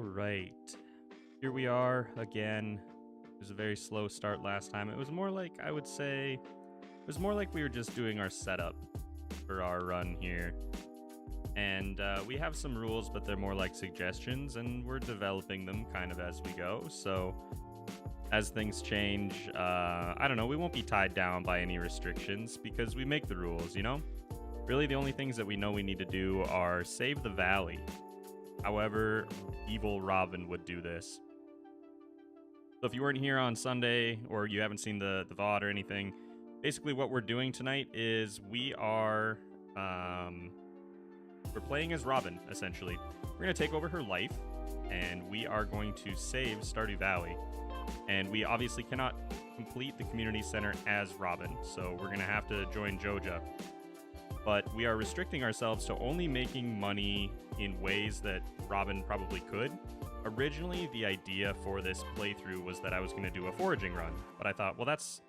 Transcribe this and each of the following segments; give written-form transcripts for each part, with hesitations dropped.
right. Here we are again. It was a very slow start last time. It was more like, I would say, it was more like we were just doing our setup for our run here. And we have some rules, but they're more like suggestions, and we're developing them kind of as we go. So as things change, I don't know, we won't be tied down by any restrictions because we make the rules, you know? Really, the only things that we know we need to do are save the valley. However, evil Robin would do this. So if you weren't here on Sunday or you haven't seen the VOD or anything, basically what we're doing tonight is we're playing as Robin, essentially. We're going to take over her life, and we are going to save Stardew Valley. And we obviously cannot complete the community center as Robin, so we're going to have to join Joja. But we are restricting ourselves to only making money in ways that Robin probably could. Originally, the idea for this playthrough was that I was going to do a foraging run, but I thought, well, that's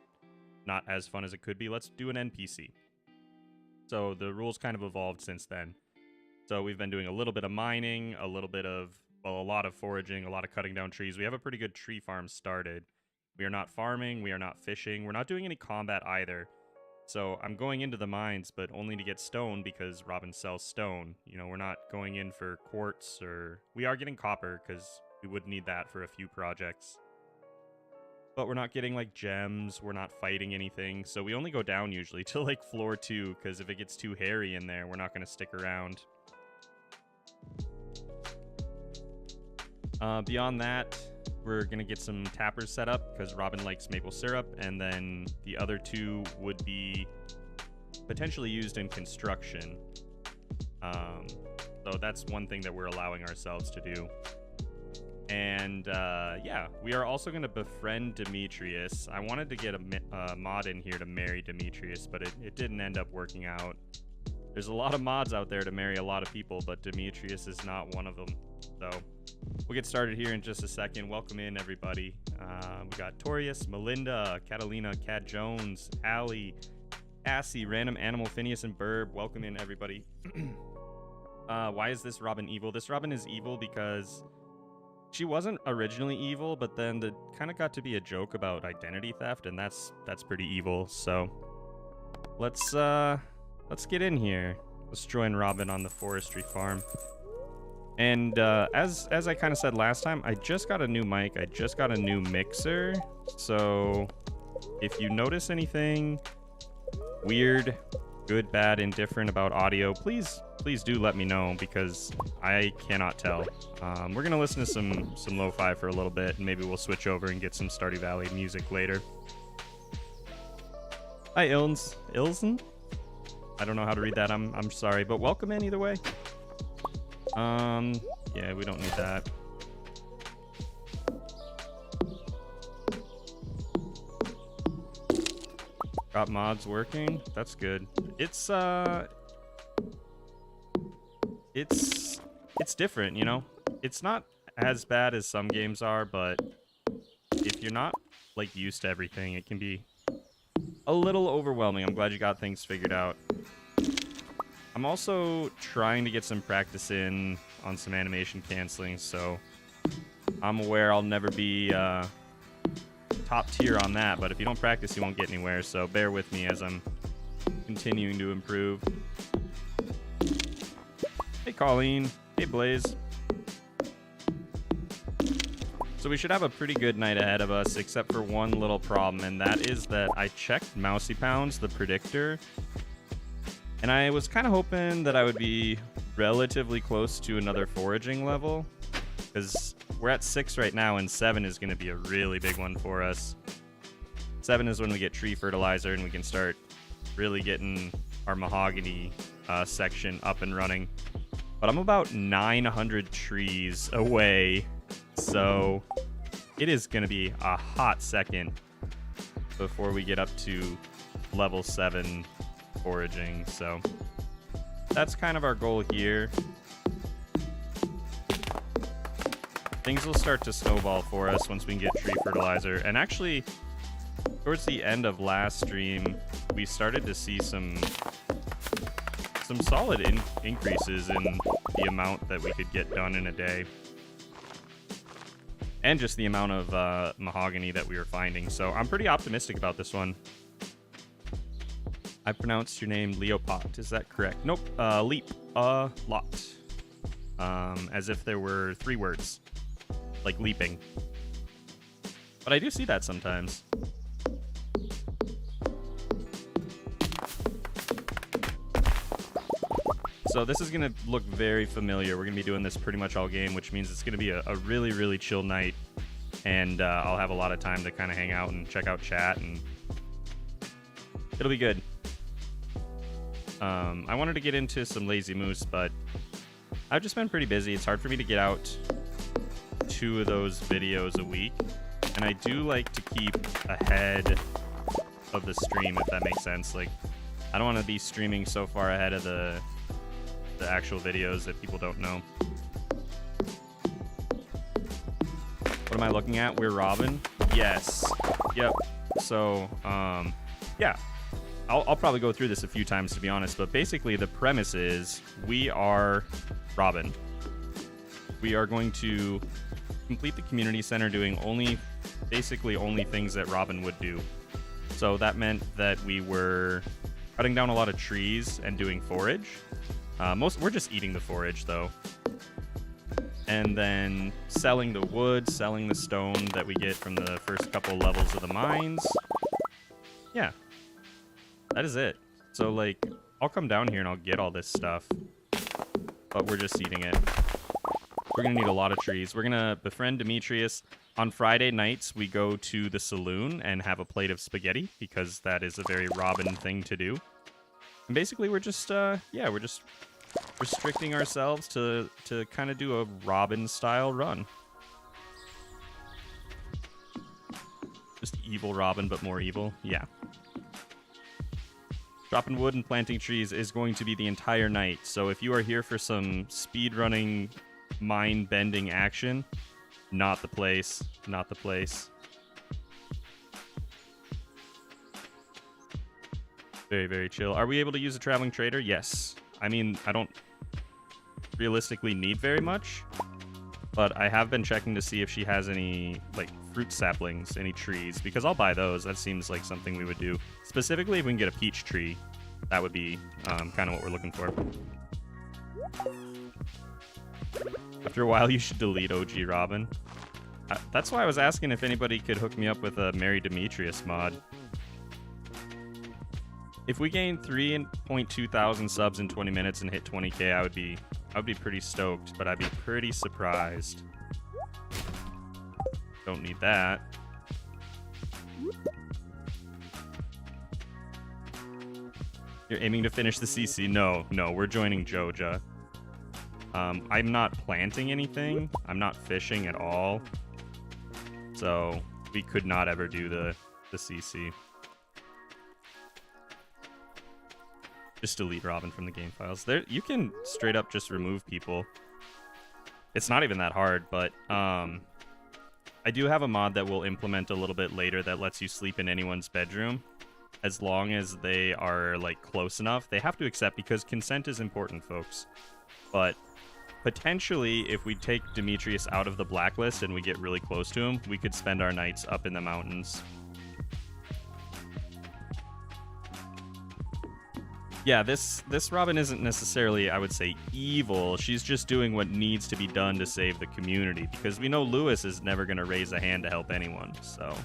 not as fun as it could be. Let's do an NPC. So the rules kind of evolved since then. So we've been doing a little bit of mining, a little bit of, well, a lot of foraging, a lot of cutting down trees. We have a pretty good tree farm started. We are not farming, we are not fishing, we're not doing any combat either. So I'm going into the mines, but only to get stone because Robin sells stone. You know, we're not going in for quartz, or we are getting copper because we would need that for a few projects. But we're not getting like gems, we're not fighting anything. So we only go down usually to like floor 2 because if it gets too hairy in there, we're not going to stick around. Beyond that, we're going to get some tappers set up because Robin likes maple syrup, and then the other 2 would be potentially used in construction. So that's one thing that we're allowing ourselves to do. And yeah, we are also going to befriend Demetrius. I wanted to get a mod in here to marry Demetrius, but it didn't end up working out. There's a lot of mods out there to marry a lot of people, but Demetrius is not one of them. So we'll get started here in just a second. Welcome in, everybody. We got Torius, Melinda, Catalina, Cat Jones, Allie, Cassie, Random Animal, Phineas, and Burb. Welcome in, everybody. Why is this Robin evil? This Robin is evil because she wasn't originally evil, but then the kind of got to be a joke about identity theft, and that's pretty evil. So let's get in here. Let's join Robin on the forestry farm. And as I kind of said last time, I just got a new mic. I just got a new mixer. So if you notice anything weird, good, bad, indifferent about audio, please do let me know because I cannot tell. We're going to listen to some lo-fi for a little bit, and maybe we'll switch over and get some Stardew Valley music later. Hi, Ilsen? I don't know how to read that. I'm sorry, but welcome in either way. Yeah, we don't need that. Got mods working. That's good. It's different, you know? It's not as bad as some games are, but if you're not like used to everything, it can be a little overwhelming. I'm glad you got things figured out. I'm also trying to get some practice in on some animation canceling, so I'm aware I'll never be top tier on that, but if you don't practice, you won't get anywhere, so bear with me as I'm continuing to improve. Hey, Colleen. Hey, Blaze. So we should have a pretty good night ahead of us, except for one little problem, and that is that I checked Mousy Pounds, the predictor, and I was kind of hoping that I would be relatively close to another foraging level, because we're at 6 right now, and 7 is going to be a really big one for us. 7 is when we get tree fertilizer, and we can start really getting our mahogany section up and running. But I'm about 900 trees away, so it is going to be a hot second before we get up to level 7 foraging. So that's kind of our goal here. Things will start to snowball for us once we can get tree fertilizer. And actually, towards the end of last stream, we started to see some solid increases in the amount that we could get done in a day. and just the amount of mahogany that we were finding. So I'm pretty optimistic about this one. I pronounced your name Leopot. Is that correct? Nope. Leapalot. As if there were 3 words, like leaping. But I do see that sometimes. So this is going to look very familiar. We're going to be doing this pretty much all game, which means it's going to be a really, really chill night. And I'll have a lot of time to kind of hang out and check out chat, and it'll be good. I wanted to get into some Lazy Moose, but I've just been pretty busy. It's hard for me to get out 2 of those videos a week. And I do like to keep ahead of the stream, if that makes sense. Like, I don't want to be streaming so far ahead of the actual videos that people don't know. What am I looking at? We're Robin? Yes. Yep. So, yeah. I'll probably go through this a few times, to be honest, but basically the premise is we are Robin. We are going to complete the community center doing basically only things that Robin would do. So that meant that we were cutting down a lot of trees and doing forage. We're just eating the forage, though. And then selling the wood, selling the stone that we get from the first couple levels of the mines. Yeah. That is it. So, like, I'll come down here and I'll get all this stuff. But we're just eating it. We're going to need a lot of trees. We're going to befriend Demetrius. On Friday nights, we go to the saloon and have a plate of spaghetti, because that is a very Robin thing to do. And basically, we're just, we're just restricting ourselves to kind of do a Robin-style run. Just evil Robin, but more evil. Yeah. Chopping wood and planting trees is going to be the entire night. So if you are here for some speedrunning, mind-bending action, not the place. Not the place. Very, very chill. Are we able to use a traveling trader? Yes. I mean, I don't realistically need very much, but I have been checking to see if she has any, like, fruit saplings, any trees, because I'll buy those. That seems like something we would do. Specifically, if we can get a peach tree, that would be kind of what we're looking for. After a while, you should delete OG Robin. That's why I was asking if anybody could hook me up with a Marry Demetrius mod. If we gain 3.2 thousand subs in 20 minutes and hit 20k, I would be pretty stoked, but I'd be pretty surprised. Don't need that. You're aiming to finish the CC? No, we're joining Joja. I'm not planting anything. I'm not fishing at all. So we could not ever do the CC. Just delete Robin from the game files. There, you can straight up just remove people. It's not even that hard, but I do have a mod that we'll implement a little bit later that lets you sleep in anyone's bedroom, as long as they are, like, close enough. They have to accept, because consent is important, folks. But potentially, if we take Demetrius out of the blacklist and we get really close to him, we could spend our nights up in the mountains. Yeah, this Robin isn't necessarily, I would say, evil. She's just doing what needs to be done to save the community, because we know Lewis is never going to raise a hand to help anyone, so.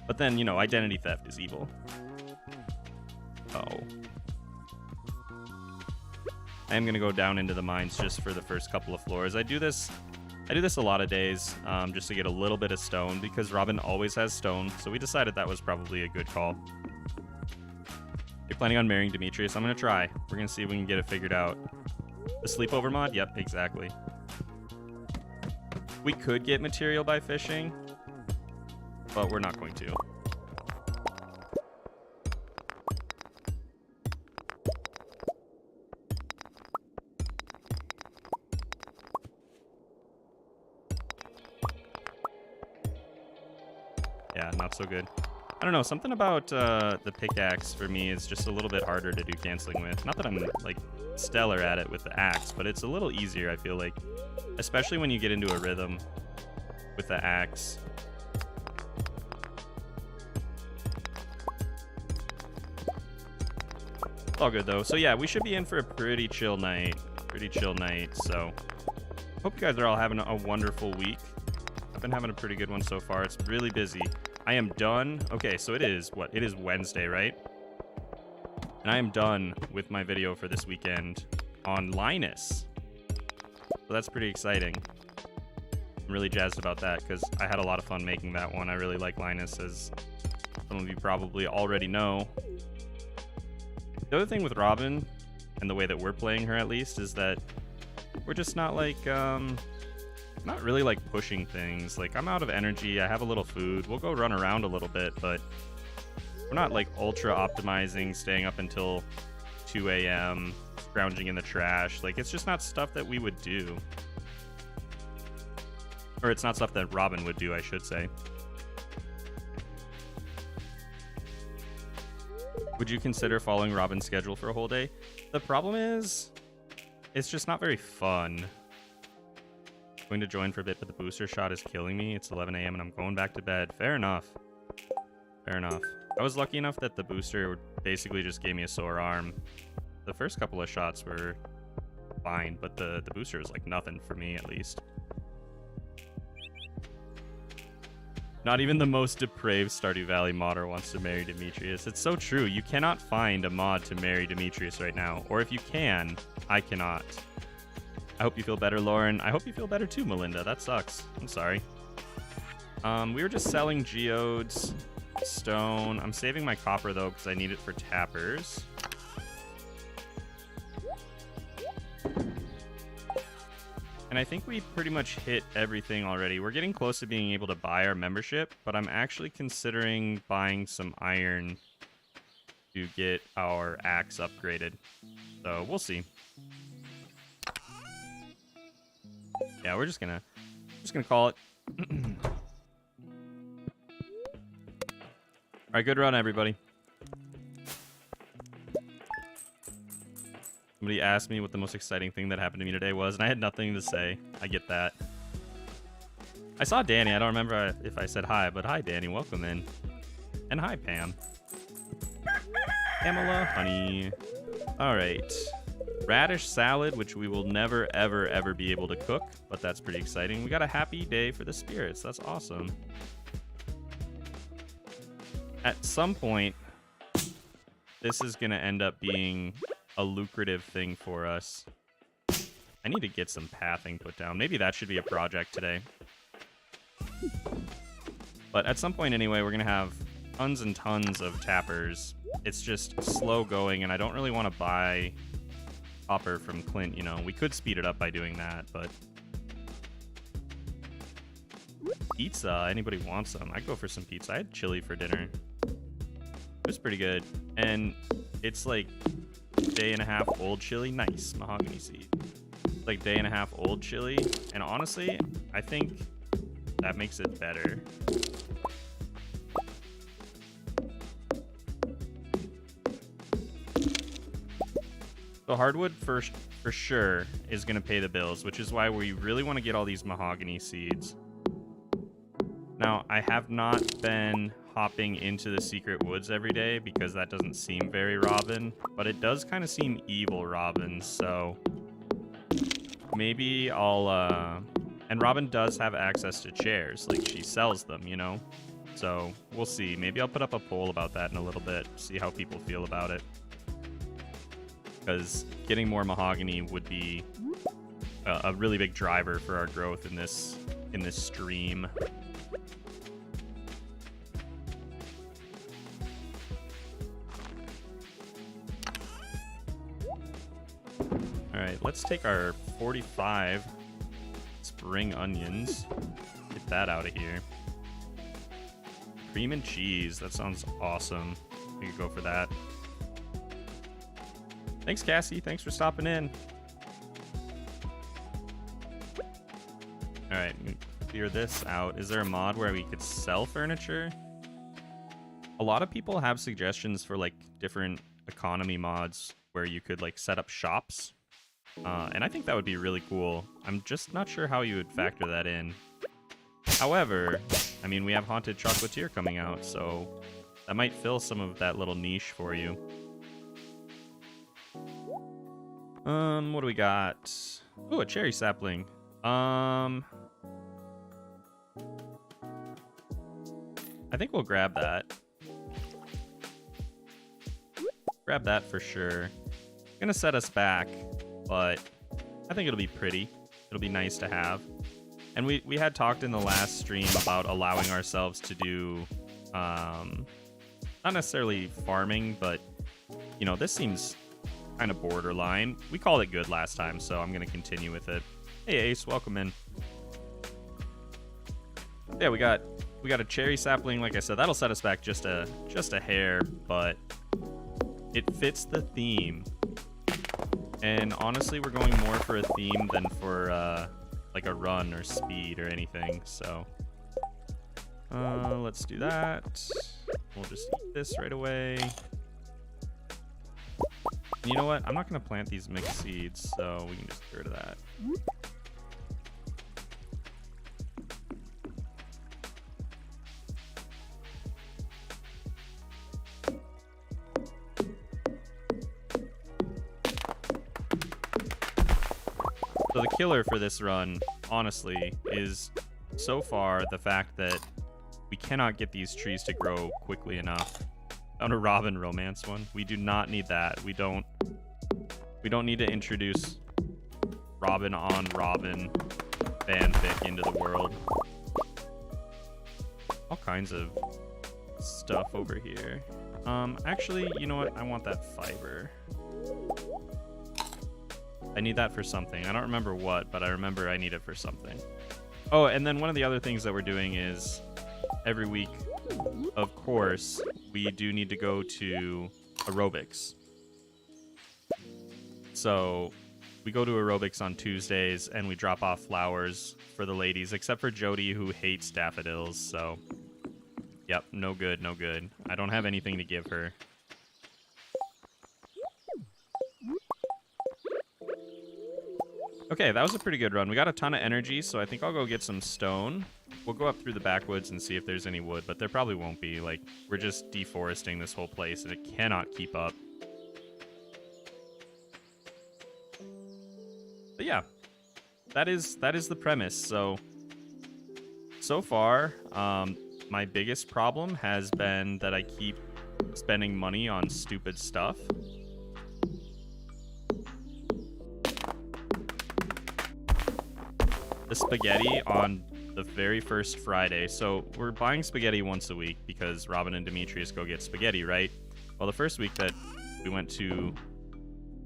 But then, you know, identity theft is evil. Oh. I am going to go down into the mines just for the first couple of floors. I do this a lot of days, just to get a little bit of stone, because Robin always has stone, so we decided that was probably a good call. You're planning on marrying Demetrius? I'm going to try. We're going to see if we can get it figured out. The sleepover mod? Yep, exactly. We could get material by fishing, but we're not going to. Yeah, not so good. I don't know, something about the pickaxe for me is just a little bit harder to do canceling with. Not that I'm, like, stellar at it with the axe, but it's a little easier, I feel like. Especially when you get into a rhythm with the axe. All good though. So yeah, we should be in for a pretty chill night. So hope you guys are all having a wonderful week. I've been having a pretty good one so far. It's really busy. I am done. Okay, so it is what? It is Wednesday, right? And I am done with my video for this weekend on Linus. So that's pretty exciting. I'm really jazzed about that because I had a lot of fun making that one. I really like Linus, as some of you probably already know. The other thing with Robin, and the way that we're playing her at least, is that we're just not like, not really like pushing things. Like, I'm out of energy, I have a little food, we'll go run around a little bit, but we're not like ultra optimizing, staying up until 2 a.m., scrounging in the trash. Like, it's just not stuff that we would do. Or it's not stuff that Robin would do, I should say. Would you consider following Robin's schedule for a whole day? The problem is, it's just not very fun. Going to join for a bit, but the booster shot is killing me. It's 11 a.m. and I'm going back to bed. Fair enough. Fair enough. I was lucky enough that the booster basically just gave me a sore arm. The first couple of shots were fine, but the booster was like nothing for me, at least. Not even the most depraved Stardew Valley modder wants to marry Demetrius. It's so true. You cannot find a mod to marry Demetrius right now. Or if you can, I cannot. I hope you feel better, Lauren. I hope you feel better too, Melinda. That sucks. I'm sorry. We were just selling geodes, stone. I'm saving my copper, though, because I need it for tappers. And I think we pretty much hit everything already. We're getting close to being able to buy our membership, but I'm actually considering buying some iron to get our axe upgraded. So we'll see. Yeah, we're just gonna call it. All right, good run, everybody. Somebody asked me what the most exciting thing that happened to me today was, and I had nothing to say. I get that. I saw Dani. I don't remember if I said hi, but hi, Dani. Welcome in. And hi, Pam. Pamela, honey. All right. Radish salad, which we will never, ever, ever be able to cook, but that's pretty exciting. We got a happy day for the spirits. That's awesome. At some point, this is going to end up being a lucrative thing for us. I need to get some pathing put down. Maybe that should be a project today. But at some point anyway, we're gonna have tons and tons of tappers. It's just slow going, and I don't really want to buy copper from Clint, you know. We could speed it up by doing that, but pizza, anybody wants some? I'd go for some pizza. I had chili for dinner. It was pretty good, and it's like day and a half old chili. Nice. Mahogany seed. Like day and a half old chili, and honestly I think that makes it better. So hardwood for sure is going to pay the bills, which is why we really want to get all these mahogany seeds. Now, I have not been hopping into the secret woods every day because that doesn't seem very Robin, but it does kind of seem evil Robin, so maybe I'll, and Robin does have access to chairs, like she sells them, you know? So we'll see. Maybe I'll put up a poll about that in a little bit, see how people feel about it. Because getting more mahogany would be a really big driver for our growth in this stream. All right, let's take our 45 spring onions. Get that out of here. Cream and cheese. That sounds awesome. We could go for that. Thanks, Cassie. Thanks for stopping in. All right, clear this out. Is there a mod where we could sell furniture? A lot of people have suggestions for like different economy mods where you could like set up shops. And I think that would be really cool. I'm just not sure how you would factor that in. However, I mean, we have Haunted Chocolatier coming out, so that might fill some of that little niche for you. What do we got? Oh, a cherry sapling. I think we'll grab that. Grab that for sure. Gonna set us back, but I think it'll be pretty. It'll be nice to have. And we had talked in the last stream about allowing ourselves to do, not necessarily farming, but, you know, this seems kind of borderline. We called it good last time, so I'm going to continue with it. Hey, Ace, welcome in. Yeah, we got a cherry sapling. Like I said, that'll set us back just a hair, but it fits the theme. And honestly, we're going more for a theme than for like a run or speed or anything. So let's do that. We'll just eat this right away. And you know what? I'm not going to plant these mixed seeds, so we can just get rid of that. So the killer for this run, honestly, is so far the fact that we cannot get these trees to grow quickly enough. Found a Robin romance one. We do not need that. We don't need to introduce Robin on Robin fanfic into the world. All kinds of stuff over here. Actually, you know what? I want that fiber. I need that for something. I don't remember what, but I remember I need it for something. Oh, and then one of the other things that we're doing is every week, of course, we do need to go to aerobics. So we go to aerobics on Tuesdays and we drop off flowers for the ladies, except for Jody, who hates daffodils. So, yep, no good, no good. I don't have anything to give her. Okay, that was a pretty good run. We got a ton of energy, so I think I'll go get some stone. We'll go up through the backwoods and see if there's any wood, but there probably won't be. Like, we're just deforesting this whole place, and it cannot keep up. But yeah, that is the premise. So far, my biggest problem has been that I keep spending money on stupid stuff. The spaghetti on the very first Friday. So we're buying spaghetti once a week because Robin and Demetrius go get spaghetti, right? Well, the first week that we went to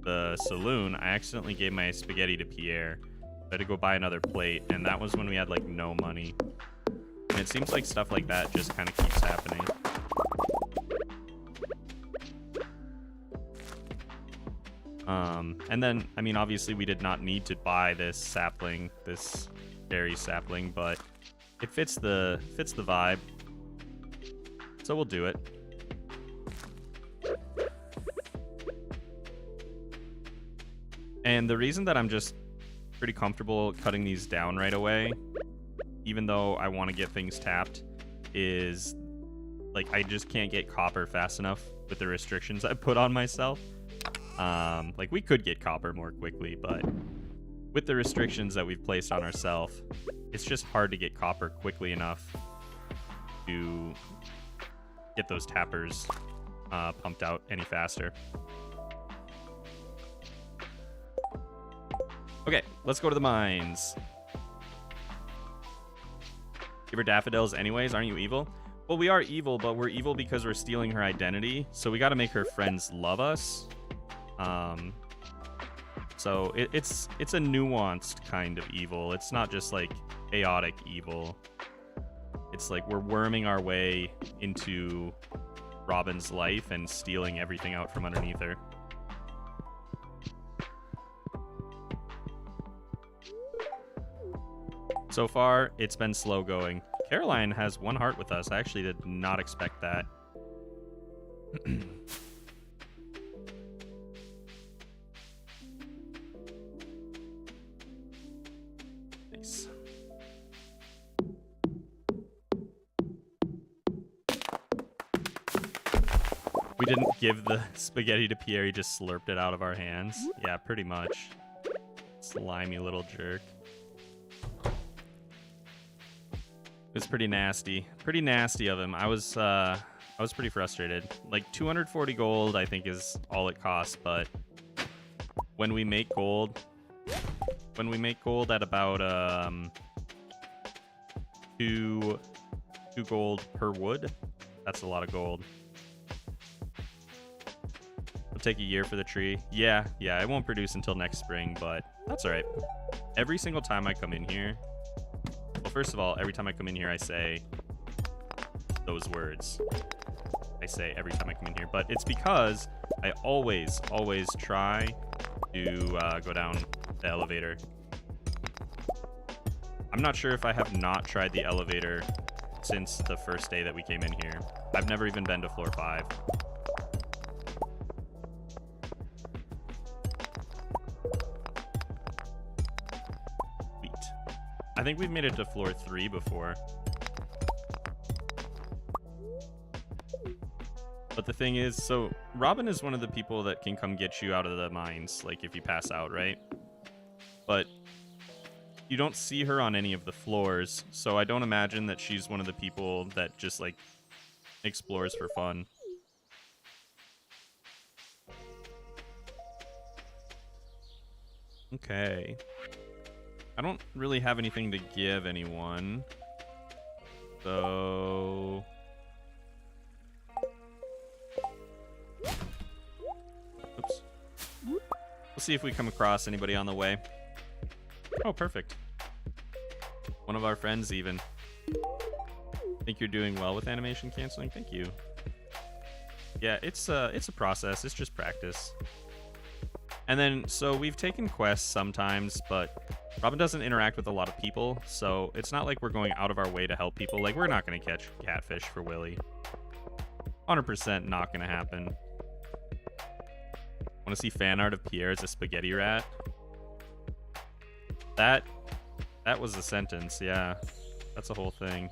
the saloon, I accidentally gave my spaghetti to Pierre. I had to go buy another plate, and that was when we had like no money. And it seems like stuff like that just kind of keeps happening. And then, I mean, obviously we did not need to buy this sapling, this berry sapling, but it fits the vibe. So we'll do it. And the reason that I'm just pretty comfortable cutting these down right away, even though I want to get things tapped, is like I just can't get copper fast enough with the restrictions I put on myself. Like we could get copper more quickly, but with the restrictions that we've placed on ourselves, it's just hard to get copper quickly enough to get those tappers pumped out any faster. Okay, let's go to the mines. Give her daffodils anyways, aren't you evil? Well, we are evil, but we're evil because we're stealing her identity, so we gotta make her friends love us. So it's a nuanced kind of evil. It's not just like chaotic evil. It's like we're worming our way into Robin's life and stealing everything out from underneath her. So far, it's been slow going. Caroline has 1 heart with us. I actually did not expect that. Nice. We didn't give the spaghetti to Pierre, he just slurped it out of our hands. Yeah, pretty much. Slimy little jerk. It was pretty nasty. Pretty nasty of him. I was pretty frustrated. Like 240 gold, I think, is all it costs, but when we make gold at about 2 gold per wood, that's a lot of gold. It'll take a year for the tree. Yeah, it won't produce until next spring, but that's all right. Every single time I come in here, well, first of all, every time I come in here, I say those words. I say every time I come in here, but it's because I always try to go down the elevator. I'm not sure if I have not tried the elevator since the first day that we came in here. I've never even been to floor 5. Sweet. I think we've made it to floor 3 before. But the thing is, so Robin is one of the people that can come get you out of the mines, like if you pass out, right? But you don't see her on any of the floors, so I don't imagine that she's one of the people that just like explores for fun. Okay. I don't really have anything to give anyone. So oops. We'll see if we come across anybody on the way. Oh, perfect. One of our friends even. Think you're doing well with animation canceling? Thank you. Yeah, it's a process. It's just practice. And then, so we've taken quests sometimes, but Robin doesn't interact with a lot of people, so it's not like we're going out of our way to help people. Like, we're not going to catch catfish for Willy. 100% not going to happen. Want to see fan art of Pierre as a spaghetti rat? That was a sentence, yeah. That's a whole thing.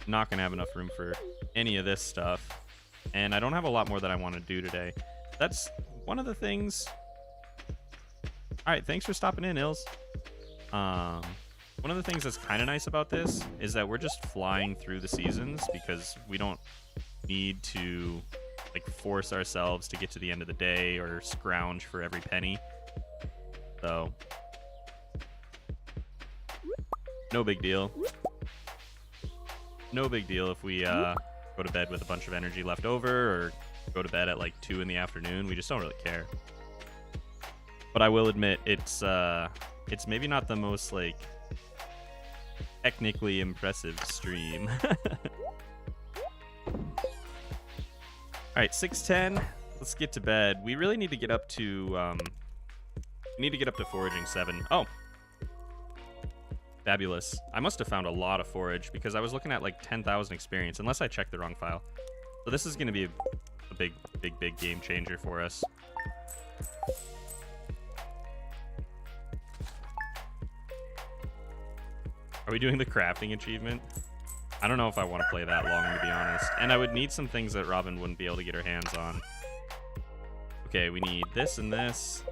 Not gonna have enough room for any of this stuff. And I don't have a lot more that I want to do today. That's one of the things. Alright, thanks for stopping in, Ills. One of the things that's kind of nice about this is that we're just flying through the seasons because we don't need to like force ourselves to get to the end of the day or scrounge for every penny. So no big deal. No big deal if we go to bed with a bunch of energy left over or go to bed at like 2 in the afternoon. We just don't really care. But I will admit it's maybe not the most like technically impressive stream. All right, 6:10. Let's get to bed. We really need to get up to foraging 7. Oh. Fabulous. I must have found a lot of forage because I was looking at like 10,000 experience, unless I checked the wrong file. So this is going to be a big game changer for us. Are we doing the crafting achievement? I don't know if I want to play that long, to be honest. And I would need some things that Robin wouldn't be able to get her hands on. Okay, we need this and this.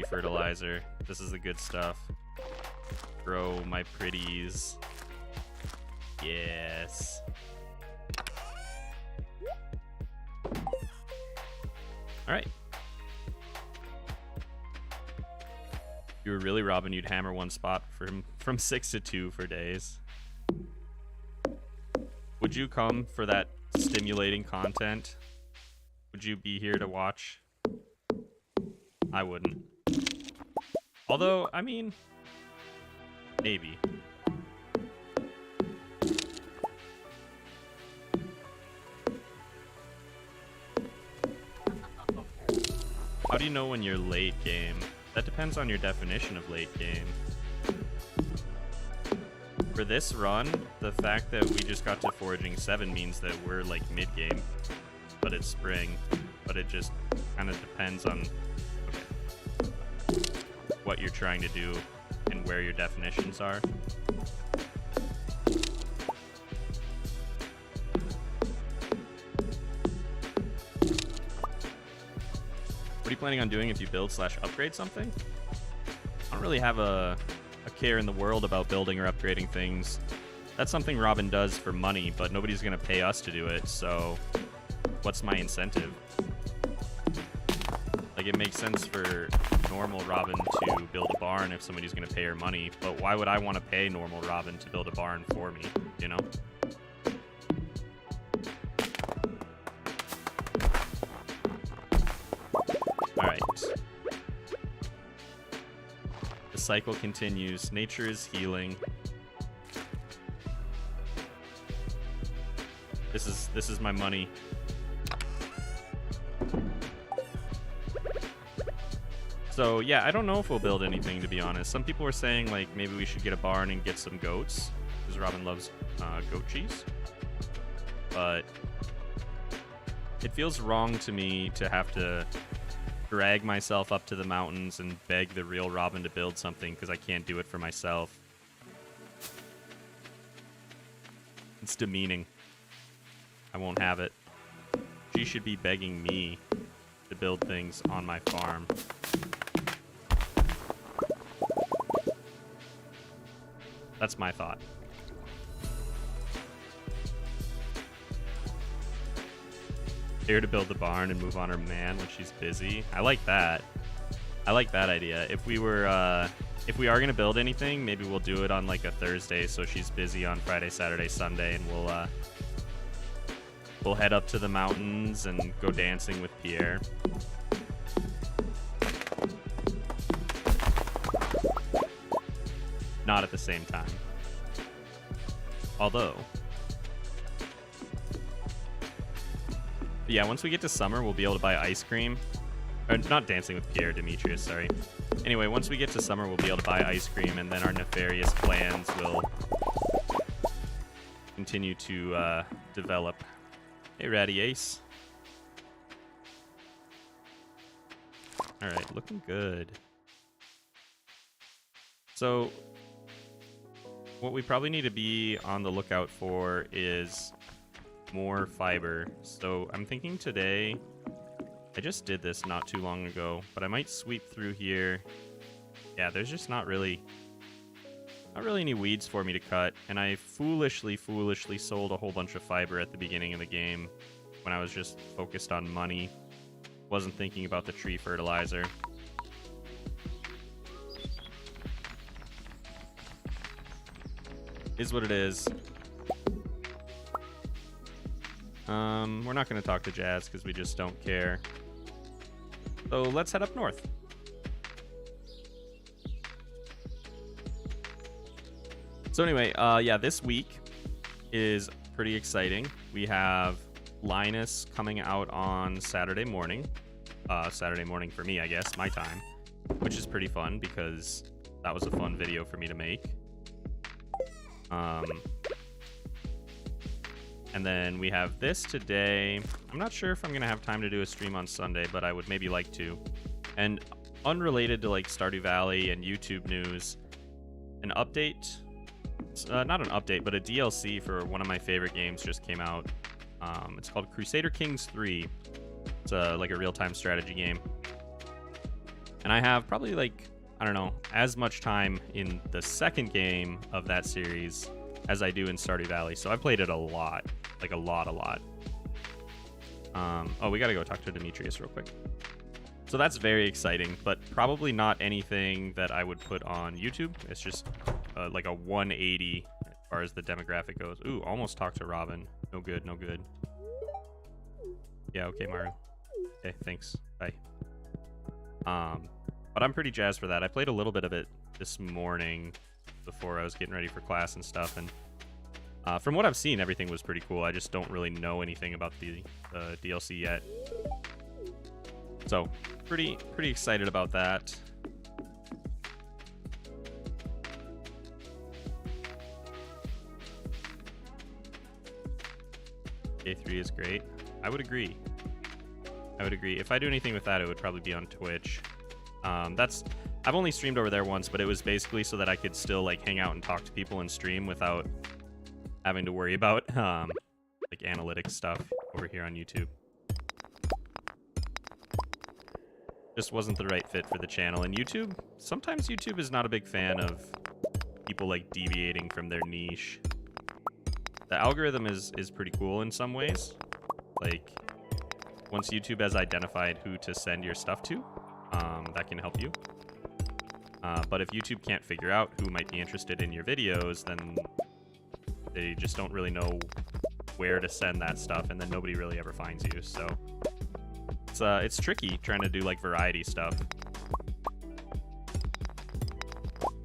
Fertilizer. This is the good stuff. Grow my pretties. Yes. All right. If you were really Robin, you'd hammer one spot from 6 to 2 for days. Would you come for that stimulating content? Would you be here to watch? I wouldn't. Although, I mean, maybe. How do you know when you're late game? That depends on your definition of late game. For this run, the fact that we just got to foraging 7 means that we're like mid-game, but it's spring. But it just kind of depends on what you're trying to do and where your definitions are. planning on doing if you build/upgrade something? I don't really have a care in the world about building or upgrading things. That's something Robin does for money, but nobody's going to pay us to do it, so what's my incentive? Like, it makes sense for normal Robin to build a barn if somebody's going to pay her money, but why would I want to pay normal Robin to build a barn for me, you know? Alright. The cycle continues. Nature is healing. This is my money. So yeah, I don't know if we'll build anything, to be honest. Some people were saying like maybe we should get a barn and get some goats, because Robin loves goat cheese. But it feels wrong to me to have to drag myself up to the mountains and beg the real Robin to build something because I can't do it for myself. It's demeaning. I won't have it. She should be begging me to build things on my farm. That's my thought. Here to build the barn and move on her man when she's busy. I like that. I like that idea. If we are gonna build anything, maybe we'll do it on like a Thursday, so she's busy on Friday, Saturday, Sunday, and we'll head up to the mountains and go dancing with Pierre. Not at the same time. Although, yeah, once we get to summer, we'll be able to buy ice cream. Or not dancing with Pierre, Demetrius, sorry. Anyway, once we get to summer, we'll be able to buy ice cream, and then our nefarious plans will continue to develop. Hey, Ratty Ace. Alright, looking good. So, what we probably need to be on the lookout for is more fiber. So, I'm thinking today, I just did this not too long ago, but I might sweep through here. Yeah, there's just not really any weeds for me to cut, and I foolishly sold a whole bunch of fiber at the beginning of the game when I was just focused on money. Wasn't thinking about the tree fertilizer. Is what it is. We're not going to talk to Jazz because we just don't care. So let's head up north. So anyway, yeah, this week is pretty exciting. We have Linus coming out on Saturday morning. Saturday morning for me, I guess, my time, which is pretty fun because that was a fun video for me to make. And then we have this today. I'm not sure if I'm going to have time to do a stream on Sunday, but I would maybe like to. And unrelated to like Stardew Valley and YouTube news, an update, not an update, but a DLC for one of my favorite games just came out. It's called Crusader Kings 3. It's like a real-time strategy game. And I have probably like, I don't know, as much time in the second game of that series as I do in Stardew Valley. So I played it a lot, like a lot. Oh, we gotta go talk to Demetrius real quick. So that's very exciting, but probably not anything that I would put on YouTube. It's just like a 180 as far as the demographic goes. Ooh, almost talked to Robin. No good, no good. Yeah, okay, Maru. Okay, thanks. Bye. But I'm pretty jazzed for that. I played a little bit of it this morning before I was getting ready for class and stuff, and from what I've seen, everything was pretty cool. I just don't really know anything about the DLC yet. So, pretty excited about that. K3 is great. I would agree. If I do anything with that, it would probably be on Twitch. I've only streamed over there once, but it was basically so that I could still like hang out and talk to people and stream without having to worry about like analytics stuff over here on YouTube. just wasn't the right fit for the channel. And YouTube, sometimes YouTube is not a big fan of people like deviating from their niche. The algorithm is pretty cool in some ways. Like, once YouTube has identified who to send your stuff to, that can help you. But if YouTube can't figure out who might be interested in your videos, then they just don't really know where to send that stuff, and then nobody really ever finds you. So it's tricky trying to do like variety stuff.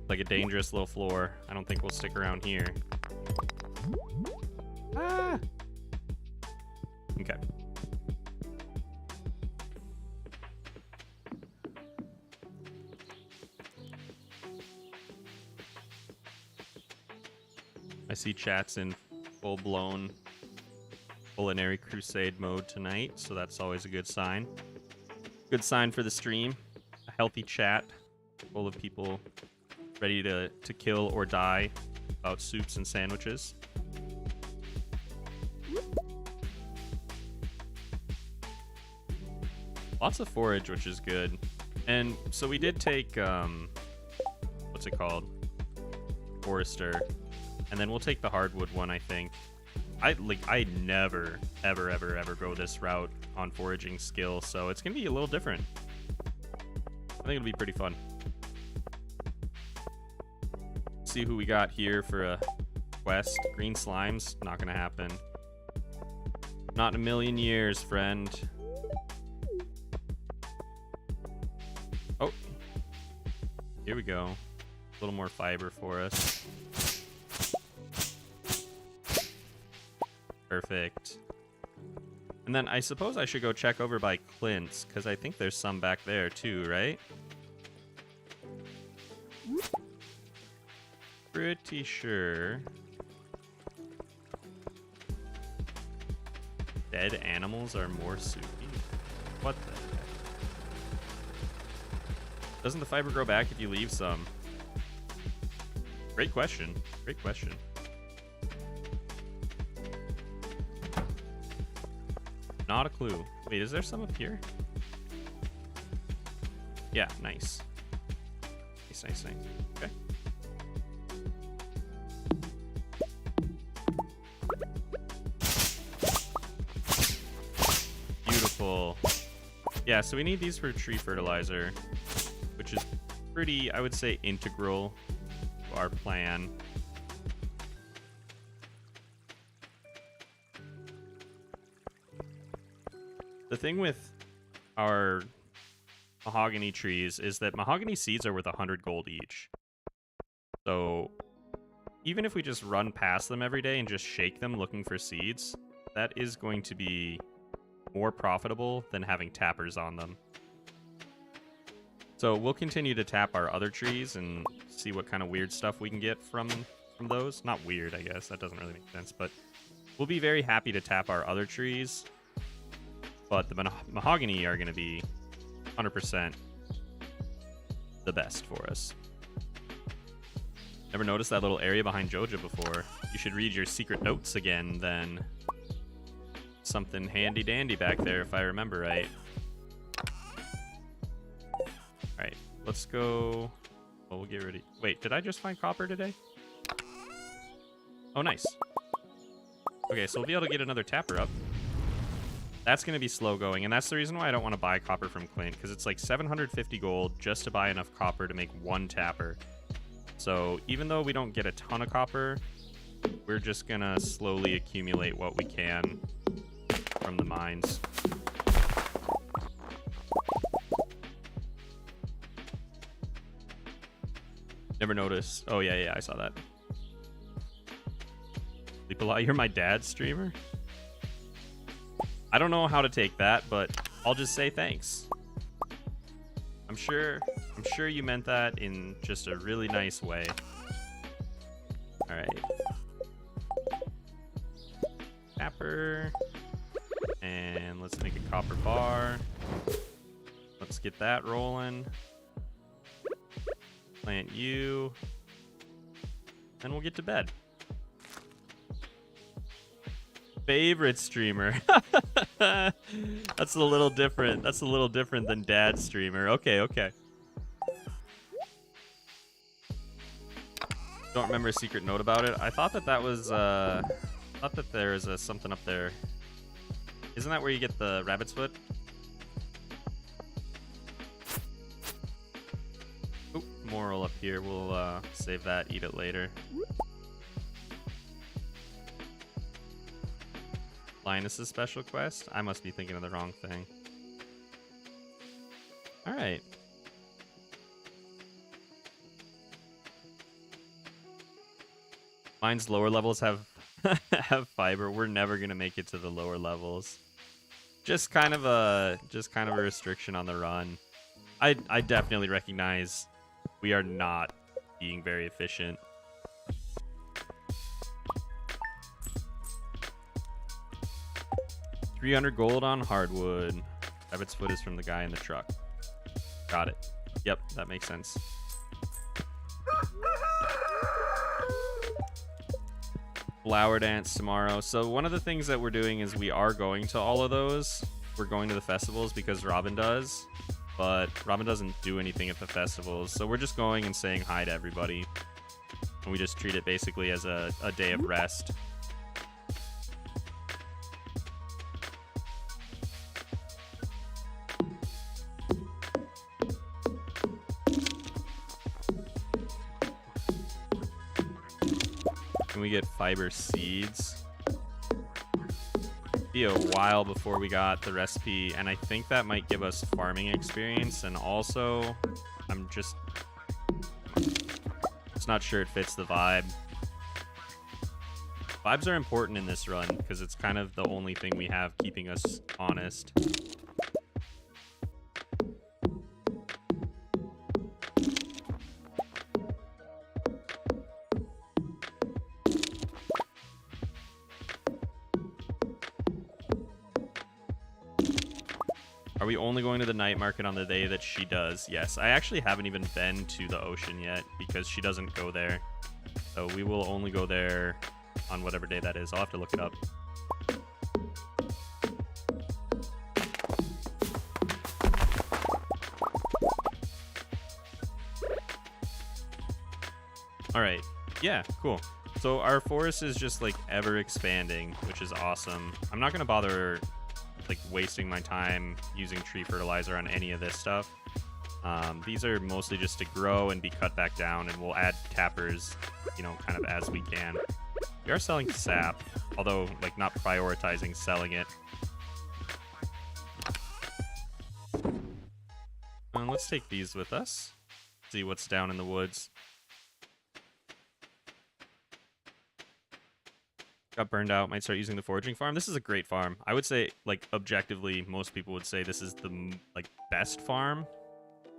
Like a dangerous little floor. I don't think we'll stick around here. Ah! Okay. I see chat's in full-blown culinary crusade mode tonight, so that's always a good sign. Good sign for the stream. A healthy chat full of people ready to kill or die about soups and sandwiches. Lots of forage, which is good. And so we did take, what's it called? Forester. And then we'll take the hardwood one, I think. I never, ever go this route on foraging skill, so it's going to be a little different. I think it'll be pretty fun. See who we got here for a quest. Green slimes, not going to happen. Not in a million years, friend. Oh. Here we go. A little more fiber for us. Perfect. And then I suppose I should go check over by Clint's, because I think there's some back there too, right? Pretty sure. Dead animals are more soupy. What the heck? Doesn't the fiber grow back if you leave some? Great question. Great question. Not a clue. Wait, is there some up here? Yeah, nice. Nice. Okay. Beautiful. Yeah, so we need these for tree fertilizer, which is pretty, I would say, integral to our plan. The thing with our mahogany trees is that mahogany seeds are worth 100 gold each. So even if we just run past them every day and just shake them looking for seeds, that is going to be more profitable than having tappers on them. So we'll continue to tap our other trees and see what kind of weird stuff we can get from those. Not weird, I guess. That doesn't really make sense. But we'll be very happy to tap our other trees. But the mahogany are going to be 100% the best for us. Never noticed that little area behind Joja before. You should read your secret notes again, then. Something handy-dandy back there, if I remember right. Alright, let's go... Oh, we'll get ready. Wait, did I just find copper today? Oh, nice. Okay, so we'll be able to get another tapper up. That's going to be slow going, and that's the reason why I don't want to buy copper from Clint, because it's like 750 gold just to buy enough copper to make one tapper. So even though we don't get a ton of copper, we're just going to slowly accumulate what we can from the mines. Never noticed. Oh, yeah, I saw that. Leapalot, you're my dad's streamer? I don't know how to take that, but I'll just say thanks. I'm sure you meant that in just a really nice way. All right. Tapper. And let's make a copper bar. Let's get that rolling. Plant you. And we'll get to bed. Favorite streamer. That's a little different. That's a little different than dad streamer. Okay, okay. Don't remember a secret note about it. I thought that was thought that there's something up there. Isn't that where you get the rabbit's foot? Oop, moral up here. We'll save that, eat it later. Linus's special quest? I must be thinking of the wrong thing. Alright. Mine's lower levels have have fiber. We're never gonna make it to the lower levels. Just kind of a restriction on the run. I definitely recognize we are not being very efficient. $300 gold on hardwood. Rabbit's foot is from the guy in the truck. Got it. Yep, that makes sense. Flower dance tomorrow. So one of the things that we're doing is we are going to all of those. We're going to the festivals because Robin does, but Robin doesn't do anything at the festivals. So we're just going and saying hi to everybody. And we just treat it basically as a day of rest. Can we get fiber seeds? Be a while before we got the recipe, and I think that might give us farming experience, and also I'm just not sure it fits the vibe. Vibes are important in this run because it's kind of the only thing we have keeping us honest. Are we only going to the night market on the day that she does? Yes. I actually haven't even been to the ocean yet because she doesn't go there. So we will only go there on whatever day that is. I'll have to look it up. All right. Yeah, cool. So our forest is just like ever expanding, which is awesome. I'm not going to bother like wasting my time using tree fertilizer on any of this stuff. These are mostly just to grow and be cut back down, and we'll add tappers, you know, kind of as we can. We are selling sap, although like not prioritizing selling it. Let's take these with us. See what's down in the woods. Got burned out, might start using the foraging farm. This is a great farm. I would say, like, objectively, most people would say this is the, like, best farm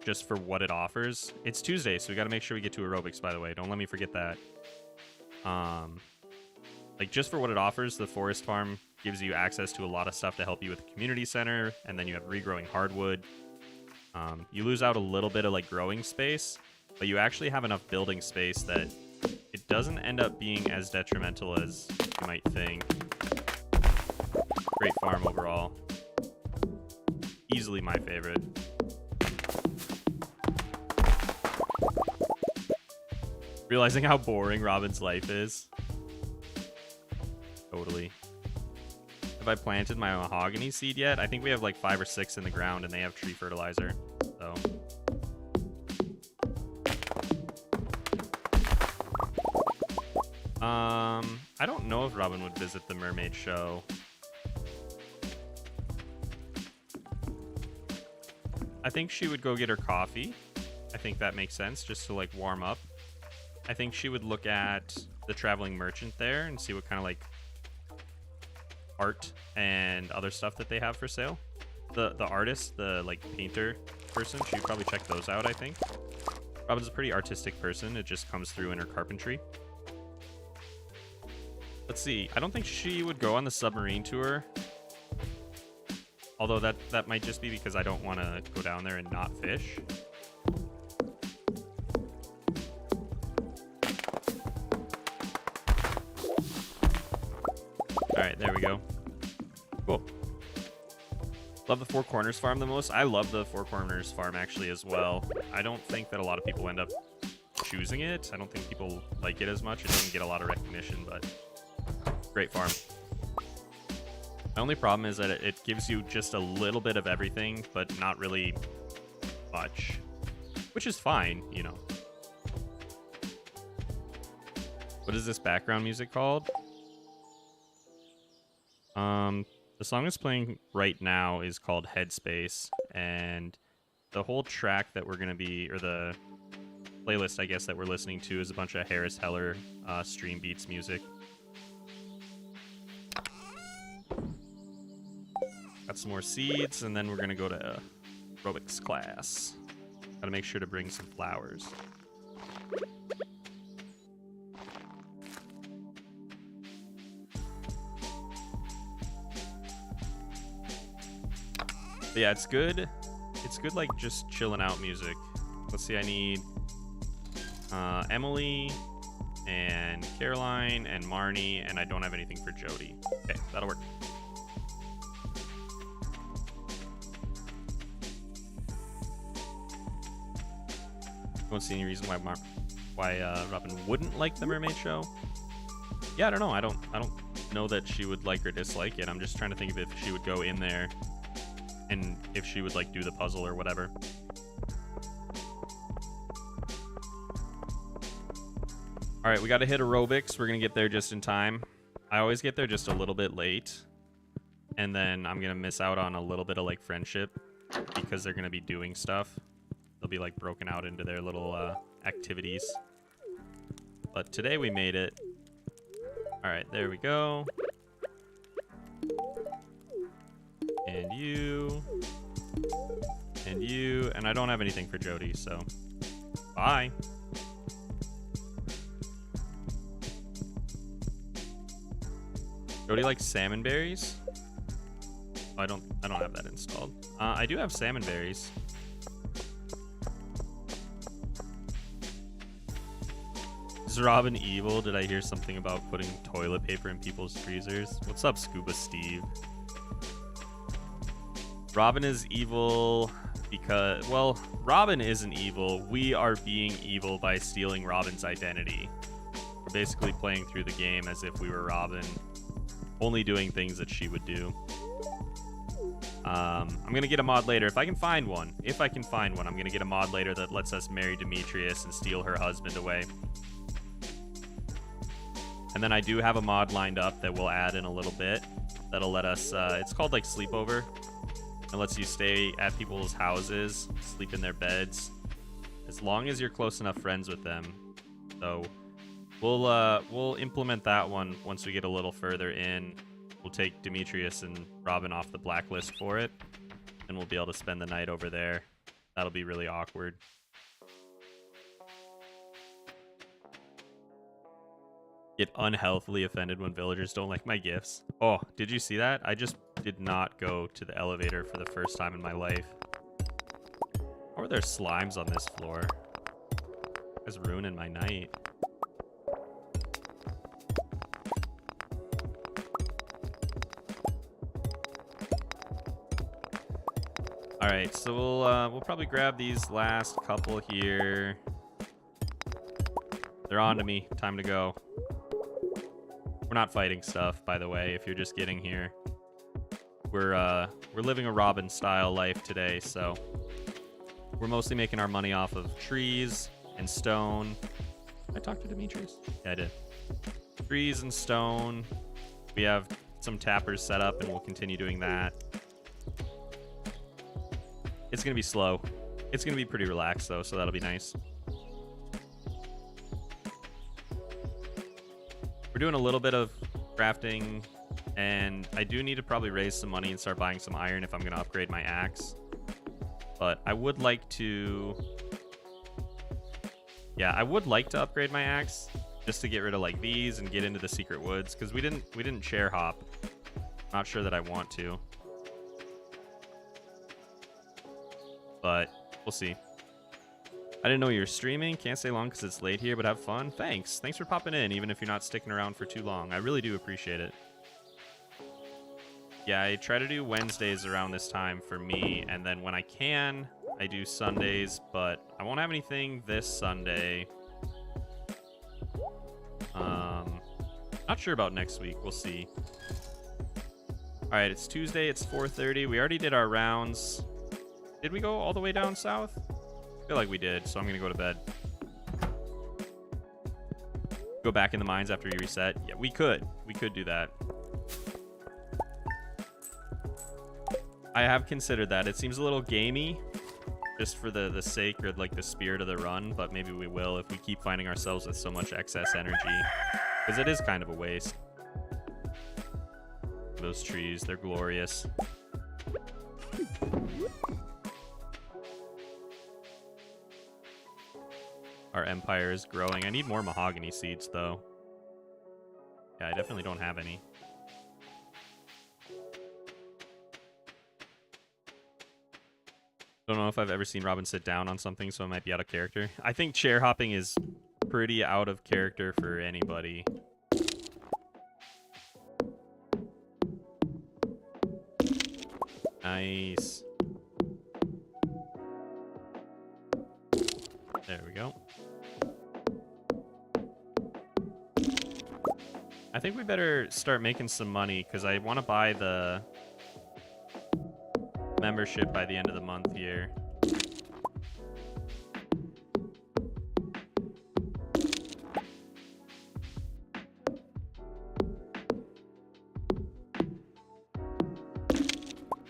just for what it offers. It's Tuesday, so we got to make sure we get to aerobics, by the way. Don't let me forget that. Like, just for what it offers, the forest farm gives you access to a lot of stuff to help you with the community center, and then you have regrowing hardwood. You lose out a little bit of, like, growing space, but you actually have enough building space that it doesn't end up being as detrimental as you might think. Great farm overall. Easily my favorite. Realizing how boring Robin's life is. Totally. Have I planted my mahogany seed yet? I think we have like 5 or 6 in the ground and they have tree fertilizer. So... I don't know if Robin would visit the mermaid show. I think she would go get her coffee. I think that makes sense, just to like warm up. I think she would look at the traveling merchant there and see what kind of like art and other stuff that they have for sale. The artist, the like painter person, she'd probably check those out, I think. Robin's a pretty artistic person. It just comes through in her carpentry. Let's see. I don't think she would go on the submarine tour. Although that might just be because I don't want to go down there and not fish. Alright, there we go. Cool. Love the Four Corners farm the most. I love the Four Corners farm actually as well. I don't think that a lot of people end up choosing it. I don't think people like it as much. It doesn't get a lot of recognition, but great farm. My only problem is that it gives you just a little bit of everything, but not really much, which is fine, you know. What is this background music called? The song that's playing right now is called Headspace, and the whole track that we're going to be, or the playlist, I guess, that we're listening to is a bunch of Harris Heller stream beats music. Got some more seeds, and then we're going to go to aerobics class. Got to make sure to bring some flowers. But yeah, it's good. It's good, like, just chilling out music. Let's see, I need Emily and Caroline and Marnie, and I don't have anything for Jody. Okay, that'll work. Don't see any reason why Robin wouldn't like the Mermaid Show. Yeah, I don't know. I don't know that she would like or dislike it. I'm just trying to think of if she would go in there and if she would like do the puzzle or whatever. All right, we got to hit aerobics. We're gonna get there just in time. I always get there just a little bit late, and then I'm gonna miss out on a little bit of like friendship because they're gonna be doing stuff. They'll be like broken out into their little activities. But today we made it. All right, there we go. And you. And you. And I don't have anything for Jody, so bye. Jody likes salmon berries. Oh, I don't have that installed. I do have salmon berries. Is Robin evil? Did I hear something about putting toilet paper in people's freezers? What's up, Scuba Steve? Robin is evil because, well, Robin isn't evil. We are being evil by stealing Robin's identity. We're basically playing through the game as if we were Robin, only doing things that she would do. I'm going to get a mod later. If I can find one, I'm going to get a mod later that lets us marry Demetrius and steal her husband away. And then I do have a mod lined up that we'll add in a little bit that'll let us, it's called like sleepover. It lets you stay at people's houses, sleep in their beds, as long as you're close enough friends with them. So we'll implement that one once we get a little further in. We'll take Demetrius and Robin off the blacklist for it, and we'll be able to spend the night over there. That'll be really awkward. Get unhealthily offended when villagers don't like my gifts. Oh, did you see that? I just did not go to the elevator for the first time in my life. Or there's slimes on this floor. It's ruining my night. All right, so we'll probably grab these last couple here. They're on to me. Time to go. We're not fighting stuff, by the way, if you're just getting here. We're living a Robin style life today, so we're mostly making our money off of trees and stone. I talked to Demetrius? Yeah, I did. Trees and stone. We have some tappers set up, and we'll continue doing that. It's gonna be slow. It's gonna be pretty relaxed though, so that'll be nice. We're doing a little bit of crafting, and I do need to probably raise some money and start buying some iron if I'm going to upgrade my axe. But I would like to... Yeah, I would like to upgrade my axe just to get rid of like these and get into the secret woods, because we didn't chair hop. Not sure that I want to. But we'll see. I didn't know you were streaming. Can't stay long because it's late here, but have fun. Thanks for popping in, even if you're not sticking around for too long. I really do appreciate it. Yeah, I try to do Wednesdays around this time for me, and then when I can, I do Sundays, but I won't have anything this Sunday. Not sure about next week. We'll see. All right, it's Tuesday. It's 4:30. We already did our rounds. Did we go all the way down south? I feel like we did, so I'm going to go to bed. Go back in the mines after we reset. Yeah, we could. We could do that. I have considered that. It seems a little gamey, just for the sake or like the spirit of the run, but maybe we will if we keep finding ourselves with so much excess energy, because it is kind of a waste. Those trees, they're glorious. Our empire is growing. I need more mahogany seeds though. Yeah, I definitely don't have any. Don't know if I've ever seen Robin sit down on something, so it might be out of character. I think chair hopping is pretty out of character for anybody. Nice. There we go. I think we better start making some money, because I want to buy the membership by the end of the month here.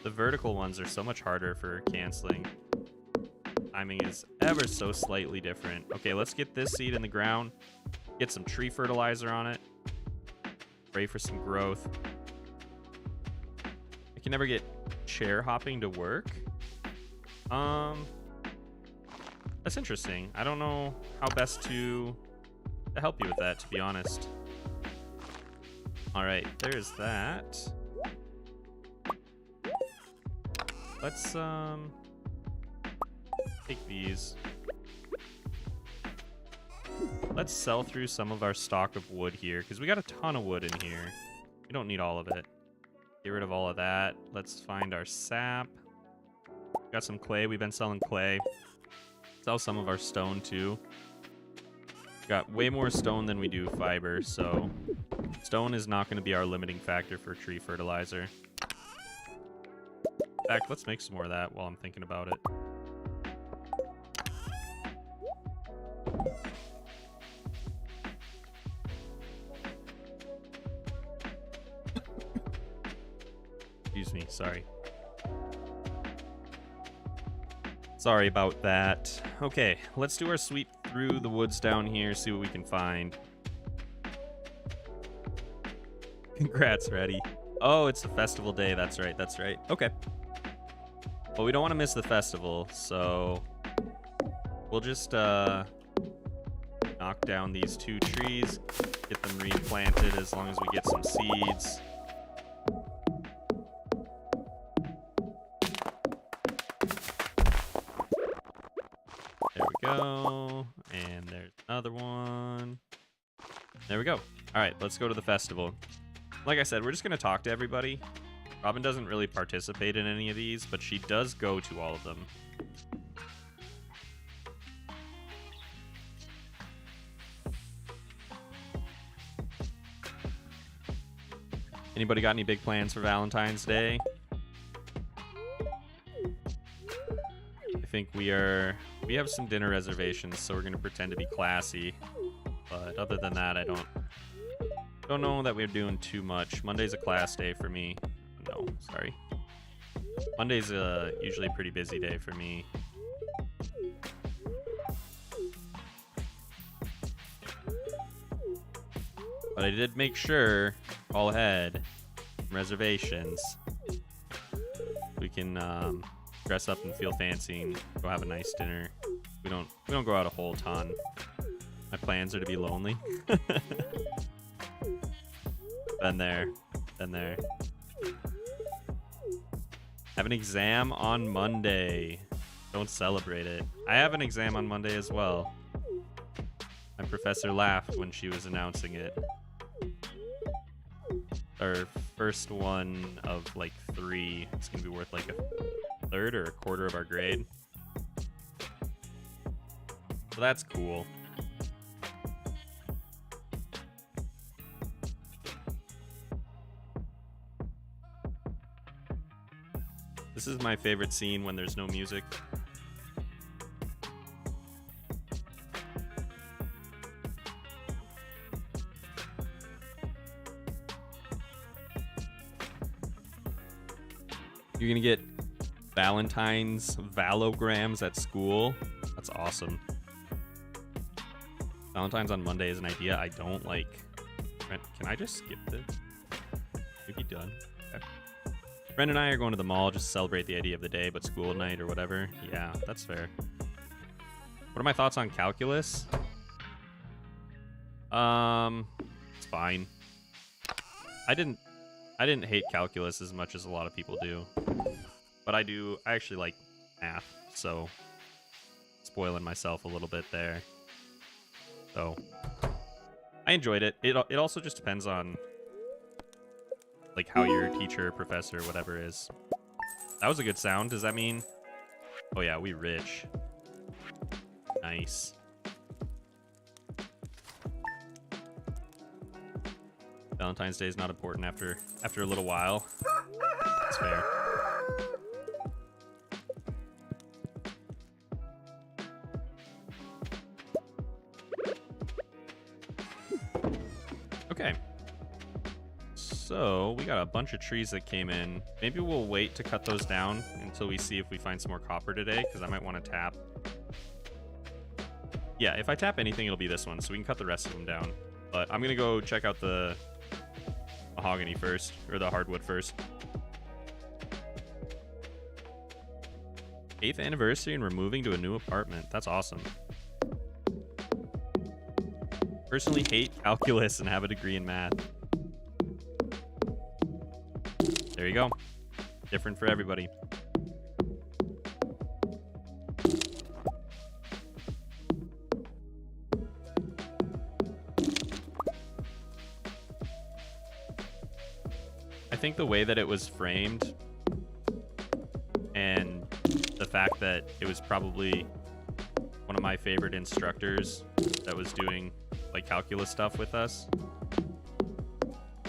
The vertical ones are so much harder for canceling. Timing is ever so slightly different. Okay, let's get this seed in the ground. Get some tree fertilizer on it. Pray for some growth. I can never get chair hopping to work. That's interesting. I don't know how best to help you with that, to be honest. All right, there's that. Let's take these. Let's sell through some of our stock of wood here, because we got a ton of wood in here. We don't need all of it. Get rid of all of that. Let's find our sap. Got some clay. We've been selling clay. Sell some of our stone too. Got way more stone than we do fiber, so stone is not going to be our limiting factor for tree fertilizer. In fact, let's make some more of that while I'm thinking about it. Excuse me, sorry. Sorry about that. Okay, let's do our sweep through the woods down here, see what we can find. Congrats, Reddy. Oh, it's the festival day. That's right, that's right. Okay. Well, we don't want to miss the festival, so we'll just knock down these 2 trees, get them replanted as long as we get some seeds. There we go. And there's another one. There we go. All right, let's go to the festival. Like I said, we're just going to talk to everybody. Robin doesn't really participate in any of these, but she does go to all of them. Anybody got any big plans for Valentine's Day? I think we have some dinner reservations, so we're going to pretend to be classy. But other than that, I don't know that we're doing too much. Monday's a class day for me. No, sorry. Monday's usually a pretty busy day for me. But I did make sure, all ahead, reservations. We can dress up and feel fancy and go have a nice dinner. We don't go out a whole ton. My plans are to be lonely. Been there. Have an exam on Monday. Don't celebrate it. I have an exam on Monday as well. My professor laughed when she was announcing it. Or first one of like 3. It's gonna be worth like a third or a quarter of our grade. So that's cool. This is my favorite scene when there's no music. You're gonna get Valentine's Valograms at school. That's awesome. Valentine's on Monday is an idea I don't like. Can I just skip this? We'd be done. Okay. Friend and I are going to the mall just to celebrate the idea of the day, but school night or whatever. Yeah, that's fair. What are my thoughts on calculus? It's fine. I didn't hate calculus as much as a lot of people do. But I actually like math, so spoiling myself a little bit there. So I enjoyed it. It also just depends on like how your teacher, professor, whatever is. That was a good sound. Does that mean? Oh yeah, we rich. Nice. Valentine's Day is not important after a little while. That's fair. Okay. So we got a bunch of trees that came in. Maybe we'll wait to cut those down until we see if we find some more copper today, because I might want to tap. Yeah, if I tap anything, it'll be this one, so we can cut the rest of them down. But I'm gonna go check out the mahogany first, or the hardwood first. 8th anniversary and we're moving to a new apartment. That's awesome. Personally hate calculus and have a degree in math. There you go. Different for everybody. I think the way that it was framed and the fact that it was probably one of my favorite instructors that was doing like calculus stuff with us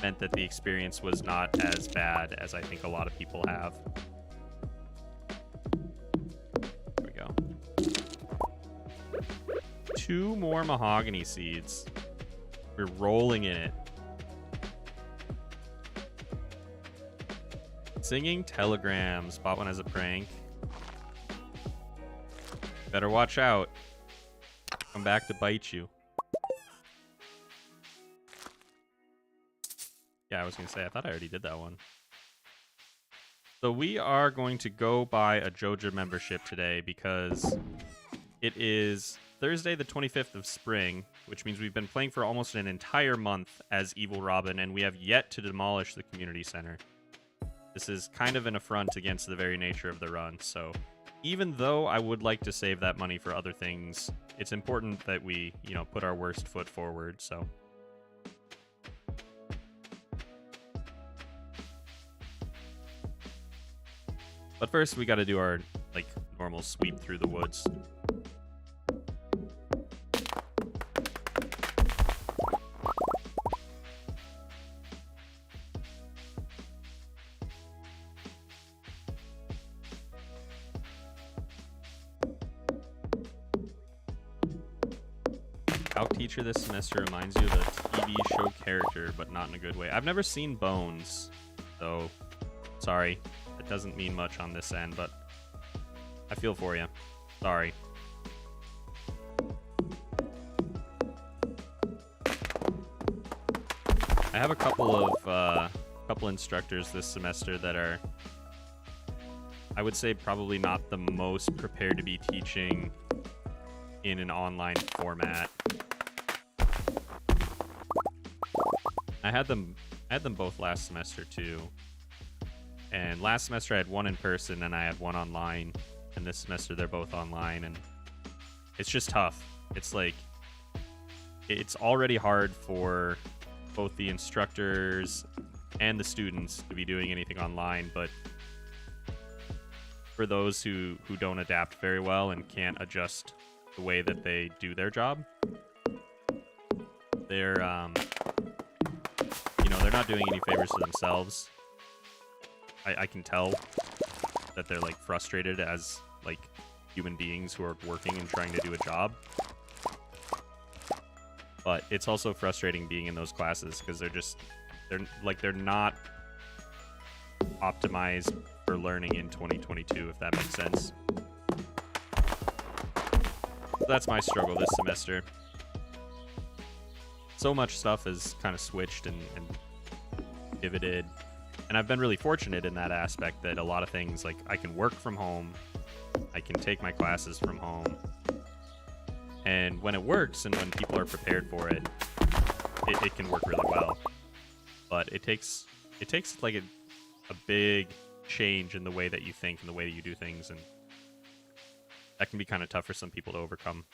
meant that the experience was not as bad as I think a lot of people have. There we go. 2 more mahogany seeds. We're rolling in it. Singing telegrams. Bought one as a prank. Better watch out. Come back to bite you. Yeah, I was going to say, I thought I already did that one. So we are going to go buy a Joja membership today because it is Thursday the 25th of spring, which means we've been playing for almost an entire month as Evil Robin, and we have yet to demolish the community center. This is kind of an affront against the very nature of the run, so even though I would like to save that money for other things, it's important that we, put our worst foot forward, so... But first, we got to do our, normal sweep through the woods. Calc teacher this semester reminds you of a TV show character, but not in a good way. I've never seen Bones, so sorry. It doesn't mean much on this end, but I feel for you. Sorry. I have a couple instructors this semester that are, I would say, probably not the most prepared to be teaching in an online format. I had them both last semester too. And last semester I had one in person and I had one online. And this semester they're both online, and it's just tough. It's already hard for both the instructors and the students to be doing anything online, but for those who don't adapt very well and can't adjust the way that they do their job, they're they're not doing any favors to themselves. I can tell that they're like frustrated as like human beings who are working and trying to do a job. But it's also frustrating being in those classes because they're not optimized for learning in 2022, if that makes sense. So that's my struggle this semester. So much stuff has kind of switched and pivoted. And I've been really fortunate in that aspect that a lot of things, like I can work from home, I can take my classes from home. And when it works and when people are prepared for it, it can work really well. But it takes like a big change in the way that you think and the way that you do things, and that can be kind of tough for some people to overcome.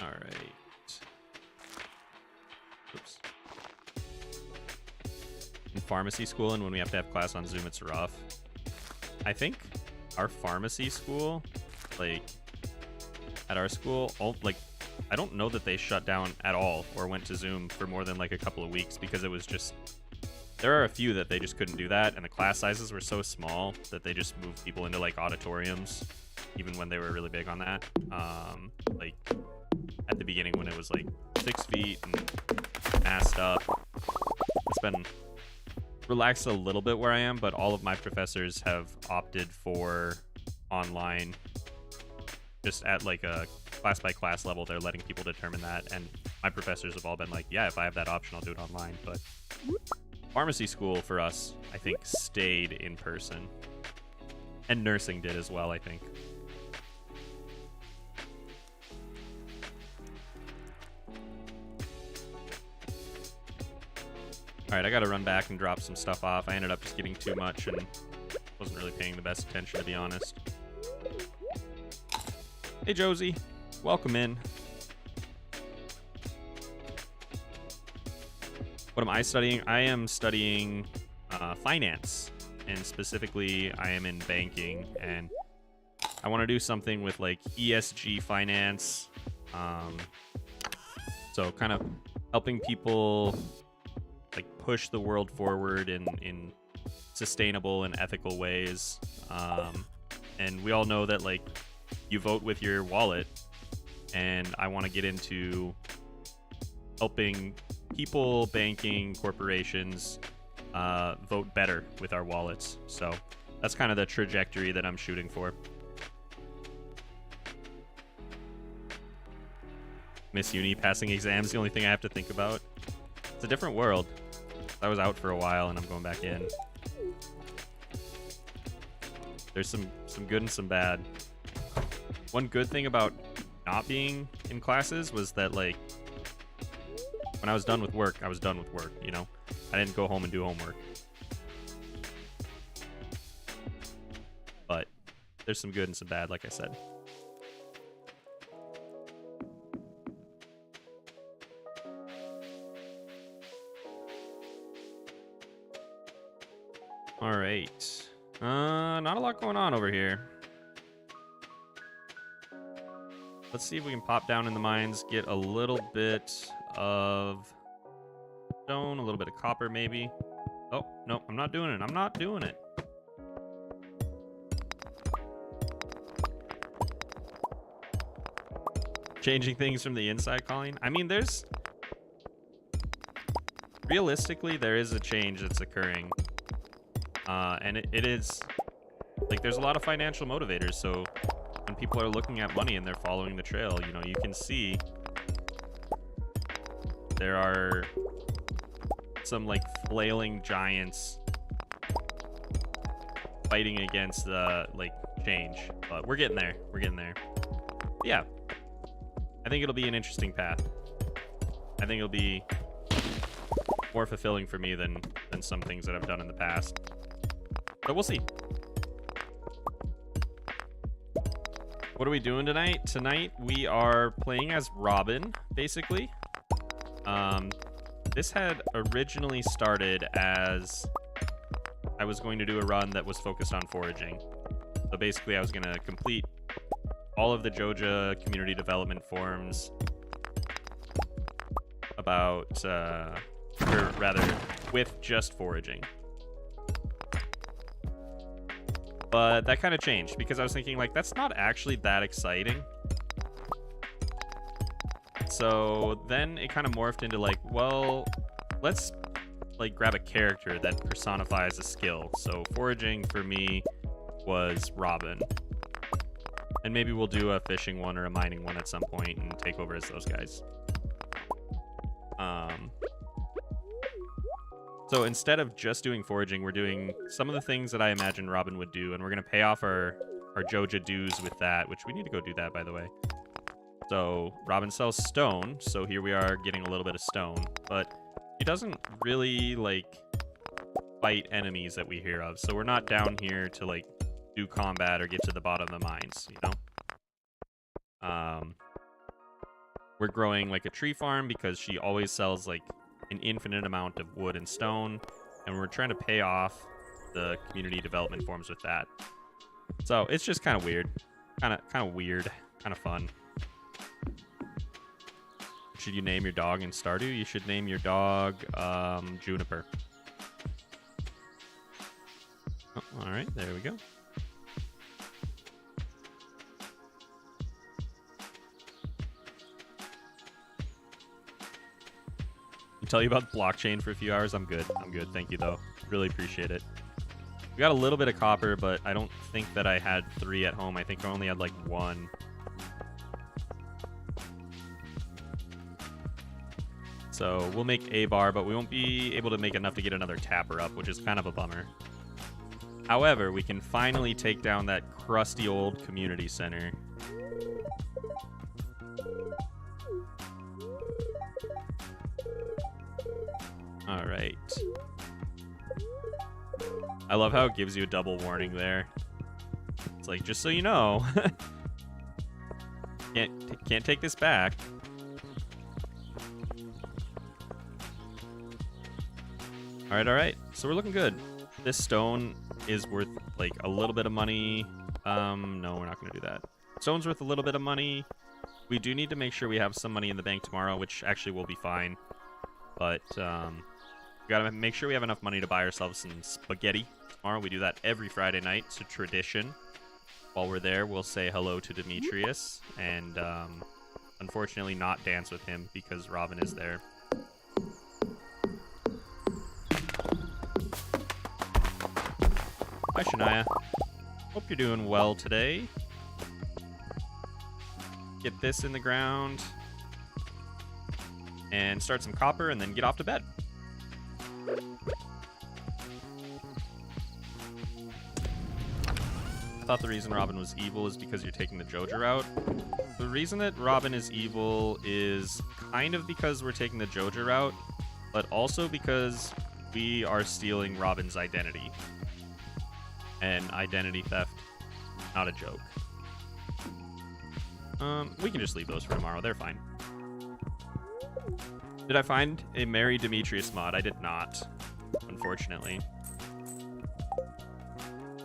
All right. Oops. In pharmacy school, and when we have to have class on Zoom, it's rough. I think our pharmacy school, like at our school, I don't know that they shut down at all or went to Zoom for more than like a couple of weeks, because it was just, there are a few that they just couldn't do that, and the class sizes were so small that they just moved people into like auditoriums, even when they were really big on that. Like at the beginning when it was like 6 feet and masked up. It's been relaxed a little bit where I am, but all of my professors have opted for online. Just at like a class by class level, they're letting people determine that, and my professors have all been like, yeah, if I have that option, I'll do it online. But pharmacy school for us, I think, stayed in person, and nursing did as well, I think. Alright, I gotta run back and drop some stuff off. I ended up just getting too much and wasn't really paying the best attention, to be honest. Hey, Josie. Welcome in. What am I studying? I am studying finance, and specifically I am in banking, and I want to do something with like ESG finance. So kind of helping people like push the world forward in sustainable and ethical ways. And we all know that like you vote with your wallet, and I want to get into helping people, banking, corporations vote better with our wallets. So that's kind of the trajectory that I'm shooting for. Miss uni, passing exams, the only thing I have to think about. It's a different world. I was out for a while and I'm going back in. There's some good and some bad. One good thing about not being in classes was that like when I was done with work, I was done with work, you know? I didn't go home and do homework. But there's some good and some bad, like I said. All right. Not a lot going on over here. Let's see if we can pop down in the mines, get a little bit of stone, a little bit of copper maybe. Oh, no, I'm not doing it. I'm not doing it. Changing things from the inside, Colleen. I mean, realistically, there is a change that's occurring. And it is, like, there's a lot of financial motivators, so when people are looking at money and they're following the trail, you know, you can see there are some, like, flailing giants fighting against the, like, change. But we're getting there. We're getting there. But yeah. I think it'll be an interesting path. I think it'll be more fulfilling for me than some things that I've done in the past. But we'll see. What are we doing tonight? Tonight we are playing as Robin, basically. This had originally started as I was going to do a run that was focused on foraging. So basically I was going to complete all of the Joja community development forms about, or rather, with just foraging. But that kind of changed because I was thinking, like, that's not actually that exciting. So then it kind of morphed into, like, well, let's, like, grab a character that personifies a skill. So foraging for me was Robin. And maybe we'll do a fishing one or a mining one at some point and take over as those guys. So instead of just doing foraging, we're doing some of the things that I imagine Robin would do, and we're going to pay off our Joja dues with that, which we need to go do that, by the way. So Robin sells stone, so here we are getting a little bit of stone, but he doesn't really, like, fight enemies that we hear of, so we're not down here to, like, do combat or get to the bottom of the mines, you know? We're growing, like, a tree farm because she always sells, like, an infinite amount of wood and stone, and we're trying to pay off the community development forms with that. So it's just kind of weird, kind of weird, kind of fun. Should you name your dog in Stardew? You should name your dog Juniper. Oh, all right, there we go. Tell you about blockchain for a few hours. I'm good. Thank you, though. Really appreciate it. We got a little bit of copper, but I don't think that I had 3 at home. I think I only had, like, 1. So we'll make a bar, but we won't be able to make enough to get another tapper up, which is kind of a bummer. However, we can finally take down that crusty old community center. All right. I love how it gives you a double warning there. It's like, just so you know, can't take this back. All right. So we're looking good. This stone is worth, like, a little bit of money. No, we're not going to do that. Stone's worth a little bit of money. We do need to make sure we have some money in the bank tomorrow, which actually will be fine. But we gotta make sure we have enough money to buy ourselves some spaghetti tomorrow. We do that every Friday night. It's a tradition. While we're there, we'll say hello to Demetrius and unfortunately not dance with him because Robin is there. Hi, Shania. Hope you're doing well today. Get this in the ground and start some copper and then get off to bed. I thought the reason Robin was evil is because you're taking the Joja route. The reason that Robin is evil is kind of because we're taking the Joja route, but also because we are stealing Robin's identity. And identity theft, not a joke. We can just leave those for tomorrow. They're fine. Did I find a Marry Demetrius mod? I did not, unfortunately.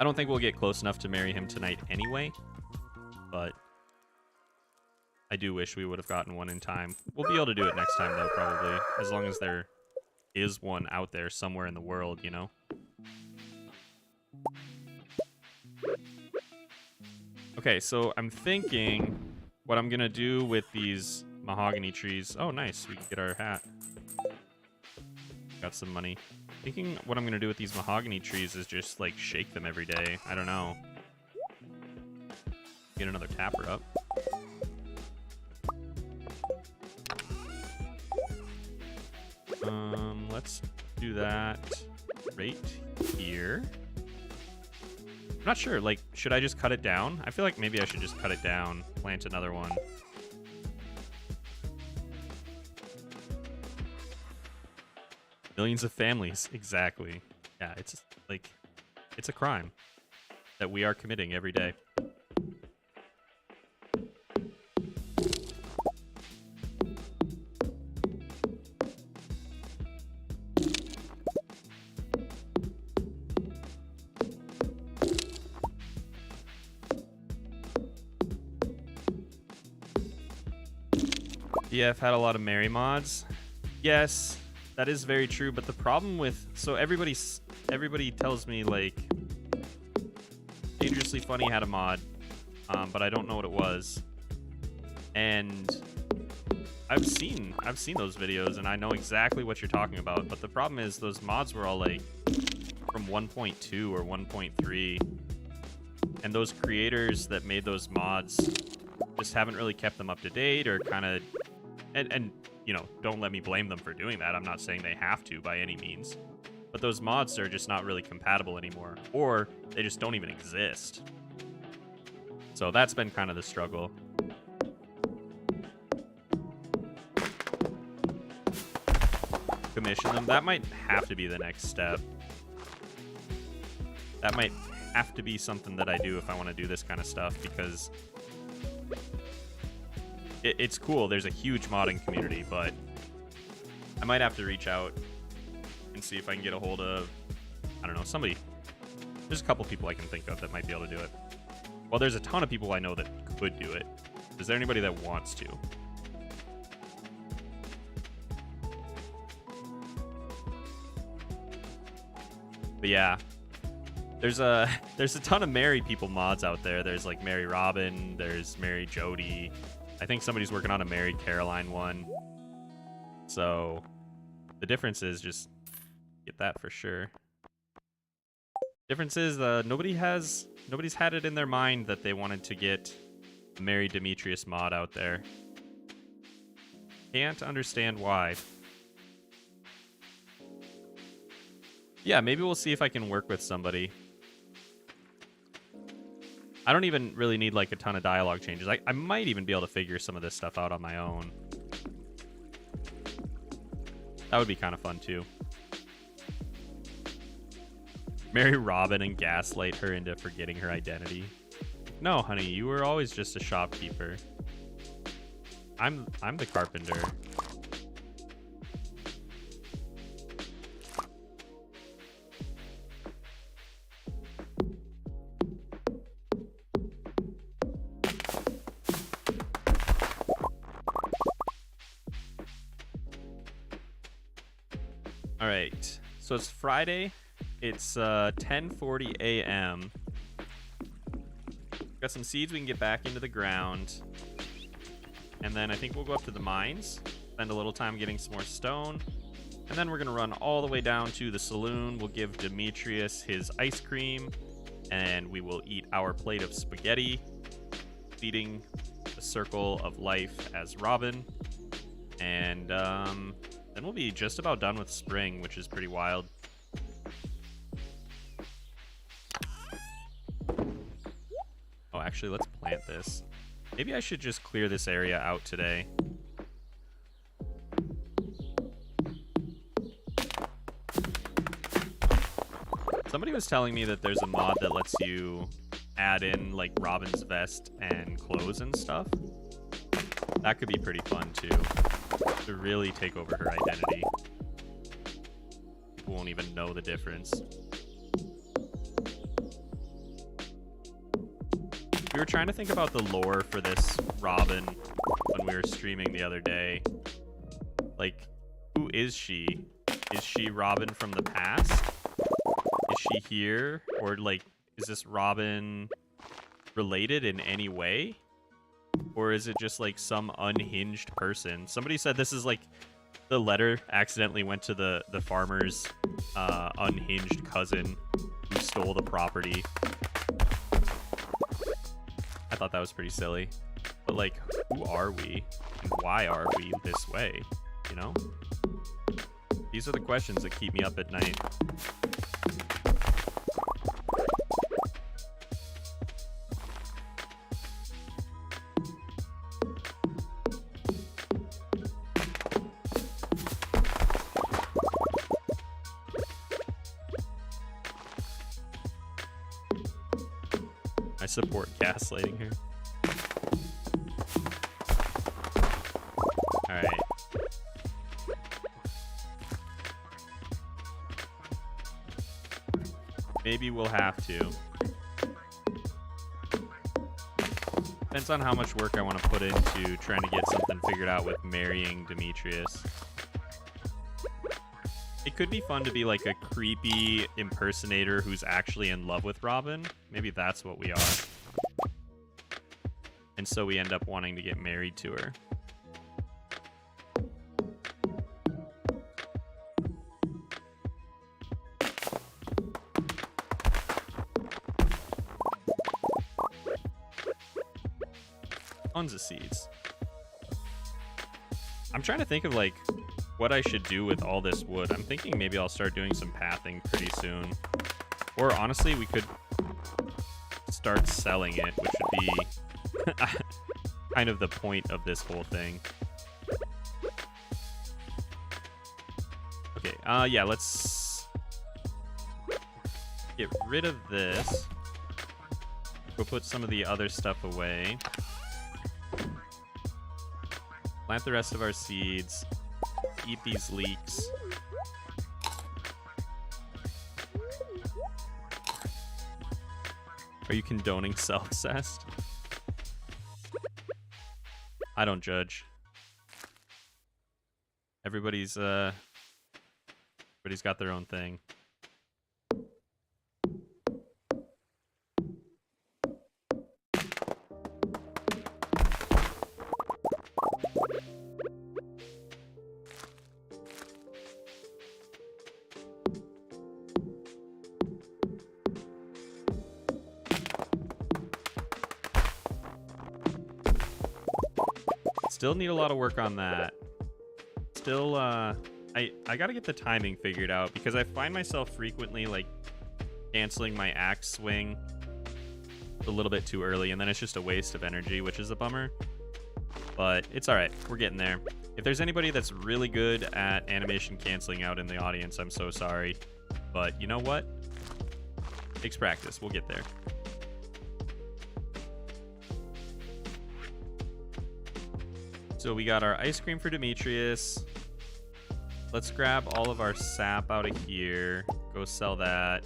I don't think we'll get close enough to marry him tonight anyway, but I do wish we would have gotten one in time. We'll be able to do it next time, though, probably, as long as there is one out there somewhere in the world, you know? Okay, so I'm thinking what I'm going to do with these mahogany trees. Oh, nice. We can get our hat. Got some money. Thinking what I'm going to do with these mahogany trees is just, like, shake them every day. I don't know. Get another tapper up. Let's do that right here. I'm not sure, like, should I just cut it down? I feel like maybe I should just cut it down, plant another one. Millions of families, exactly. Yeah, it's like, it's a crime that we are committing every day. Yeah, I've had a lot of Mary mods. Yes, that is very true, but the problem with... So everybody tells me, like... Dangerously Funny had a mod, but I don't know what it was. And I've seen those videos, and I know exactly what you're talking about, but the problem is those mods were all, like, from 1.2 or 1.3, and those creators that made those mods just haven't really kept them up to date, or kind of... And you know, don't let me blame them for doing that. I'm not saying they have to by any means. But those mods are just not really compatible anymore. Or they just don't even exist. So that's been kind of the struggle. Commission them. That might have to be the next step. That might have to be something that I do if I want to do this kind of stuff, because... It's cool. There's a huge modding community, but I might have to reach out and see if I can get a hold of, I don't know, somebody. There's a couple people I can think of that might be able to do it. Well, there's a ton of people I know that could do it. Is there anybody that wants to? But yeah, there's a ton of Mary people mods out there. There's like Mary Robin, there's Mary Jody. I think somebody's working on a Mary Caroline one. So the difference is just get that for sure. Difference is nobody's had it in their mind that they wanted to get a Mary Demetrius mod out there. Can't understand why. Yeah, maybe we'll see if I can work with somebody. I don't even really need like a ton of dialogue changes. I might even be able to figure some of this stuff out on my own. That would be kind of fun too. Marry Robin and gaslight her into forgetting her identity. No, honey, you were always just a shopkeeper. I'm the carpenter. Alright, so it's Friday. It's 10:40 a.m. Got some seeds we can get back into the ground. And then I think we'll go up to the mines, spend a little time getting some more stone. And then we're going to run all the way down to the saloon. We'll give Demetrius his ice cream. And we will eat our plate of spaghetti, feeding the circle of life as Robin. And then we'll be just about done with spring, which is pretty wild. Oh, actually, let's plant this. Maybe I should just clear this area out today. Somebody was telling me that there's a mod that lets you add in, like, Robin's vest and clothes and stuff. That could be pretty fun, too. To really take over her identity. People won't even know the difference. We were trying to think about the lore for this Robin when we were streaming the other day. Like, who is she? Is she Robin from the past? Is she here? Or, like, is this Robin related in any way? Or is it just, like, some unhinged person? Somebody said this is, like, the letter accidentally went to the farmer's unhinged cousin who stole the property. I thought that was pretty silly. But, like, who are we? And why are we this way? You know? These are the questions that keep me up at night. I support gaslighting here. All right. Maybe we'll have to. Depends on how much work I want to put into trying to get something figured out with marrying Demetrius. It could be fun to be like a creepy impersonator who's actually in love with Robin. Maybe that's what we are. And so we end up wanting to get married to her. Tons of seeds. I'm trying to think of like what I should do with all this wood. I'm thinking maybe I'll start doing some pathing pretty soon. Or honestly, we could start selling it, which would be kind of the point of this whole thing. Okay, yeah, let's get rid of this. We'll put some of the other stuff away. Plant the rest of our seeds. Eat these leeks. Are you condoning self-cest? I don't judge. Everybody's got their own thing. Still need a lot of work on that. Still, I gotta get the timing figured out because I find myself frequently like canceling my axe swing a little bit too early, and then it's just a waste of energy, which is a bummer. But it's all right. We're getting there. If there's anybody that's really good at animation canceling out in the audience, I'm so sorry. But you know what? Takes practice. We'll get there. So we got our ice cream for Demetrius. Let's grab all of our sap out of here. Go sell that.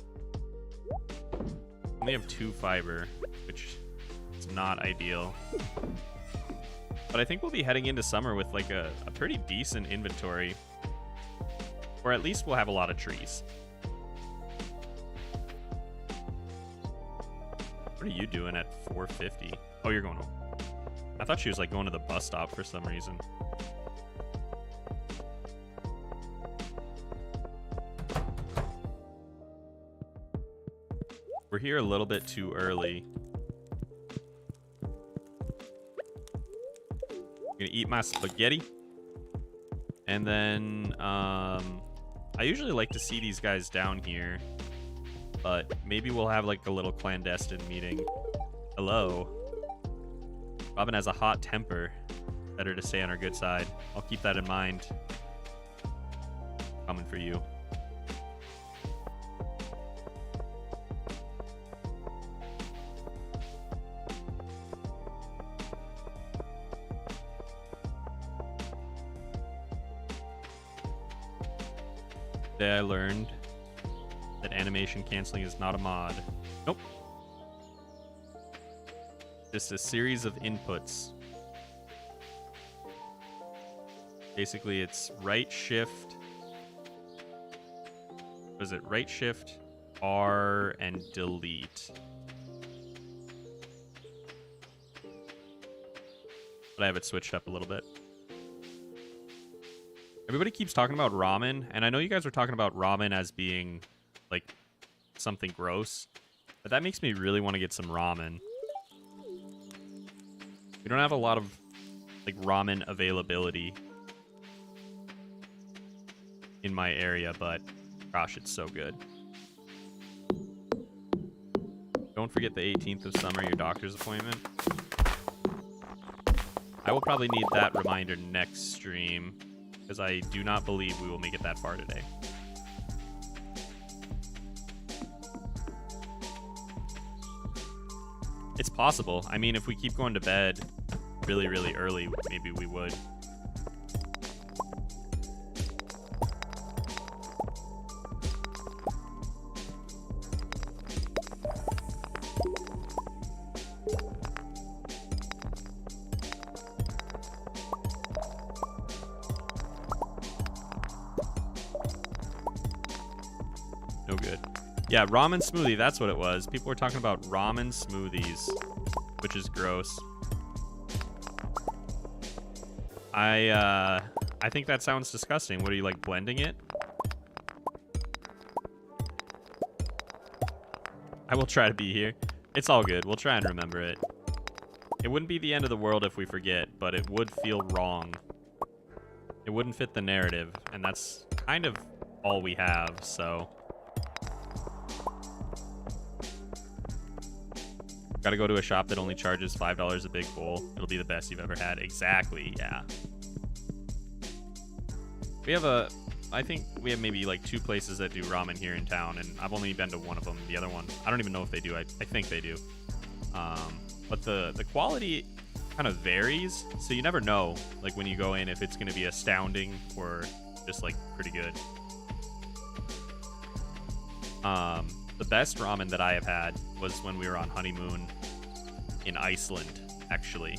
Only have 2 fiber, which is not ideal. But I think we'll be heading into summer with like a pretty decent inventory. Or at least we'll have a lot of trees. What are you doing at 450? Oh, you're going home. I thought she was like going to the bus stop for some reason. We're here a little bit too early. I'm gonna eat my spaghetti. And then I usually like to see these guys down here, but maybe we'll have like a little clandestine meeting. Hello. Robin has a hot temper. Better to stay on her good side. I'll keep that in mind. Coming for you. Today I learned that animation canceling is not a mod. Nope. Just a series of inputs. Basically, it's right shift. What is it? Right shift, R, and delete. But I have it switched up a little bit. Everybody keeps talking about ramen, and I know you guys were talking about ramen as being like something gross, but that makes me really want to get some ramen. We don't have a lot of like ramen availability in my area, but gosh, it's so good. Don't forget the 18th of summer, your doctor's appointment. I will probably need that reminder next stream because I do not believe we will make it that far today. It's possible. I mean, if we keep going to bed really, really early, maybe we would. No good. Yeah, ramen smoothie, that's what it was. People were talking about ramen smoothies, which is gross. I think that sounds disgusting. What, are you like blending it? I will try to be here. It's all good. We'll try and remember it. It wouldn't be the end of the world if we forget, but it would feel wrong. It wouldn't fit the narrative, and that's kind of all we have, so... Gotta go to a shop that only charges $5 a big bowl. It'll be the best you've ever had. Exactly, yeah. We have I think we have maybe like 2 places that do ramen here in town, and I've only been to one of them. The other one, I don't even know if they do. I think they do. But the quality kind of varies, so you never know, like when you go in, if it's gonna be astounding or just like pretty good. The best ramen that I have had was when we were on honeymoon in Iceland, actually.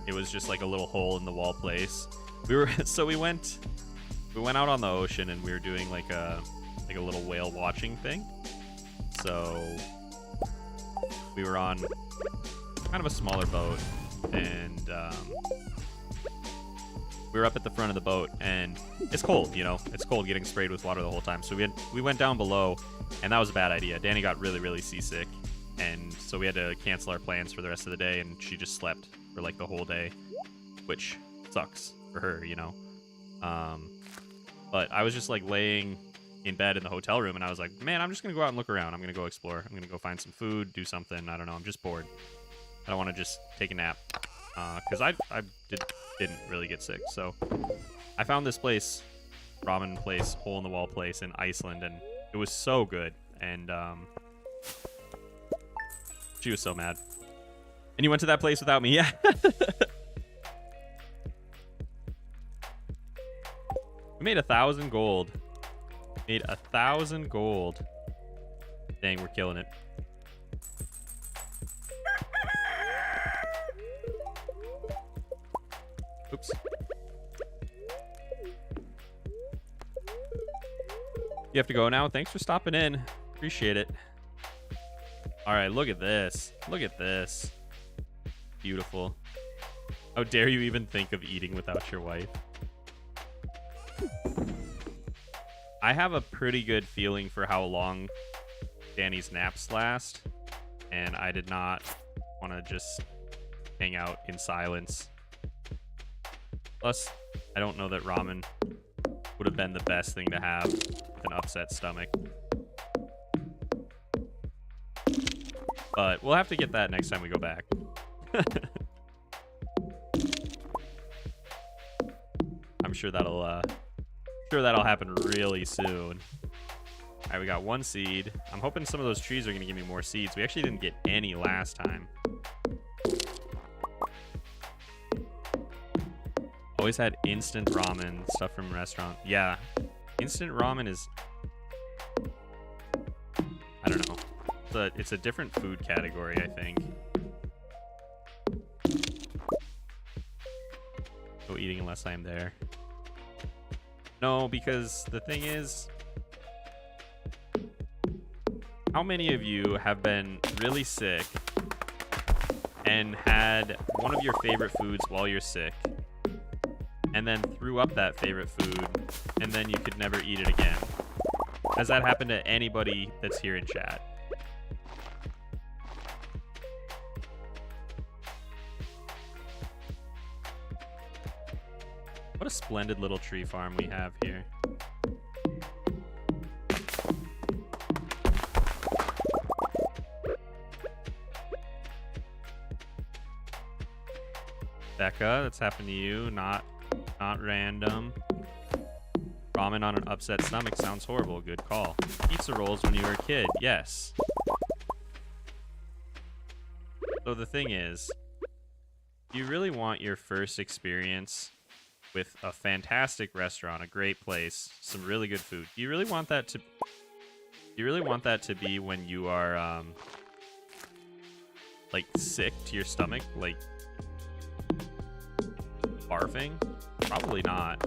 It was just like a little hole in the wall place. We went out on the ocean, and we were doing like a little whale watching thing. So we were on kind of a smaller boat, and we were up at the front of the boat, and it's cold, you know. It's cold getting sprayed with water the whole time. So we went down below, and that was a bad idea. Dani got really, really seasick, and so we had to cancel our plans for the rest of the day, and she just slept for like the whole day, which sucks for her, you know. But I was just like laying in bed in the hotel room, and I was like, man, I'm just gonna go out and look around. I'm gonna go explore. I'm gonna go find some food, do something. I don't know. I'm just bored. I don't want to just take a nap, because I didn't really get sick. So I found this place, ramen place, hole in the wall place in Iceland, and it was so good. And she was so mad. And you went to that place without me, yeah. We made 1,000 gold. Made 1,000 gold. Dang, we're killing it. Oops. You have to go now. Thanks for stopping in. Appreciate it. All right, look at this. Look at this. Beautiful. How dare you even think of eating without your wife? I have a pretty good feeling for how long Dani's naps last, and I did not want to just hang out in silence. Plus, I don't know that ramen would have been the best thing to have with an upset stomach. But we'll have to get that next time we go back. I'm sure that'll happen really soon. All right, we got 1 seed. I'm hoping some of those trees are going to give me more seeds. We actually didn't get any last time. Always had instant ramen, stuff from restaurant. Yeah, instant ramen is, I don't know. It's a different food category, I think. Go eating unless I'm there. No, because the thing is, how many of you have been really sick and had one of your favorite foods while you're sick, and then threw up that favorite food, and then you could never eat it again? Has that happened to anybody that's here in chat? What a splendid little tree farm we have here. Becca, that's happened to you. Not random. Ramen on an upset stomach sounds horrible. Good call. Pizza rolls when you were a kid. Yes. So the thing is, you really want your first experience with a fantastic restaurant, a great place, some really good food. You really want that to be when you are like sick to your stomach, like barfing? Probably not.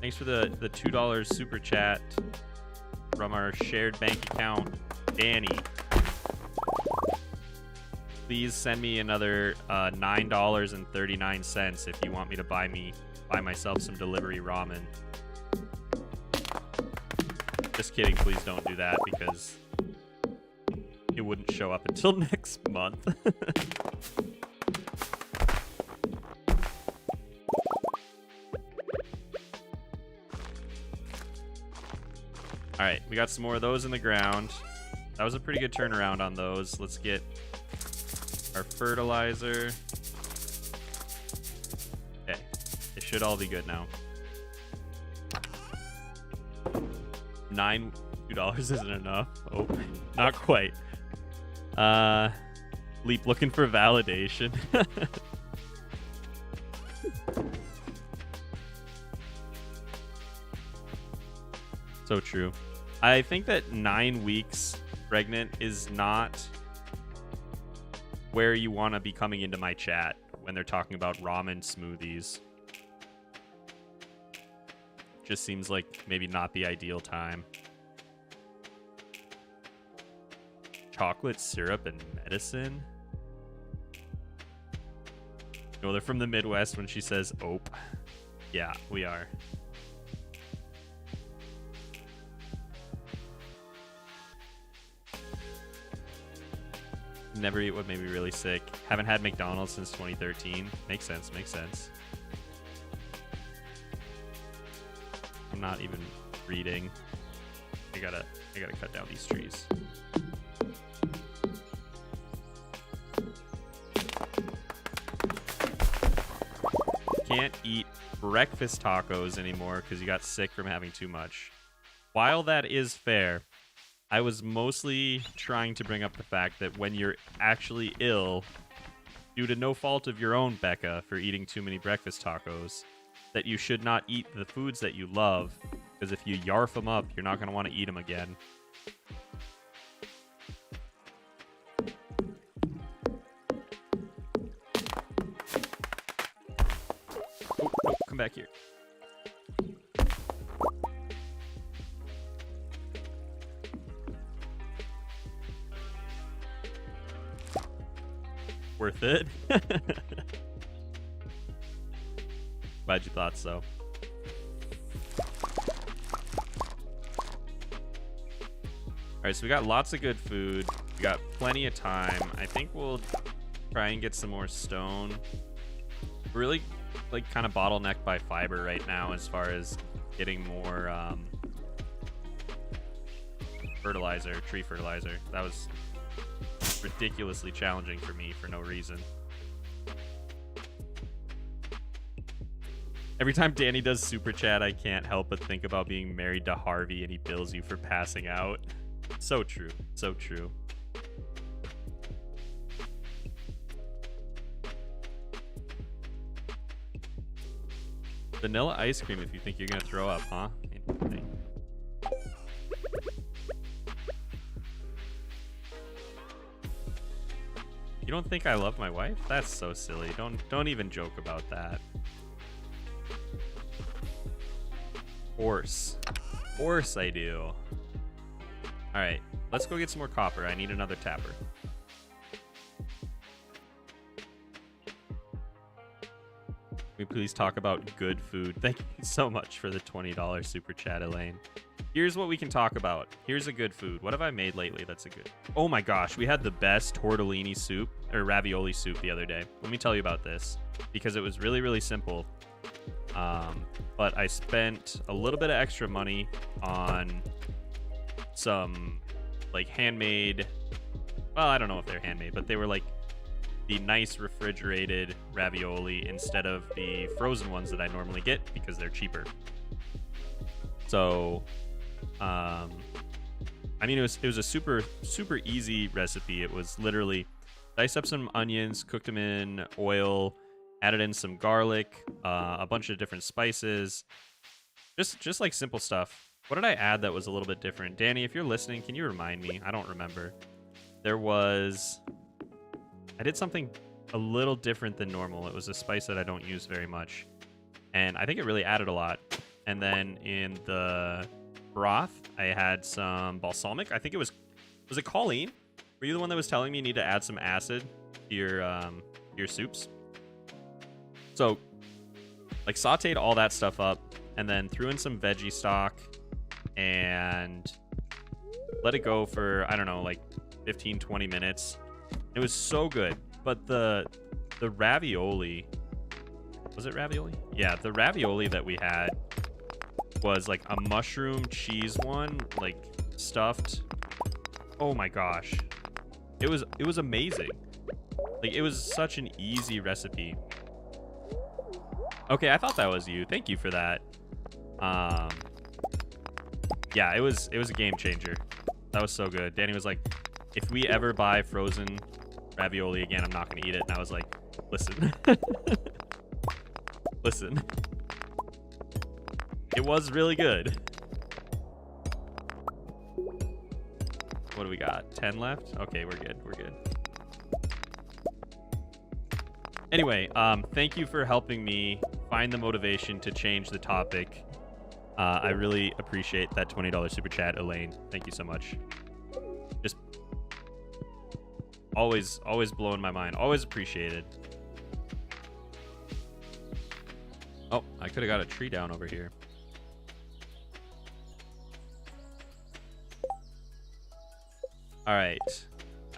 Thanks for the $2 super chat from our shared bank account, Dani. Please send me another $9.39 if you want me to buy myself some delivery ramen. Just kidding, please don't do that because it wouldn't show up until next month. All right, we got some more of those in the ground. That was a pretty good turnaround on those. Let's get our fertilizer. Okay, it should all be good now. $2 isn't enough. Oh, not quite. Leap looking for validation. So true. I think that 9 weeks pregnant is not where you want to be coming into my chat when they're talking about ramen smoothies. Just seems like maybe not the ideal time. Chocolate syrup and medicine? No, they're from the Midwest when she says ope. Yeah, we are. Never eat what made me really sick. Haven't had McDonald's since 2013. Makes sense, makes sense. I'm not even reading. I gotta cut down these trees. Can't eat breakfast tacos anymore because you got sick from having too much. While that is fair, I was mostly trying to bring up the fact that when you're actually ill, due to no fault of your own, Becca, for eating too many breakfast tacos, that you should not eat the foods that you love, because if you yarf them up, you're not going to want to eat them again. Oh, come back here. Worth it? Glad you thought so. Alright, so we got lots of good food. We got plenty of time. I think we'll try and get some more stone. We're really like kind of bottlenecked by fiber right now as far as getting more fertilizer, tree fertilizer. That was ridiculously challenging for me for no reason. Every time Dani does super chat, I can't help but think about being married to Harvey and he bills you for passing out. So true. So true. Vanilla ice cream if you think you're gonna throw up, huh? Interesting. You don't think I love my wife? That's so silly. Don't even joke about that. Horse. Horse I do. Alright, let's go get some more copper. I need another tapper. Can we please talk about good food? Thank you so much for the $20 super chat, Elaine. Here's what we can talk about. Here's a good food. What have I made lately that's a good... Oh my gosh, we had the best tortellini soup, or ravioli soup the other day. Let me tell you about this, because it was really, really simple. But I spent a little bit of extra money on some, like, handmade... Well, I don't know if they're handmade, but they were, like, the nice refrigerated ravioli instead of the frozen ones that I normally get because they're cheaper. So... I mean, it was a super easy recipe. It was literally dice up some onions, cooked them in oil, added in some garlic, a bunch of different spices, just like simple stuff. What did I add that was a little bit different? Dani, if you're listening, can you remind me? I don't remember. I did something a little different than normal. It was a spice that I don't use very much, and I think it really added a lot. And then in the broth, I had some balsamic. I think was it Colleen? Were you the one that was telling me you need to add some acid to your soups? So, like, sauteed all that stuff up, and then threw in some veggie stock, and let it go for, I don't know, like 15, 20 minutes. It was so good. But the ravioli, was it ravioli? Yeah, the ravioli that we had was like a mushroom cheese one, like stuffed. Oh my gosh. It was amazing. Like, it was such an easy recipe. Okay, I thought that was you. Thank you for that. Yeah, it was a game changer. That was so good. Dani was like, if we ever buy frozen ravioli again, I'm not gonna eat it. And I was like, listen. Listen. It was really good. What do we got? 10 left? Okay, we're good. We're good. Anyway, thank you for helping me find the motivation to change the topic. I really appreciate that $20 super chat, Elaine. Thank you so much. Just always blowing my mind. Always appreciated. Oh, I could have got a tree down over here. All right.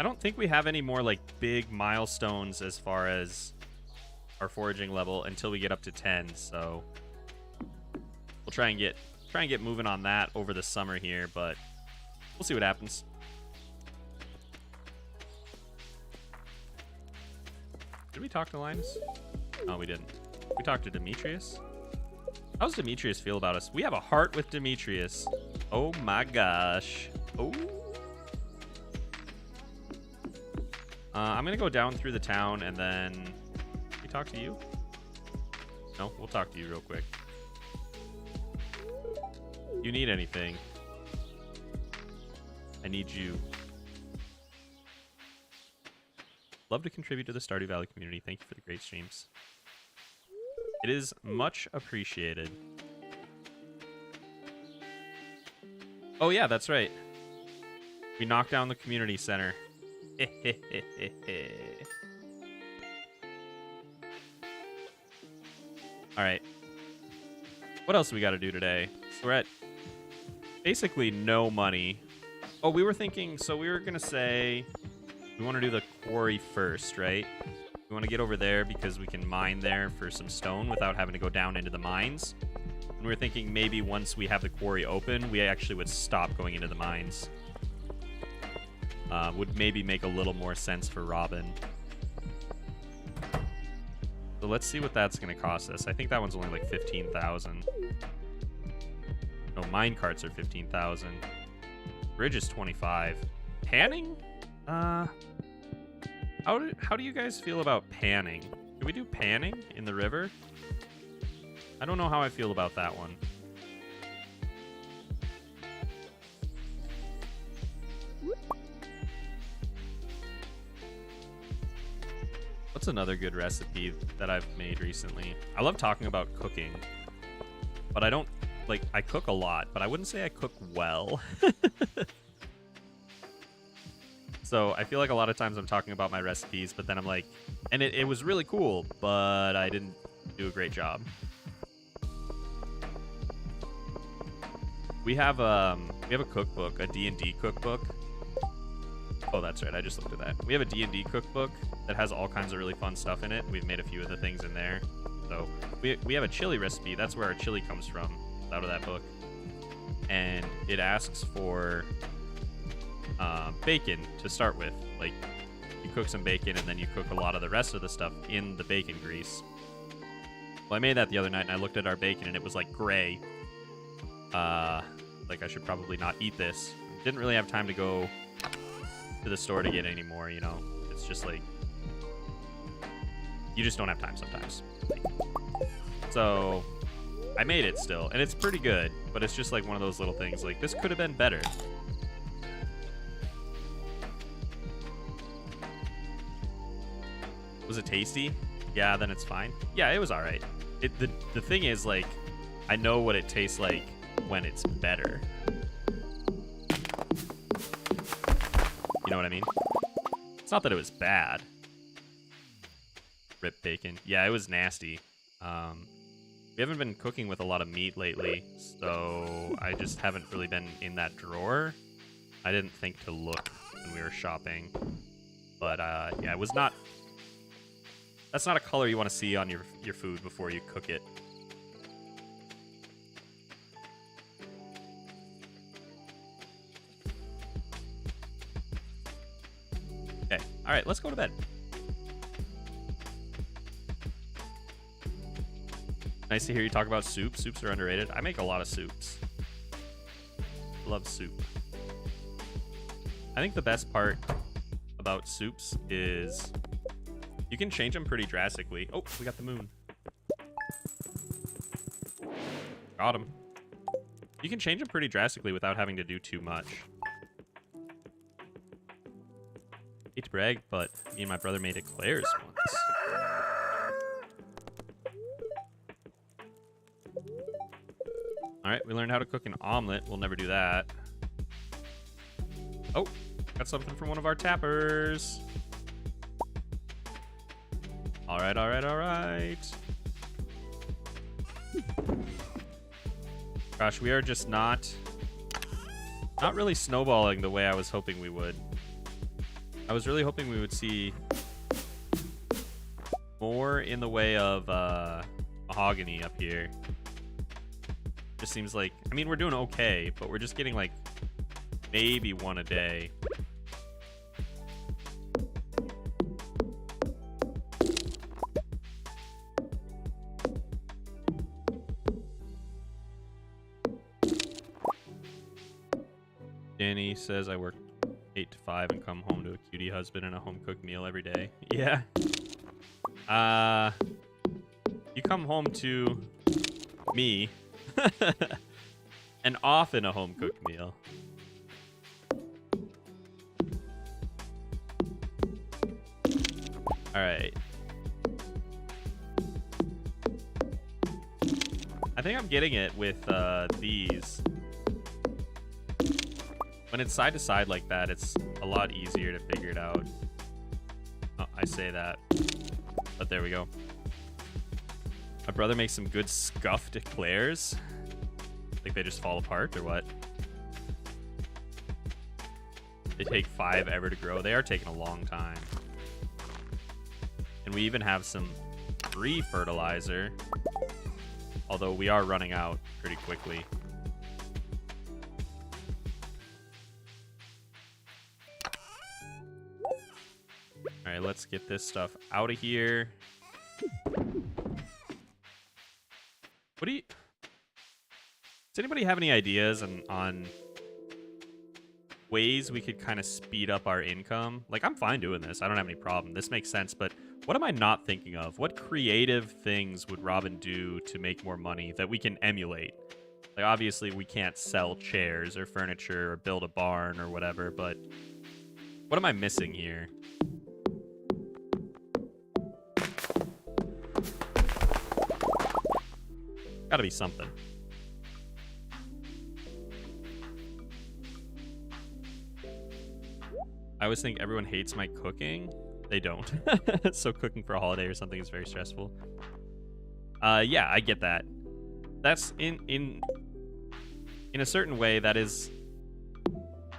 I don't think we have any more like big milestones as far as our foraging level until we get up to 10. So we'll try and get moving on that over the summer here, but we'll see what happens. Did we talk to Linus? No, we didn't. We talked to Demetrius. How's Demetrius feel about us? We have a heart with Demetrius. Oh my gosh. Oh. I'm gonna go down through the town and then we talk to you. No, we'll talk to you real quick. You need anything? I need you. Love to contribute to the Stardew Valley community. Thank you for the great streams. It is much appreciated. Oh yeah, that's right. We knocked down the community center. All right. What else do we got to do today? So we're at basically no money. Oh, we were thinking, so we were going to say we want to do the quarry first, right? We want to get over there because we can mine there for some stone without having to go down into the mines. And we were thinking maybe once we have the quarry open, we actually would stop going into the mines. Would maybe make a little more sense for Robin. So let's see what that's going to cost us. I think that one's only like 15,000. No, mine carts are 15,000. Bridge is 25. Panning? How do you guys feel about panning? Can we do panning in the river? I don't know how I feel about that one. What's another good recipe that I've made recently? I love talking about cooking, but I don't, like, I cook a lot, but I wouldn't say I cook well. So I feel like a lot of times I'm talking about my recipes, but then I'm like, and it was really cool, but I didn't do a great job. We have a cookbook, a D&D cookbook. Oh, that's right. I just looked at that. We have a D&D cookbook that has all kinds of really fun stuff in it. We've made a few of the things in there. So we have a chili recipe. That's where our chili comes from, out of that book. And it asks for bacon to start with. Like, you cook some bacon and then you cook a lot of the rest of the stuff in the bacon grease. Well, I made that the other night and I looked at our bacon and it was like gray. Like, I should probably not eat this. didn't really have time to go to the store to get any more, you know? It's just like, you just don't have time sometimes. So I made it still, and it's pretty good, but it's just like one of those little things. Like, this could have been better. Was it tasty? Yeah, then it's fine. Yeah, it was all right. The thing is, like, I know what it tastes like when it's better. You know what I mean? It's not that it was bad. Rip bacon. Yeah, it was nasty. We haven't been cooking with a lot of meat lately, so I just haven't really been in that drawer. I didn't think to look when we were shopping. But, yeah, it was not... That's not a color you want to see on your food before you cook it. Okay, all right, let's go to bed. Nice to hear you talk about soup. Soups are underrated. I make a lot of soups. Love soup. I think the best part about soups is you can change them pretty drastically. Oh, we got the moon. Got him. You can change them pretty drastically without having to do too much. Hate to brag, but me and my brother made eclairs once. All right, we learned how to cook an omelet. We'll never do that. Oh, got something from one of our tappers. All right, all right, all right. Gosh, we are just not really snowballing the way I was hoping we would. I was really hoping we would see more in the way of mahogany up here. Just seems like, I mean, we're doing okay, but we're just getting like maybe one a day. Dani says I work 8 to 5 and come home to a cutie husband and a home-cooked meal every day. Yeah. You come home to me and often a home-cooked meal. All right. I think I'm getting it with these. When it's side to side like that, it's a lot easier to figure it out. Oh, I say that, but there we go. My brother makes some good scuffed eclairs. Like they just fall apart or what? They take 5 ever to grow. They are taking a long time. And we even have some free fertilizer, although we are running out pretty quickly. All right, let's get this stuff out of here. What do you... Does anybody have any ideas on ways we could kind of speed up our income? Like, I'm fine doing this. I don't have any problem. This makes sense, but what am I not thinking of? What creative things would Robin do to make more money that we can emulate? Like, obviously, we can't sell chairs or furniture or build a barn or whatever, but what am I missing here? Gotta be something. I always think everyone hates my cooking. They don't. So cooking for a holiday or something is very stressful. Yeah, I get that. That's in a certain way, that is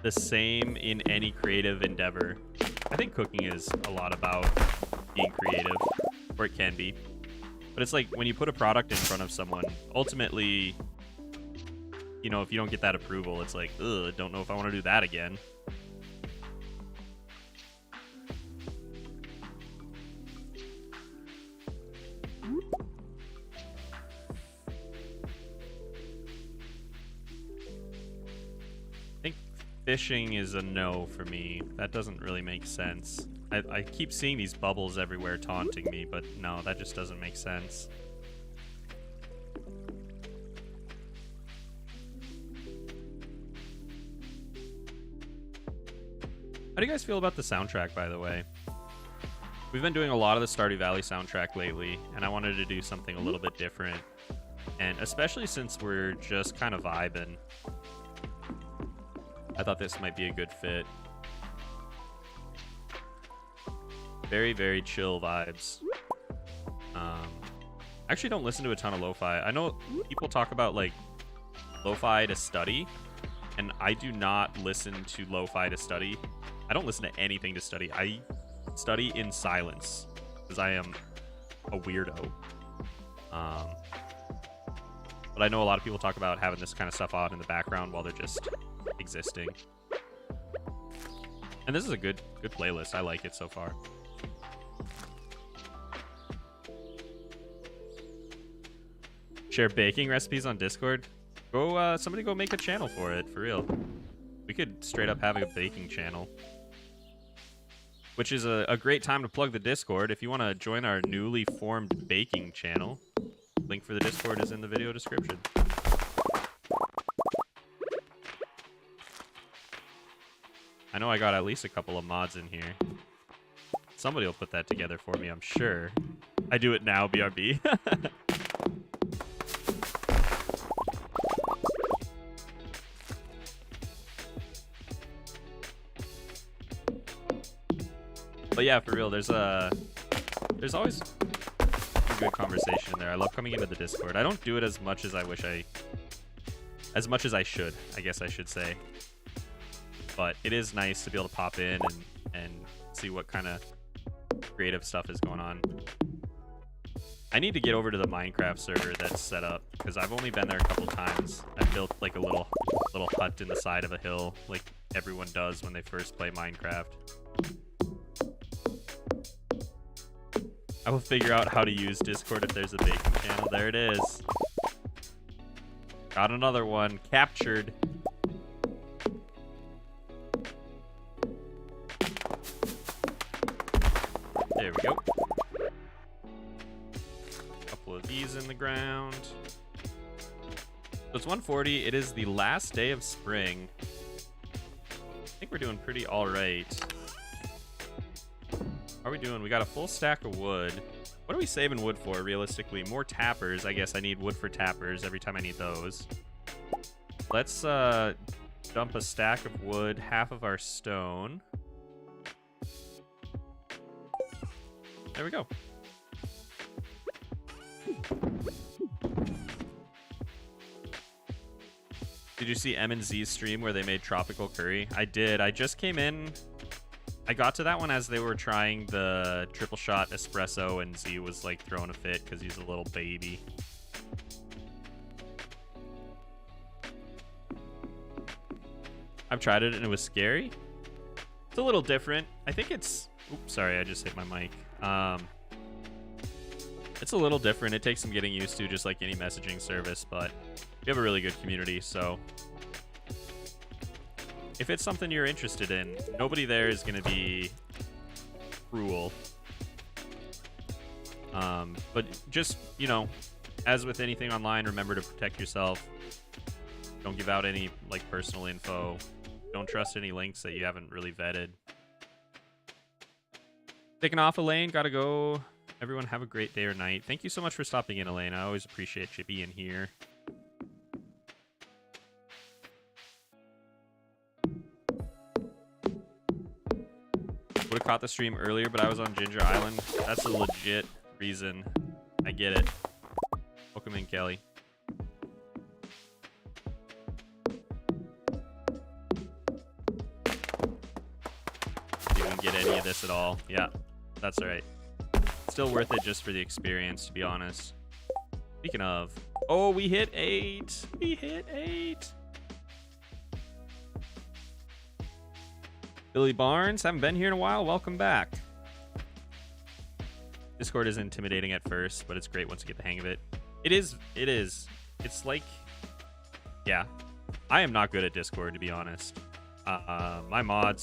the same in any creative endeavor. I think cooking is a lot about being creative, or it can be. But it's like when you put a product in front of someone, ultimately, you know, if you don't get that approval, it's like, ugh, don't know if I want to do that again. I Fishing is a no for me. That doesn't really make sense. I keep seeing these bubbles everywhere taunting me, but no, that just doesn't make sense. How do you guys feel about the soundtrack, by the way? We've been doing a lot of the Stardew Valley soundtrack lately, and I wanted to do something a little bit different. And especially since we're just kind of vibing, I thought this might be a good fit. Very, very chill vibes. I actually don't listen to a ton of lo-fi. I know people talk about like lo-fi to study, and I do not listen to lo-fi to study. I don't listen to anything to study. I study in silence because I am a weirdo. But I know a lot of people talk about having this kind of stuff on in the background while they're just existing. And this is a good playlist. I like it so far. Share baking recipes on Discord. Go, somebody go make a channel for it, for real. We could straight up have a baking channel. Which is a great time to plug the Discord. If you want to join our newly formed baking channel, link for the Discord is in the video description. I know I got at least a couple of mods in here. Somebody will put that together for me, I'm sure. I do it now, BRB. But yeah, for real, there's always a good conversation there. I love coming into the Discord. I don't do it as much as I should, I guess I should say. But it is nice to be able to pop in and see what kind of creative stuff is going on. I need to get over to the Minecraft server that's set up because I've only been there a couple times. I built like a little hut in the side of a hill like everyone does when they first play Minecraft. I will figure out how to use Discord if there's a baking channel. There it is. Got another one. Captured. There we go. Couple of these in the ground. So it's 1:40. It is the last day of spring. I think we're doing pretty all right. How are we doing? We got a full stack of wood. What are we saving wood for, realistically? More tappers. I guess I need wood for tappers every time I need those. Let's dump a stack of wood, half of our stone. There we go. Did you see M and Z's stream where they made tropical curry? I did. I just came in. I got to that one as they were trying the triple shot espresso, and Z was like throwing a fit because he's a little baby. I've tried it and it was scary. It's a little different. I think it's... Oops, sorry, I just hit my mic. It's a little different. It takes some getting used to, just like any messaging service, but we have a really good community, so... If it's something you're interested in, nobody there is going to be cruel. But just, you know, as with anything online, remember to protect yourself. Don't give out any, like, personal info. Don't trust any links that you haven't really vetted. Taking off, Elaine. Gotta go. Everyone have a great day or night. Thank you so much for stopping in, Elaine. I always appreciate you being here. Would have caught the stream earlier, but I was on Ginger Island. That's a legit reason. I get it. Welcome in, Kelly. You can get any of this at all. Yeah, that's all right. Still worth it just for the experience, to be honest. Speaking of... Oh, we hit 8. We hit 8. Billy Barnes, haven't been here in a while. Welcome back. Discord is intimidating at first, but it's great once you get the hang of it. It is. It's like... Yeah. I am not good at Discord, to be honest. My mod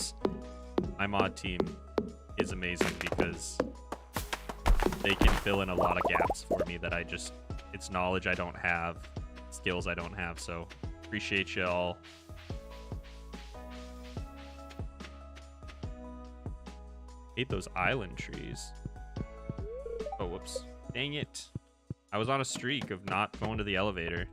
team is amazing because they can fill in a lot of gaps for me that it's knowledge I don't have, skills I don't have, so appreciate you all. Hate those island trees. Oh, whoops. Dang it. I was on a streak of not going to the elevator.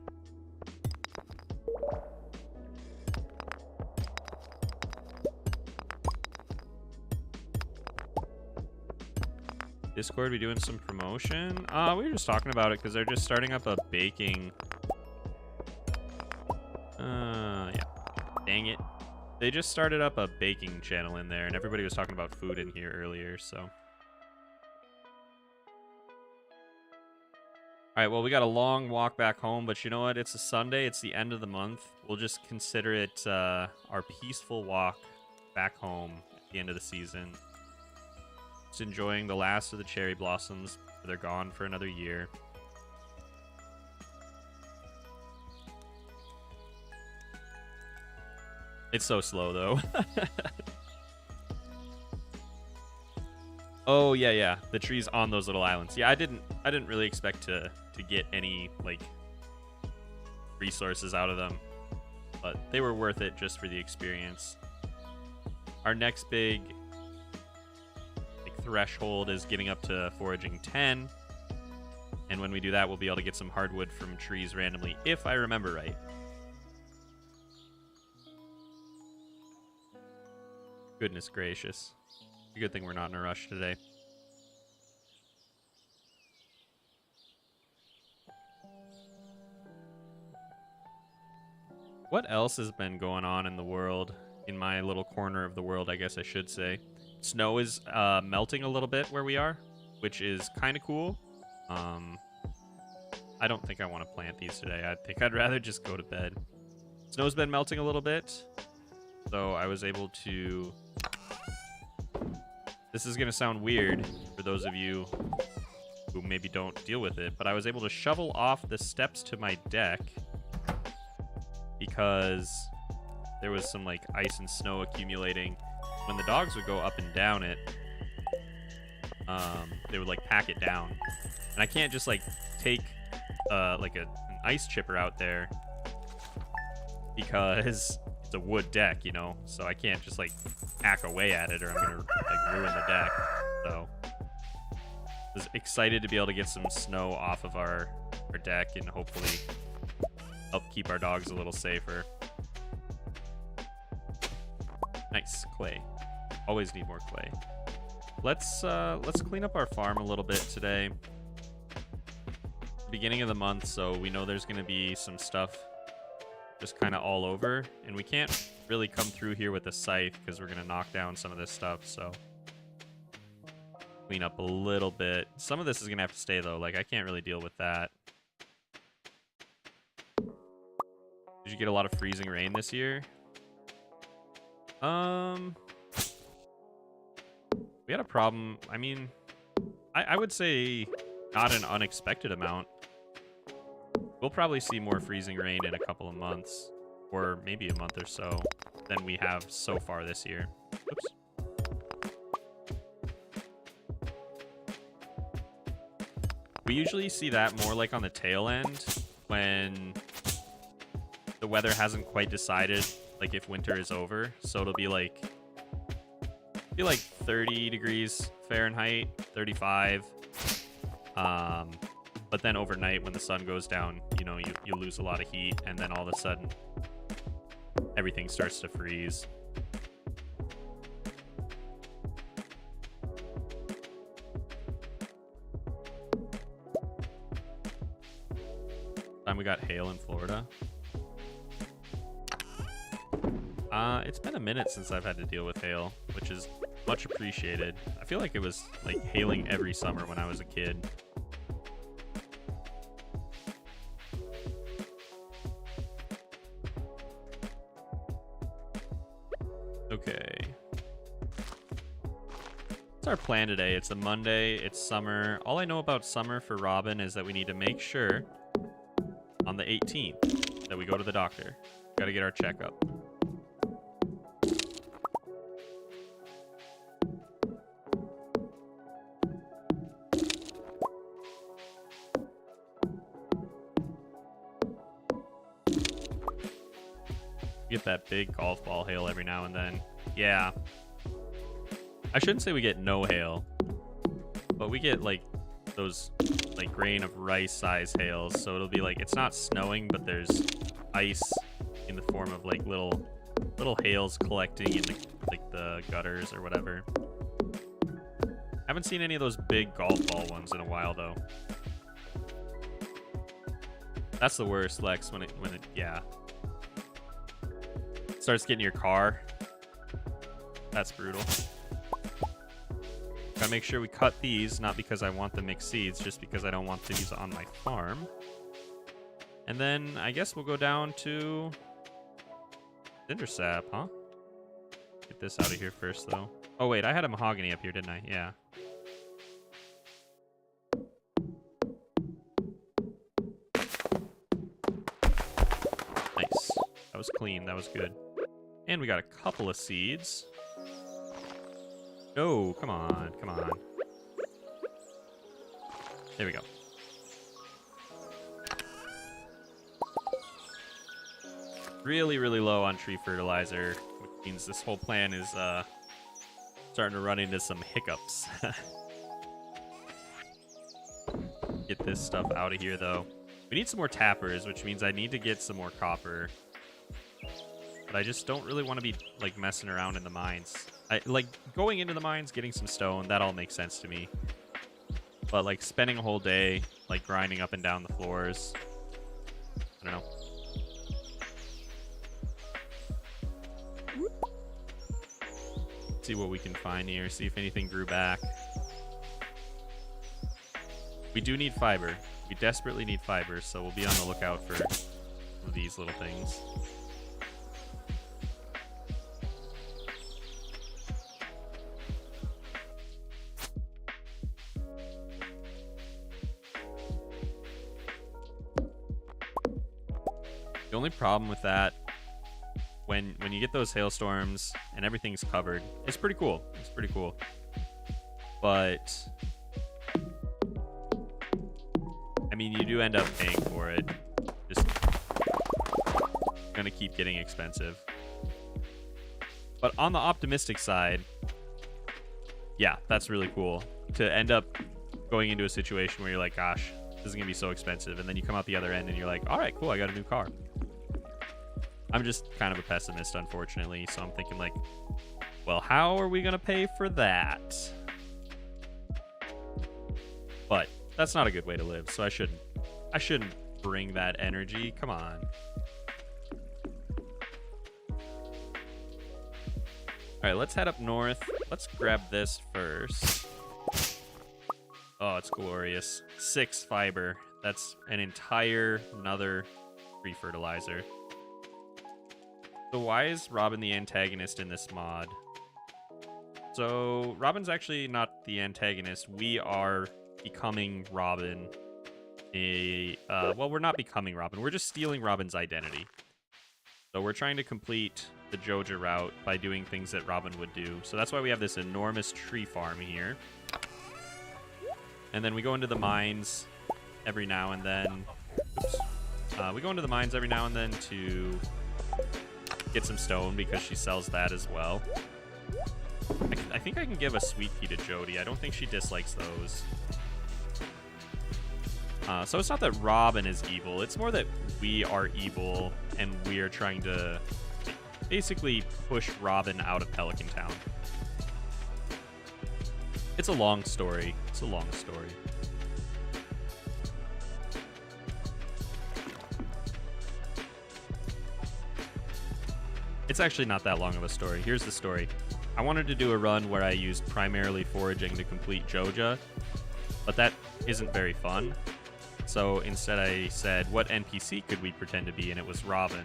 Discord, we doing some promotion? We were just talking about it because they're just starting up a baking. Yeah. Dang it. They just started up a baking channel in there, and everybody was talking about food in here earlier, so. All right, well, we got a long walk back home, but you know what? It's a Sunday. It's the end of the month. We'll just consider it our peaceful walk back home at the end of the season. Just enjoying the last of the cherry blossoms. They're gone for another year. It's so slow, though. Oh, yeah. The trees on those little islands. Yeah, I didn't really expect to get any, like, resources out of them. But they were worth it just for the experience. Our next big threshold is getting up to foraging 10. And when we do that, we'll be able to get some hardwood from trees randomly, if I remember right. Goodness gracious. It's a good thing we're not in a rush today. What else has been going on in the world? In my little corner of the world, I guess I should say. Snow is melting a little bit where we are, which is kind of cool. I don't think I want to plant these today. I think I'd rather just go to bed. Snow's been melting a little bit, so I was able to... This is going to sound weird for those of you who maybe don't deal with it, but I was able to shovel off the steps to my deck because there was some like ice and snow accumulating. When the dogs would go up and down it, they would like pack it down. And I can't just like take like an ice chipper out there because it's a wood deck, you know, so I can't just like hack away at it or I'm gonna like ruin the deck. So I was excited to be able to get some snow off of our deck and hopefully help keep our dogs a little safer. Nice clay. Always need more clay. Let's clean up our farm a little bit today. Beginning of the month, so we know there's gonna be some stuff just kind of all over, and we can't really come through here with a scythe because we're gonna knock down some of this stuff, so clean up a little bit. Some of this is gonna have to stay though, like I can't really deal with that. Did you get a lot of freezing rain this year? We had a problem. I mean, I would say not an unexpected amount. We'll probably see more freezing rain in a couple of months, or maybe a month or so, than we have so far this year. Oops. We usually see that more like on the tail end when the weather hasn't quite decided, like if winter is over. So it'll be like 30 degrees Fahrenheit, 35. But then overnight when the sun goes down, you know, you lose a lot of heat, and then all of a sudden everything starts to freeze. Time we got hail in Florida. It's been a minute since I've had to deal with hail, which is much appreciated. I feel like it was like hailing every summer when I was a kid. Okay. What's our plan today? It's a Monday, it's summer. All I know about summer for Robin is that we need to make sure on the 18th that we go to the doctor. Gotta get our checkup. Get that big golf ball hail every now and then. Yeah. I shouldn't say we get no hail, but we get like those like grain of rice size hails. So it'll be like, it's not snowing, but there's ice in the form of like little hails collecting in the gutters or whatever. Haven't seen any of those big golf ball ones in a while though. That's the worst, Lex, when it yeah. Starts getting your car. That's brutal. Gotta make sure we cut these, not because I want the mixed seeds, just because I don't want these on my farm. And then I guess we'll go down to Cinder Sap, huh? Get this out of here first, though. Oh, wait, I had a mahogany up here, didn't I? Yeah. Nice. That was clean. That was good. And we got a couple of seeds. Oh, come on. Come on. There we go. Really, really low on tree fertilizer, which means this whole plan is starting to run into some hiccups. Get this stuff out of here, though. We need some more tappers, which means I need to get some more copper. But I just don't really want to be like messing around in the mines. I like going into the mines, getting some stone, that all makes sense to me. But like spending a whole day like grinding up and down the floors, I don't know. See what we can find here, see if anything grew back. We do need fiber. We desperately need fiber, so we'll be on the lookout for these little things. The only problem with that, when you get those hailstorms and everything's covered, it's pretty cool. It's pretty cool. But I mean, you do end up paying for it. Just gonna keep getting expensive. But on the optimistic side, yeah, that's really cool. To end up going into a situation where you're like, gosh, this is gonna be so expensive, and then you come out the other end and you're like, all right, cool, I got a new car. I'm just kind of a pessimist, unfortunately, so I'm thinking like, well, how are we gonna pay for that? But that's not a good way to live, so I shouldn't bring that energy. Come on. All right, let's head up north. Let's grab this first. Oh, it's glorious. 6 fiber. That's an entire another tree fertilizer. So why is Robin the antagonist in this mod? So Robin's actually not the antagonist. We are becoming Robin. Well, we're not becoming Robin. We're just stealing Robin's identity. So we're trying to complete the Joja route by doing things that Robin would do. So that's why we have this enormous tree farm here. And then we go into the mines every now and then. Oops. We go into the mines every now and then to get some stone because she sells that as well. I think I can give a sweet pea to Jody. I don't think she dislikes those. So it's not that Robin is evil. It's more that we are evil and we are trying to basically push Robin out of Pelican Town. It's a long story. It's a long story. It's actually not that long of a story. Here's the story. I wanted to do a run where I used primarily foraging to complete Joja, but that isn't very fun. So instead I said, what NPC could we pretend to be? And it was Robin.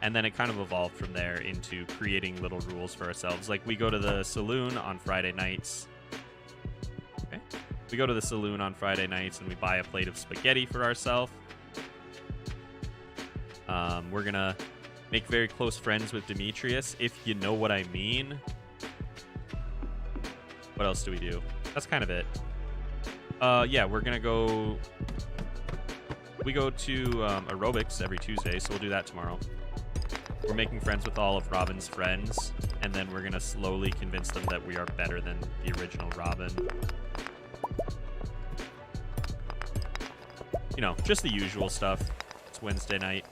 And then it kind of evolved from there into creating little rules for ourselves. Like we go to the saloon on Friday nights. Okay. We go to the saloon on Friday nights and we buy a plate of spaghetti for ourselves. We're going to make very close friends with Demetrius, if you know what I mean. What else do we do? That's kind of it. Yeah, we're going to go... We go to aerobics every Tuesday, so we'll do that tomorrow. We're making friends with all of Robin's friends, and then we're gonna slowly convince them that we are better than the original Robin. You know, just the usual stuff. It's Wednesday night.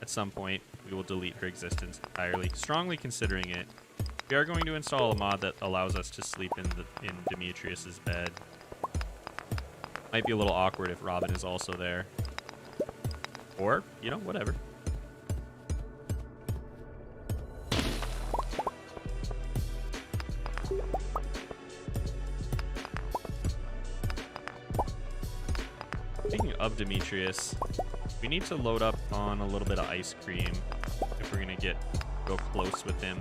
At some point, we will delete her existence entirely. Strongly considering it. We are going to install a mod that allows us to sleep in Demetrius's bed. Might be a little awkward if Robin is also there. Or, you know, whatever. Speaking of Demetrius, we need to load up on a little bit of ice cream if we're gonna go close with him.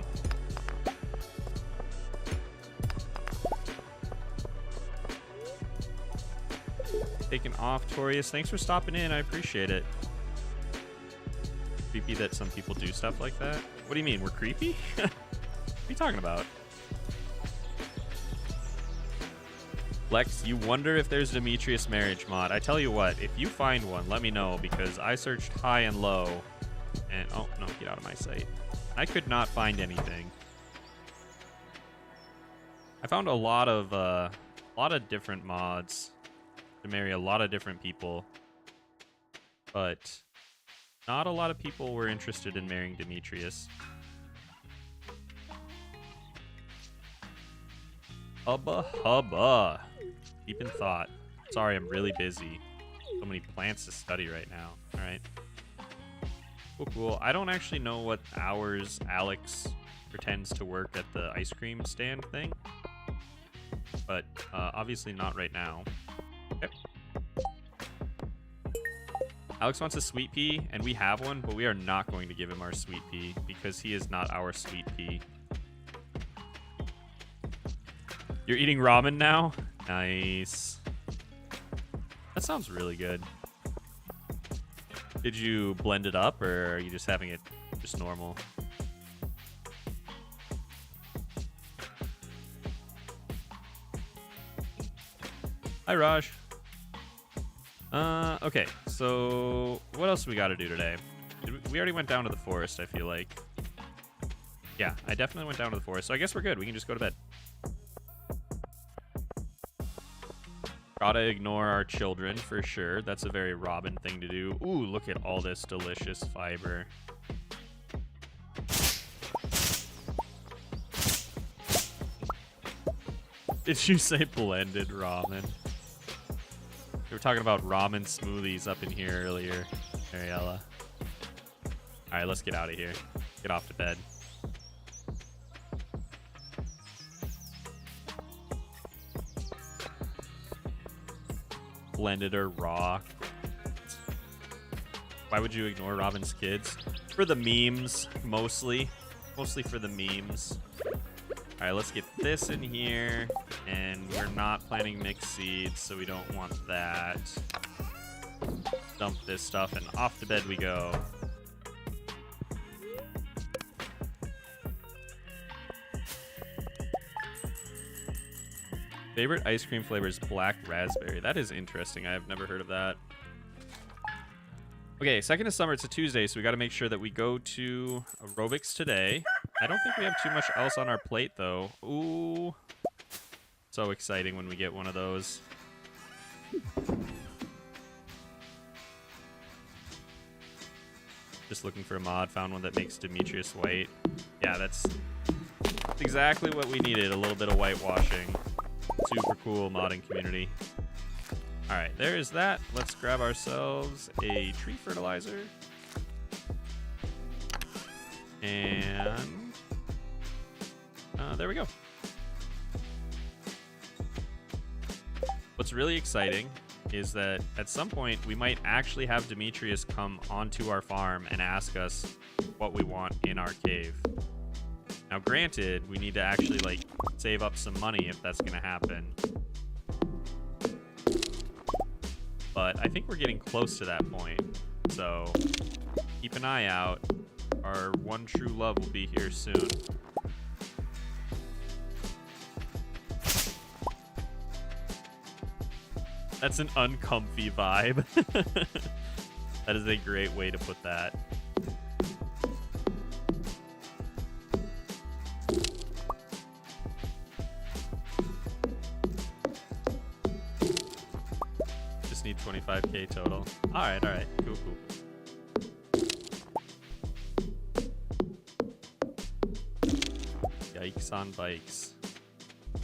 Taking off, Torius. Thanks for stopping in. I appreciate it. Creepy that some people do stuff like that. What do you mean? We're creepy? What are you talking about? Lex, you wonder if there's Demetrius marriage mod. I tell you what, if you find one, let me know, because I searched high and low. And, oh, no, get out of my sight. I could not find anything. I found a lot of different mods to marry a lot of different people, but not a lot of people were interested in marrying Demetrius. Hubba hubba. Deep in thought. Sorry, I'm really busy. So many plants to study right now. All right. Cool, cool. I don't actually know what hours Alex pretends to work at the ice cream stand thing, but obviously not right now. Okay. Alex wants a sweet pea, and we have one, but we are not going to give him our sweet pea because he is not our sweet pea. You're eating ramen now? Nice. That sounds really good. Did you blend it up, or are you just having it just normal? Hi, Raj. Okay, so what else do we got to do today? We already went down to the forest, I feel like. Yeah, I definitely went down to the forest, so I guess we're good. We can just go to bed. Gotta ignore our children, for sure. That's a very Robin thing to do. Ooh, look at all this delicious fiber. Did you say blended ramen? We were talking about ramen smoothies up in here earlier, Mariella. Alright, let's get out of here. Get off to bed. Blended or raw. Why would you ignore Robin's kids? For the memes, mostly. Mostly for the memes. Alright, let's get this in here. And we're not planting mixed seeds, so we don't want that. Dump this stuff, and off to bed we go. Favorite ice cream flavor is black raspberry. That is interesting. I have never heard of that. Okay, 2nd of summer. It's a Tuesday, so we got to make sure that we go to aerobics today. I don't think we have too much else on our plate, though. Ooh. So exciting when we get one of those. Just looking for a mod. Found one that makes Demetrius white. Yeah, that's exactly what we needed. A little bit of whitewashing. Super cool modding community. Alright, there is that. Let's grab ourselves a tree fertilizer. And there we go. What's really exciting is that at some point we might actually have Demetrius come onto our farm and ask us what we want in our cave. Now, granted, we need to actually, like, save up some money if that's going to happen. But I think we're getting close to that point. So, keep an eye out. Our one true love will be here soon. That's an uncomfy vibe. That is a great way to put that. Just need 25k total. All right, cool. Yikes on bikes.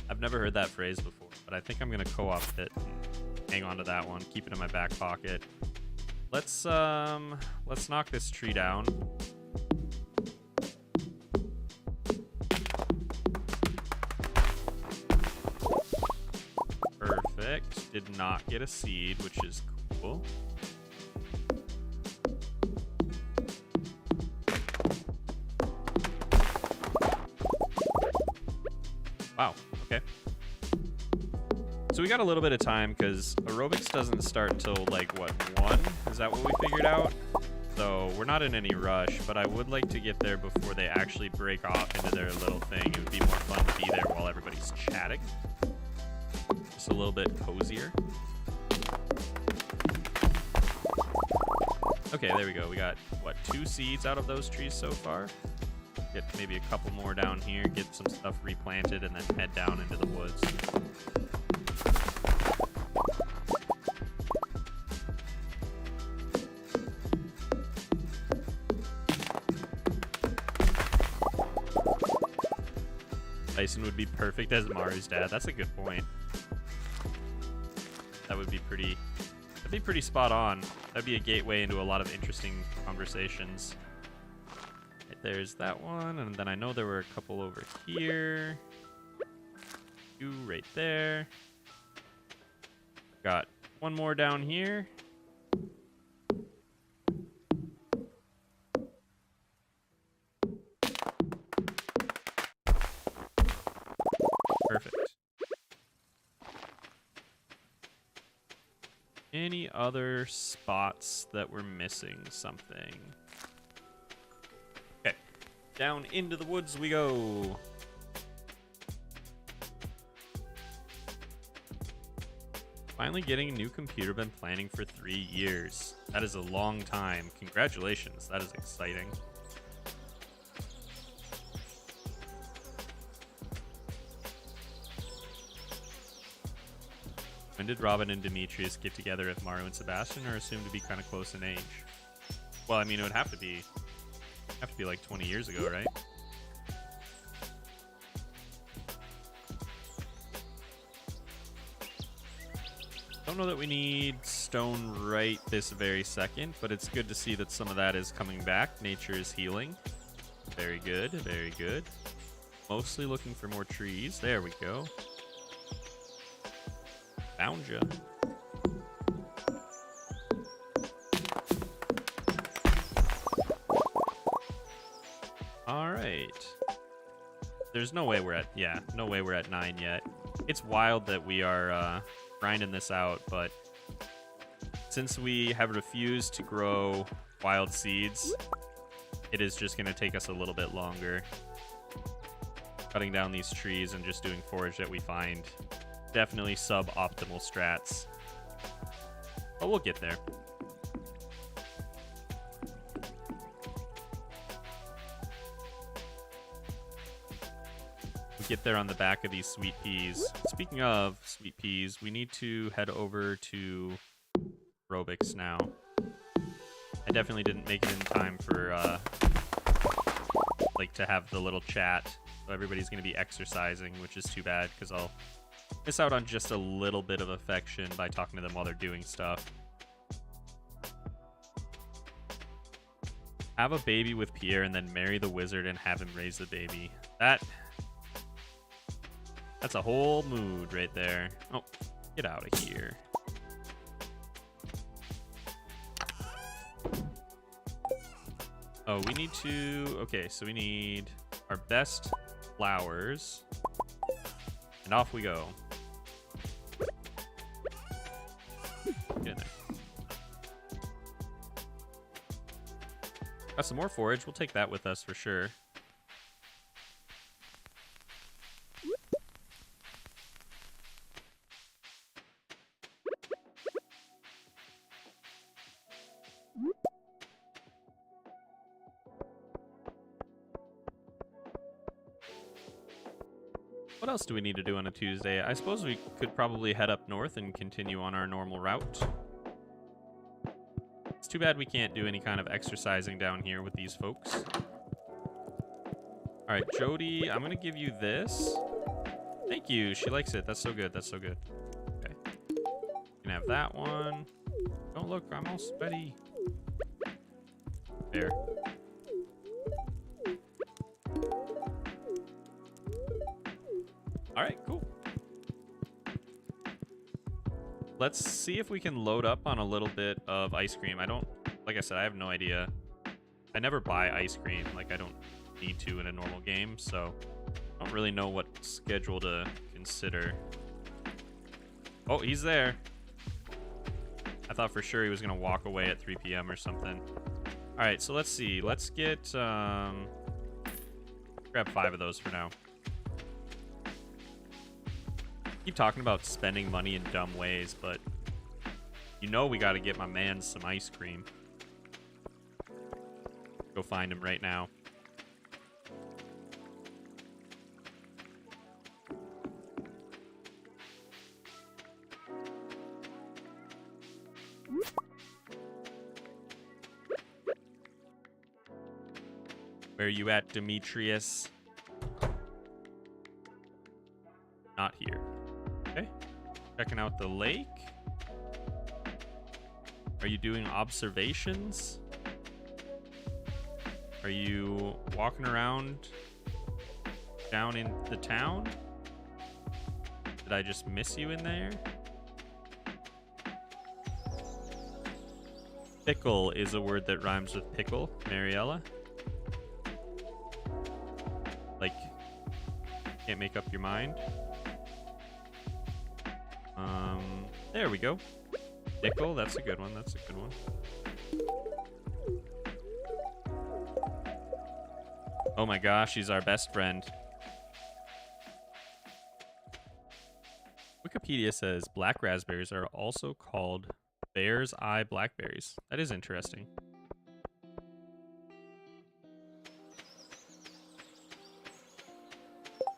I've never heard that phrase before, but I think I'm gonna co-op it and hang on to that one, keep it in my back pocket. Let's knock this tree down. Perfect. Did not get a seed, which is cool. Wow, okay. So we got a little bit of time because aerobics doesn't start until like, what, 1? Is that what we figured out? So we're not in any rush, but I would like to get there before they actually break off into their little thing. It would be more fun to be there while everybody's chatting. Just a little bit cozier. Okay, there we go. We got, what, 2 seeds out of those trees so far? Get maybe a couple more down here, get some stuff replanted, and then head down into the woods. Tyson would be perfect as Maru's dad. That's a good point. That would be pretty... That'd be pretty spot on. That'd be a gateway into a lot of interesting conversations. There's that one, and then I know there were a couple over here. 2 right there. Got one more down here. Perfect. Any other spots that we're missing something? Down into the woods we go. Finally getting a new computer. Been planning for 3 years. That is a long time. Congratulations. That is exciting. When did Robin and Demetrius get together if Maru and Sebastian are assumed to be kind of close in age? Well, I mean, it would have to be like 20 years ago, right? Don't know that we need stone right this very second, but it's good to see that some of that is coming back. Nature is healing. Very good, very good. Mostly looking for more trees. There we go. Found ya. All right. There's no way we're at, yeah, no way we're at 9 yet. It's wild that we are grinding this out, but since we have refused to grow wild seeds, it is just going to take us a little bit longer. Cutting down these trees and just doing forage that we find. Definitely suboptimal strats. But we'll get there. Get there on the back of these sweet peas. Speaking of sweet peas, we need to head over to aerobics now. I definitely didn't make it in time for like to have the little chat. So everybody's going to be exercising, which is too bad because I'll miss out on just a little bit of affection by talking to them while they're doing stuff. Have a baby with Pierre and then marry the wizard and have him raise the baby. That's a whole mood right there. Oh, get out of here. Oh, we need to... Okay, so we need our best flowers. And off we go. Get in there. Got some more forage. We'll take that with us for sure. What else do we need to do on a Tuesday? I suppose we could probably head up north and continue on our normal route. It's too bad we can't do any kind of exercising down here with these folks. All right, Jody, I'm going to give you this. Thank you. She likes it. That's so good. That's so good. Okay. You can have that one. Don't look. I'm all sweaty. There. All right, cool. Let's see if we can load up on a little bit of ice cream. Like I said, I have no idea. I never buy ice cream. Like, I don't need to in a normal game, so I don't really know what schedule to consider. Oh, he's there. I thought for sure he was going to walk away at 3 p.m. or something. All right, so let's see. Let's get... grab 5 of those for now. Keep talking about spending money in dumb ways, but you know we got to get my man some ice cream. Go find him right now. Where are you at, Demetrius? Not here. Okay. Checking out the lake. Are you doing observations? Are you walking around down in the town? Did I just miss you in there? Pickle is a word that rhymes with pickle, Mariella. Like, can't make up your mind. There we go. Nickel, that's a good one. That's a good one. Oh my gosh, he's our best friend. Wikipedia says black raspberries are also called bear's eye blackberries. That is interesting.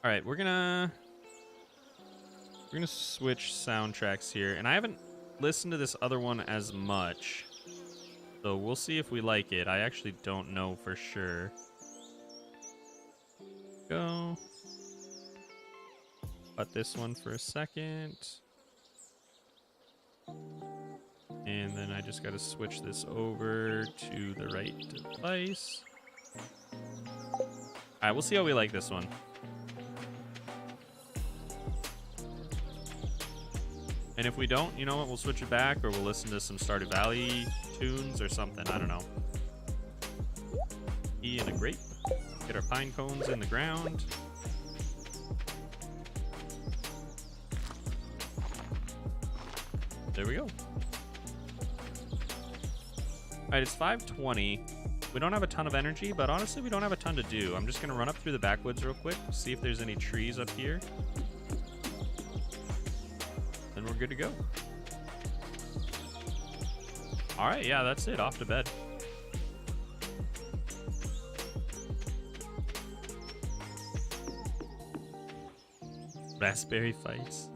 All right, we're gonna switch soundtracks here, and I haven't listened to this other one as much, so we'll see if we like it. I actually don't know for sure. Go. Cut this one for a second, and then I just got to switch this over to the right device. All right, we'll see how we like this one. And if we don't, you know what, we'll switch it back, or we'll listen to some Stardew Valley tunes or something. I don't know. Tea and a grape. Get our pine cones in the ground. There we go. All right, it's 5:20. We don't have a ton of energy, but honestly, we don't have a ton to do. I'm just going to run up through the backwoods real quick, see if there's any trees up here. Then we're good to go. All right, yeah, that's it. Off to bed. Raspberry fights.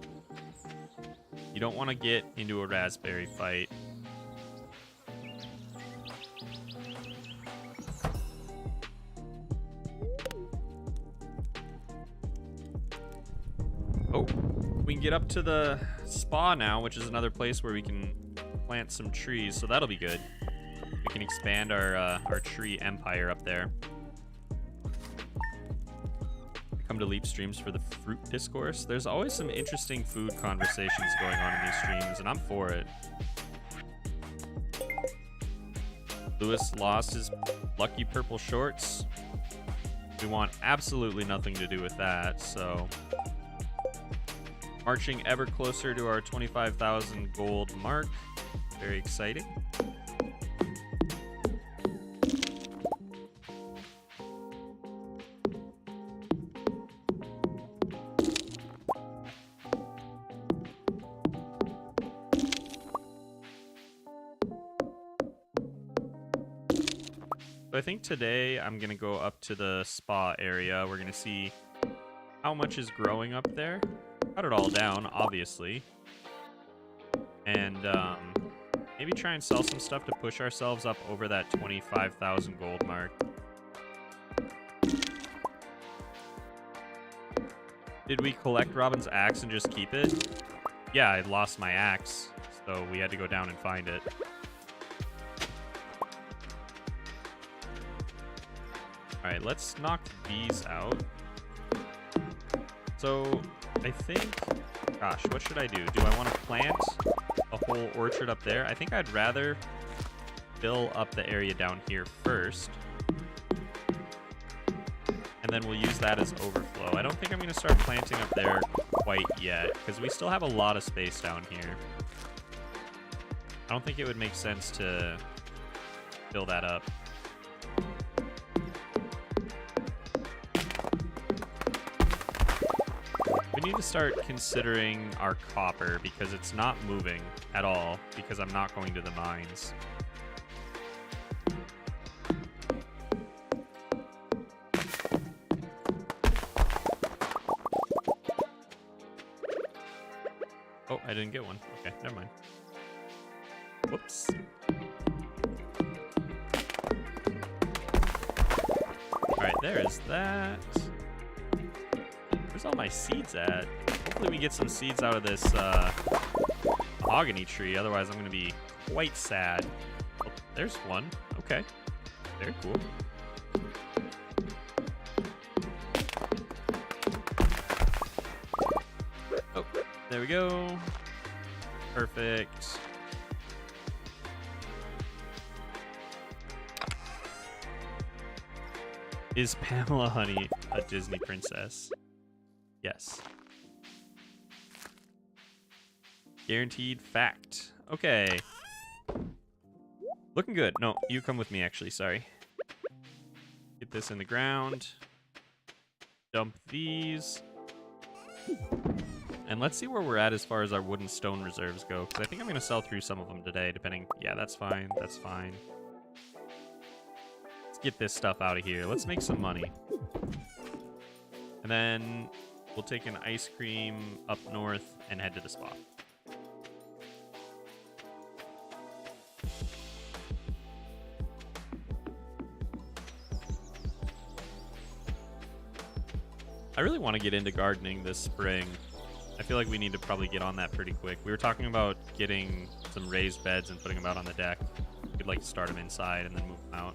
You don't want to get into a raspberry fight. Oh, we can get up to the spa now, which is another place where we can plant some trees, so that'll be good. We can expand our tree empire up there. Come to Leap streams for the fruit discourse. There's always some interesting food conversations going on in these streams, and I'm for it. Lewis lost his lucky purple shorts. We want absolutely nothing to do with that, so... Marching ever closer to our 25,000 gold mark. Very exciting. So I think today I'm going to go up to the spa area. We're going to see how much is growing up there. Cut it all down, obviously. And maybe try and sell some stuff to push ourselves up over that 25,000 gold mark. Did we collect Robin's axe and just keep it? Yeah, I lost my axe, so we had to go down and find it. Alright, let's knock these out. So, I think... Gosh, what should I do? Do I want to plant a whole orchard up there? I think I'd rather fill up the area down here first. And then we'll use that as overflow. I don't think I'm going to start planting up there quite yet, because we still have a lot of space down here. I don't think it would make sense to fill that up. We need to start considering our copper, because it's not moving at all, because I'm not going to the mines. Oh, I didn't get one. Okay, never mind. Whoops. Alright, there is that. Where's all my seeds at? Hopefully we get some seeds out of this mahogany tree, otherwise I'm going to be quite sad. Oh, there's one. Okay. Very cool. Oh, there we go. Perfect. Is Pamela Honey a Disney princess? Yes. Guaranteed fact. Okay. Looking good. No, you come with me, actually. Sorry. Get this in the ground. Dump these. And let's see where we're at as far as our wood and stone reserves go, because I think I'm going to sell through some of them today, depending... Yeah, that's fine. That's fine. Let's get this stuff out of here. Let's make some money. And then we'll take an ice cream up north and head to the spot. I really want to get into gardening this spring. I feel like we need to probably get on that pretty quick. We were talking about getting some raised beds and putting them out on the deck. We'd like to start them inside and then move them out.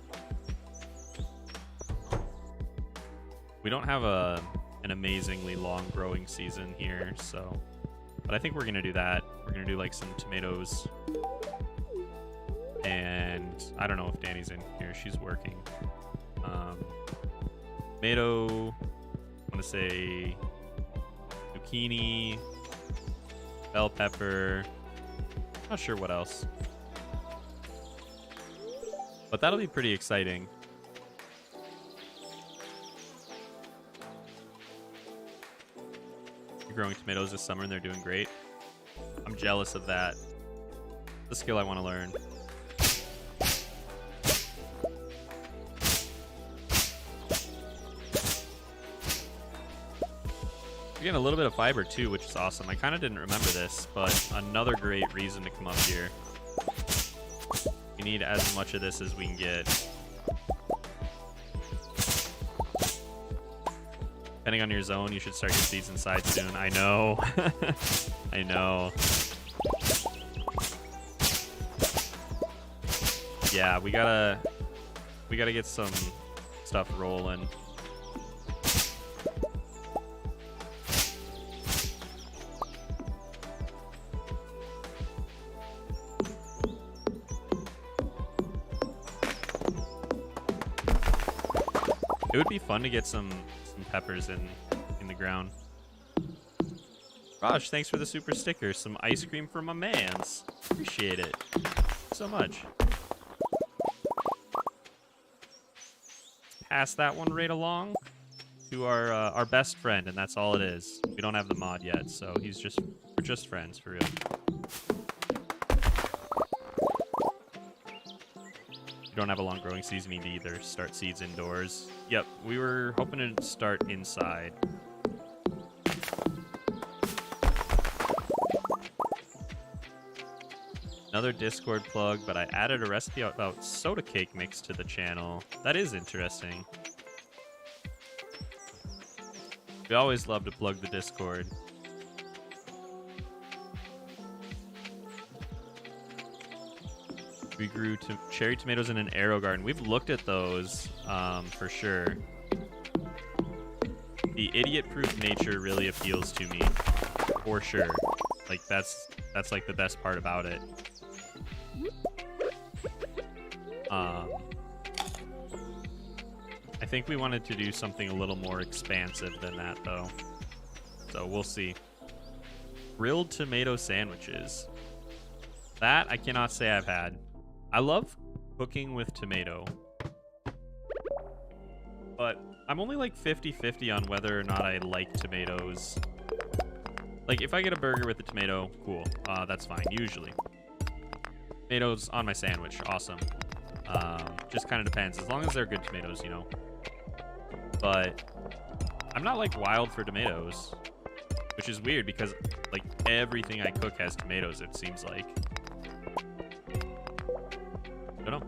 We don't have an amazingly long growing season here, so... But I think we're going to do that. We're going to do like some tomatoes. And I don't know if Dani's in here. She's working. Tomato... I'm going to say... zucchini, bell pepper, not sure what else. But that'll be pretty exciting. You're growing tomatoes this summer and they're doing great. I'm jealous of that. The skill I want to learn. We're getting a little bit of fiber too, which is awesome. I kind of didn't remember this, but another great reason to come up here. We need as much of this as we can get. Depending on your zone, you should start your seeds inside soon. I know. I know. Yeah, we gotta get some stuff rolling. It would be fun to get some peppers in the ground. Raj, thanks for the super sticker. Some ice cream for my mans. Appreciate it so much. Pass that one right along to our best friend, and that's all it is. We don't have the mod yet, so we're just friends for real. Don't have a long growing season, either start seeds indoors. Yep, we were hoping to start inside. Another Discord plug, but I added a recipe about soda cake mix to the channel. That is interesting. We always love to plug the Discord. We grew cherry tomatoes in an arrow garden. We've looked at those for sure. The idiot-proof nature really appeals to me, for sure. Like that's like the best part about it. I think we wanted to do something a little more expansive than that, though. So we'll see. Grilled tomato sandwiches. That I cannot say I've had. I love cooking with tomato. But I'm only like 50-50 on whether or not I like tomatoes. Like, if I get a burger with a tomato, cool. That's fine, usually. Tomatoes on my sandwich, awesome. Just kind of depends. As long as they're good tomatoes, you know. But I'm not, like, wild for tomatoes. Which is weird because, like, everything I cook has tomatoes, it seems like. I don't know.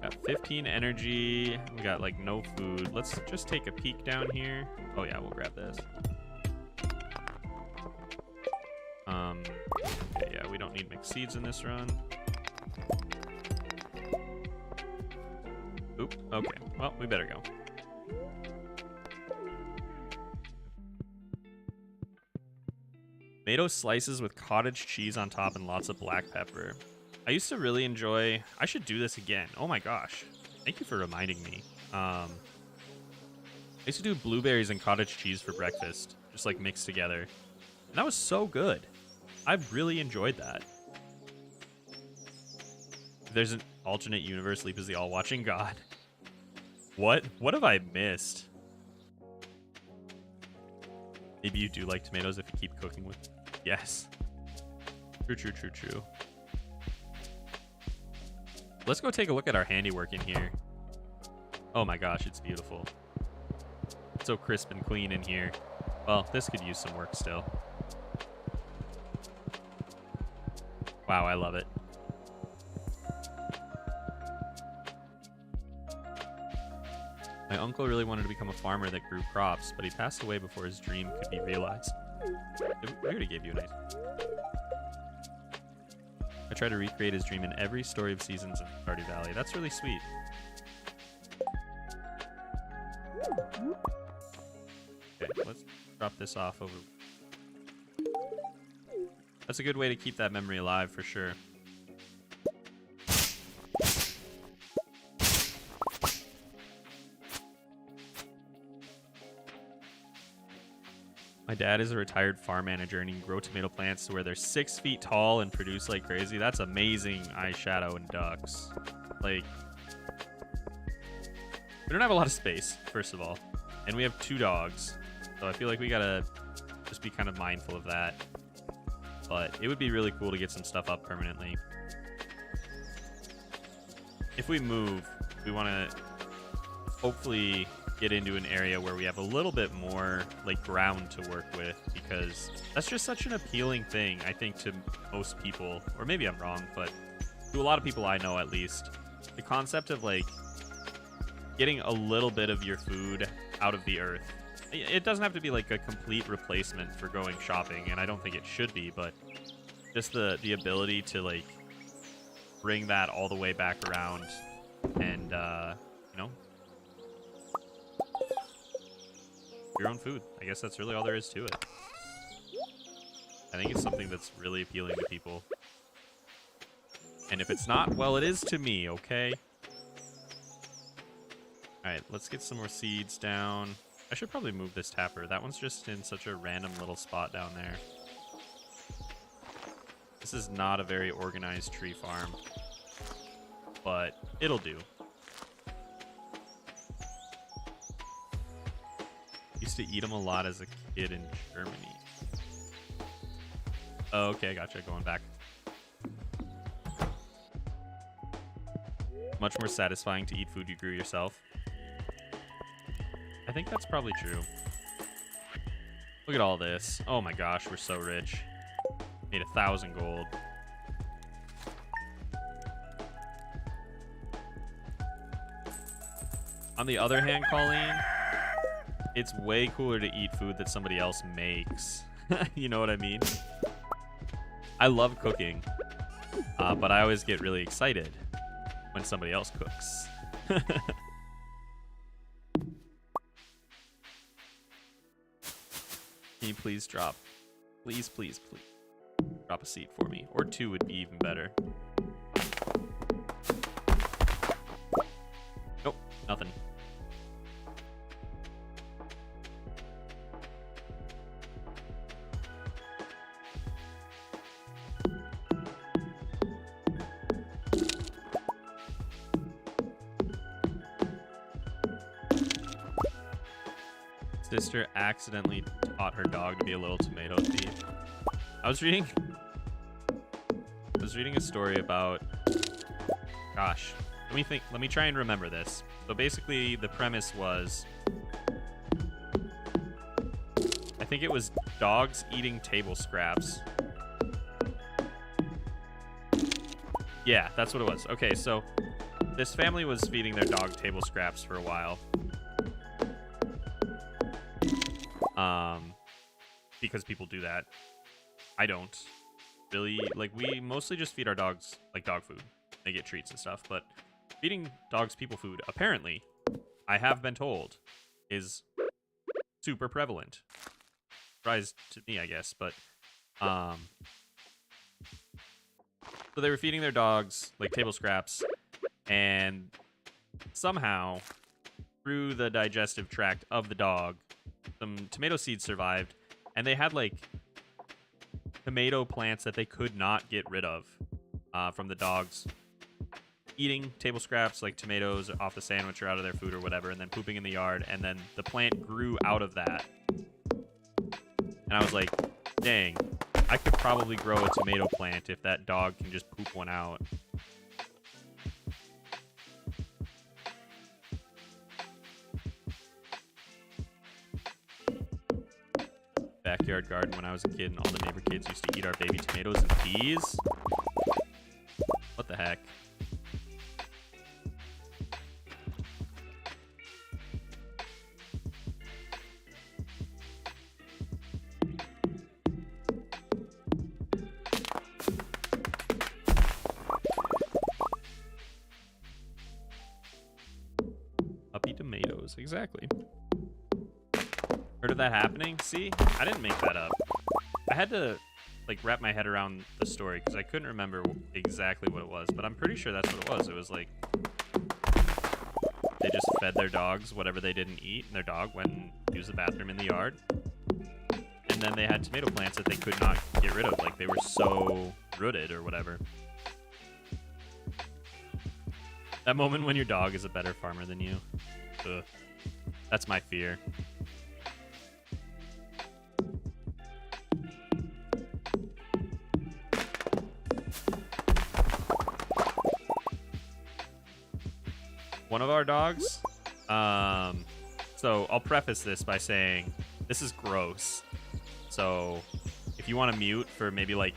Got 15 energy. We got like no food. Let's just take a peek down here. Oh yeah, we'll grab this. Okay, yeah, we don't need mixed seeds in this run. Oop, okay. Well, we better go. Tomato slices with cottage cheese on top and lots of black pepper. I used to really enjoy... I should do this again. Oh my gosh. Thank you for reminding me. I used to do blueberries and cottage cheese for breakfast. Just like mixed together. And that was so good. I really enjoyed that. If there's an alternate universe, Leap is the all-watching god. What? What have I missed? Maybe you do like tomatoes if you keep cooking with... Yes. True, true, true, true. Let's go take a look at our handiwork in here. Oh my gosh, it's beautiful. It's so crisp and clean in here. Well, this could use some work still. Wow, I love it. My uncle really wanted to become a farmer that grew crops, but he passed away before his dream could be realized. We already gave you a nice... I try to recreate his dream in every story of seasons in Stardew Valley. That's really sweet. Okay, let's drop this off over... That's a good way to keep that memory alive, for sure. My dad is a retired farm manager and he can grow tomato plants to where they're 6 feet tall and produce like crazy. That's amazing, EyeshadowAndDucks. Like, we don't have a lot of space, first of all. And we have 2 dogs. So I feel like we gotta just be kind of mindful of that. But it would be really cool to get some stuff up permanently. If we move, we want to hopefully get into an area where we have a little bit more like ground to work with, because that's just such an appealing thing, I think, to most people. Or maybe I'm wrong, but to a lot of people I know, at least, the concept of like getting a little bit of your food out of the earth. It doesn't have to be like a complete replacement for going shopping, and I don't think it should be, but just the ability to like bring that all the way back around and you know, your own food. I guess that's really all there is to it. I think it's something that's really appealing to people. And if it's not, well, it is to me, okay? Alright, let's get some more seeds down. I should probably move this tapper. That one's just in such a random little spot down there. This is not a very organized tree farm, but it'll do. Used to eat them a lot as a kid in Germany. Oh, okay, gotcha. Going back. Much more satisfying to eat food you grew yourself. I think that's probably true. Look Look at all this. Oh my gosh, we're so rich. Made 1,000 gold. On the other hand, Colleen, it's way cooler to eat food that somebody else makes. You know what I mean? I love cooking, but I always get really excited when somebody else cooks. Can you please drop? Please, please, please. Drop a seed for me. Or 2 would be even better. Nope, nothing. Sister accidentally taught her dog to be a little tomato thief. I was reading a story about, gosh, let me try and remember this. So basically the premise was, I think it was dogs eating table scraps. Yeah, that's what it was. Okay, so this family was feeding their dog table scraps for a while. Because people do that. I don't really, like, we mostly just feed our dogs like dog food. They get treats and stuff, but feeding dogs people food, apparently, I have been told, is super prevalent. Surprise to me, I guess, but so they were feeding their dogs like table scraps, and somehow through the digestive tract of the dog, some tomato seeds survived, and they had like tomato plants that they could not get rid of from the dogs eating table scraps like tomatoes off the sandwich or out of their food or whatever, and then pooping in the yard, and then the plant grew out of that. And I was like, dang, I could probably grow a tomato plant if that dog can just poop one out. Backyard garden when I was a kid, and all the neighbor kids used to eat our baby tomatoes and peas. What the heck? Puppy tomatoes, exactly. Heard of that happening? See? I didn't make that up. I had to, like, wrap my head around the story because I couldn't remember exactly what it was, but I'm pretty sure that's what it was. It was like they just fed their dogs whatever they didn't eat, and their dog went and used the bathroom in the yard. And then they had tomato plants that they could not get rid of. Like, they were so rooted or whatever. That moment when your dog is a better farmer than you. Ugh. That's my fear. One of our dogs, so I'll preface this by saying this is gross. So if you want to mute for maybe like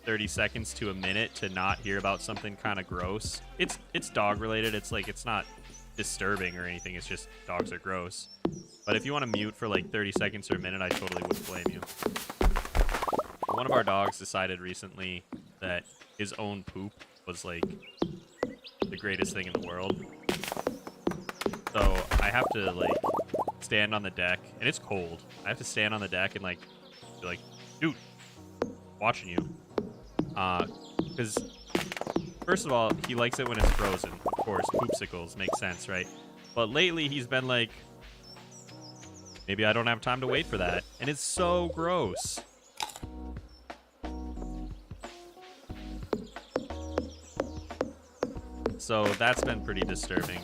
30 seconds to a minute to not hear about something kind of gross, it's dog related. It's like, it's not disturbing or anything. It's just dogs are gross. But if you want to mute for like 30 seconds or a minute, I totally wouldn't blame you. One of our dogs decided recently that his own poop was like the greatest thing in the world. So I have to like stand on the deck, and it's cold. I have to stand on the deck and like be like, dude, watching you. Because first of all, he likes it when it's frozen. Of course, poopsicles make sense, right? But lately he's been like, maybe I don't have time to wait for that. And it's so gross. So that's been pretty disturbing.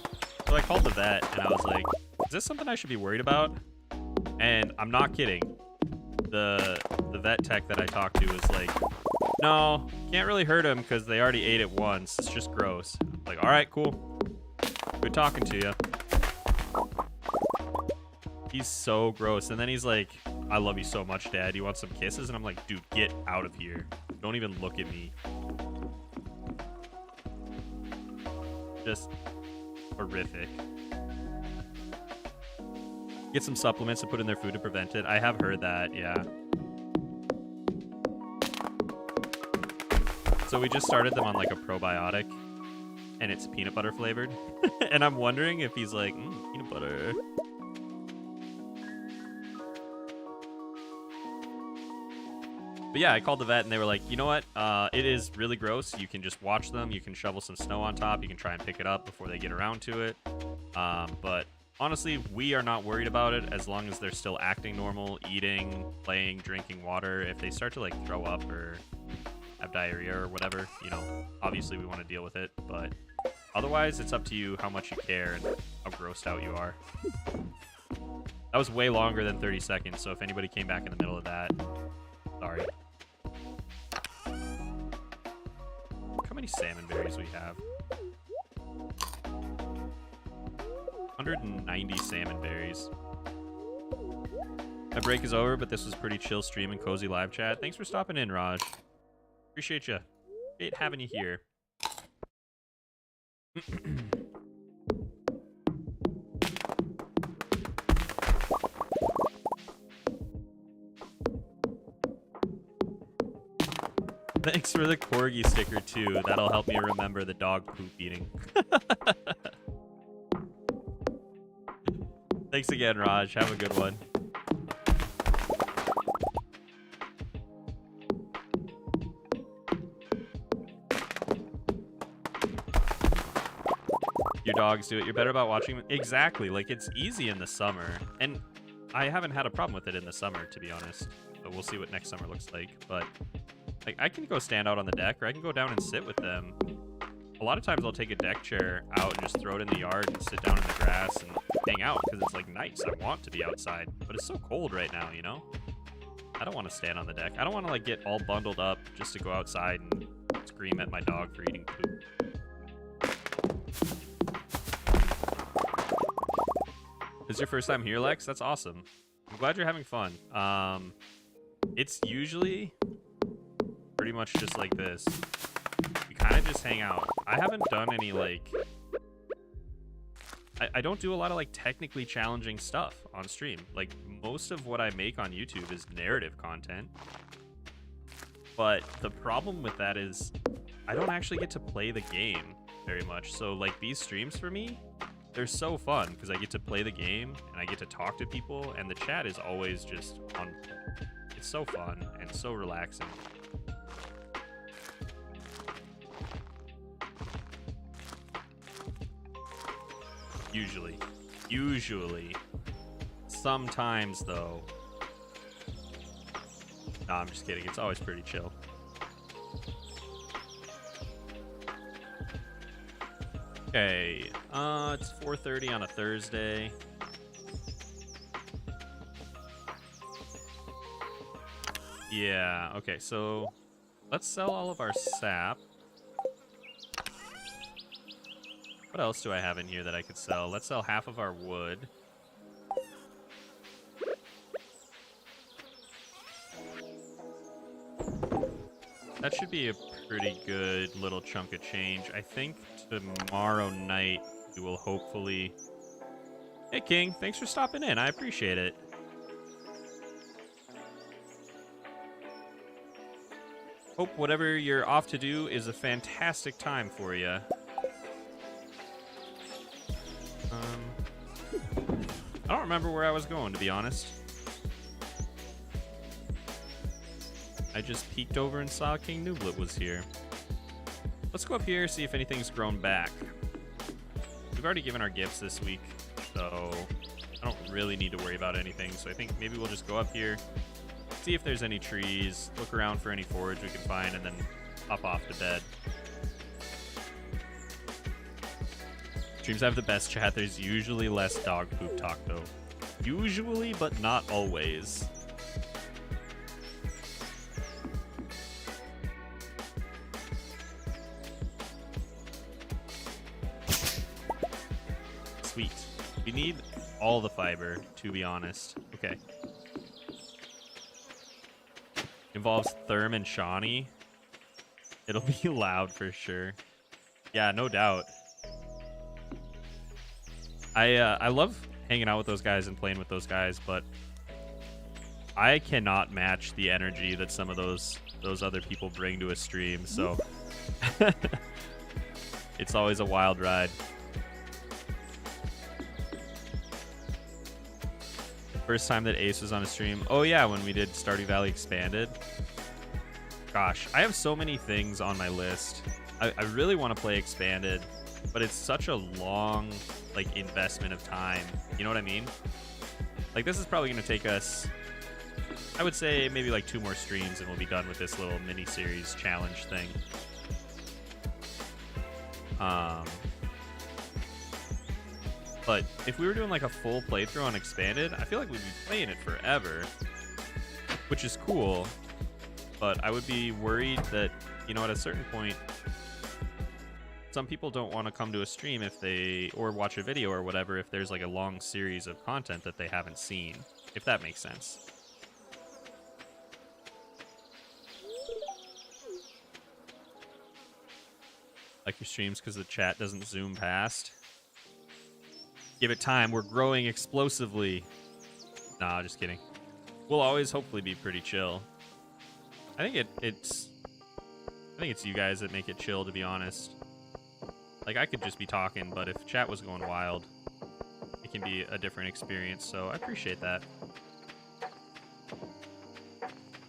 So I called the vet, and I was like, is this something I should be worried about? And I'm not kidding. The vet tech that I talked to was like, no, can't really hurt him because they already ate it once. It's just gross. Like, all right, cool. Good talking to you. He's so gross. And then he's like, I love you so much, Dad. You want some kisses? And I'm like, dude, get out of here. Don't even look at me. Just horrific. Get some supplements to put in their food to prevent it. I have heard that, yeah. So we just started them on like a probiotic, and it's peanut butter flavored. And I'm wondering if he's like, peanut butter. But yeah, I called the vet and they were like, you know what? It is really gross. You can just watch them. You can shovel some snow on top. You can try and pick it up before they get around to it. But honestly, we are not worried about it as long as they're still acting normal, eating, playing, drinking water. If they start to like throw up or have diarrhea or whatever, you know, obviously we want to deal with it. But otherwise, it's up to you how much you care and how grossed out you are. That was way longer than 30 seconds. So if anybody came back in the middle of that, sorry. How many salmon berries we have? 190 salmon berries. My break is over, but this was pretty chill stream and cozy live chat. Thanks for stopping in, Raj. Appreciate you. Great having you here. Thanks for the corgi sticker, too. That'll help me remember the dog poop eating. Thanks again, Raj. Have a good one. Your dogs do it. You're better about watching them. Exactly. Like, it's easy in the summer. And I haven't had a problem with it in the summer, to be honest. So we'll see what next summer looks like. But like, I can go stand out on the deck, or I can go down and sit with them. A lot of times I'll take a deck chair out and just throw it in the yard and sit down in the grass and hang out because it's like nice. I want to be outside, but it's so cold right now, you know? I don't want to stand on the deck. I don't want to like get all bundled up just to go outside and scream at my dog for eating poop. This is your first time here, Lex? That's awesome. I'm glad you're having fun. It's usually pretty much just like this. We kind of just hang out. I haven't done any like... I don't do a lot of like technically challenging stuff on stream. Like most of what I make on YouTube is narrative content. But the problem with that is I don't actually get to play the game very much. So like these streams for me, they're so fun because I get to play the game and I get to talk to people and the chat is always just on. It's so fun and so relaxing. Usually. Sometimes, though. Nah, I'm just kidding. It's always pretty chill. Okay. It's 4:30 on a Thursday. Yeah, okay, so let's sell all of our sap. What else do I have in here that I could sell? Let's sell half of our wood. That should be a pretty good little chunk of change. I think tomorrow night we will hopefully... Hey, King, thanks for stopping in. I appreciate it. Hope whatever you're off to do is a fantastic time for you. I don't remember where I was going, to be honest. I just peeked over and saw King Nooblet was here. Let's go up here, see if anything's grown back. We've already given our gifts this week, so I don't really need to worry about anything. So I think maybe we'll just go up here, see if there's any trees, look around for any forage we can find, and then hop off to bed. Streams have the best chat. There's usually less dog poop talk, though. Usually, but not always. Sweet. We need all the fiber, to be honest. Okay. involves Therm and Shawnee, it'll be loud for sure. Yeah, no doubt. I love hanging out with those guys and playing with those guys, but I cannot match the energy that some of those other people bring to a stream, so it's always a wild ride. First time that Ace was on a stream. Oh yeah, when we did Stardew Valley Expanded. Gosh, I have so many things on my list. I really want to play Expanded, but it's such a long like investment of time. You know what I mean? Like this is probably going to take us, I would say maybe like 2 more streams and we'll be done with this little mini-series challenge thing. But if we were doing like a full playthrough on Expanded, I feel like we'd be playing it forever, which is cool. But I would be worried that, you know, at a certain point, some people don't want to come to a stream if they, or watch a video or whatever, if there's like a long series of content that they haven't seen, if that makes sense. Like your streams because the chat doesn't zoom past. Give it time. We're growing explosively. Nah, just kidding. We'll always hopefully be pretty chill. I think it's you guys that make it chill, to be honest. Like I could just be talking, but if chat was going wild, it can be a different experience. So I appreciate that.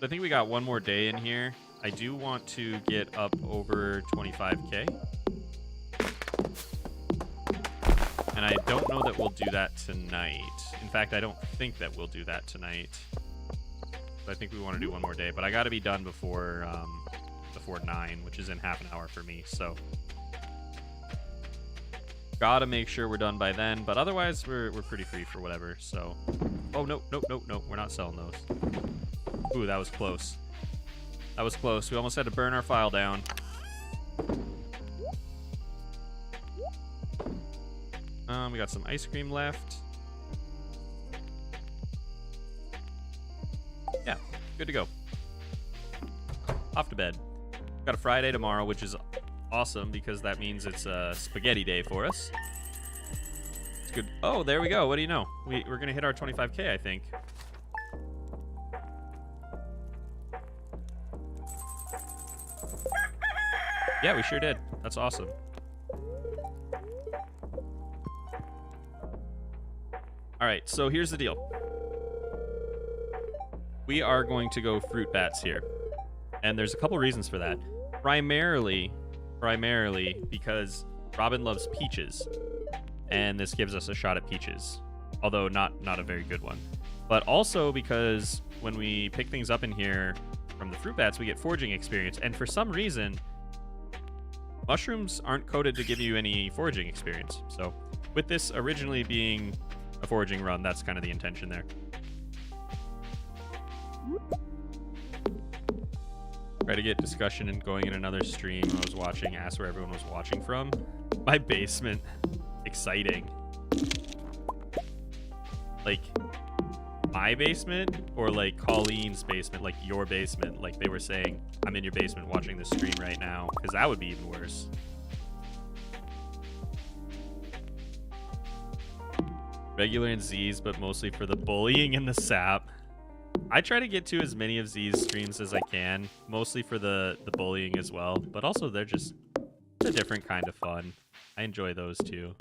I think we got one more day in here. I do want to get up over 25K. And I don't know that we'll do that tonight. In fact, I don't think that we'll do that tonight. But I think we want to do one more day. But I got to be done before 9, which is in half an hour for me. So got to make sure we're done by then. But otherwise, we're pretty free for whatever. So, oh, nope. We're not selling those. Ooh, that was close. That was close. We almost had to burn our file down. We got some ice cream left. Yeah, good to go. Off to bed. Got a Friday tomorrow, which is awesome because that means it's a spaghetti day for us. It's good. Oh, there we go. What do you know? We're going to hit our 25K, I think. Yeah, we sure did. That's awesome. All right, so here's the deal. We are going to go fruit bats here. And there's a couple reasons for that. Primarily because Robin loves peaches. And this gives us a shot at peaches. Although not a very good one. But also because when we pick things up in here from the fruit bats, we get foraging experience. And for some reason, mushrooms aren't coded to give you any foraging experience. So with this originally being a foraging run, that's kind of the intention there. Try to get discussion and going in another stream. I was watching, asked where everyone was watching from. My basement. Exciting. Like my basement or like Colleen's basement, like your basement. Like they were saying, I'm in your basement watching this stream right now, because that would be even worse. Regular and Z's, but mostly for the bullying and the sap. I try to get to as many of Z's streams as I can, mostly for the bullying as well, but also they're just a different kind of fun. I enjoy those too.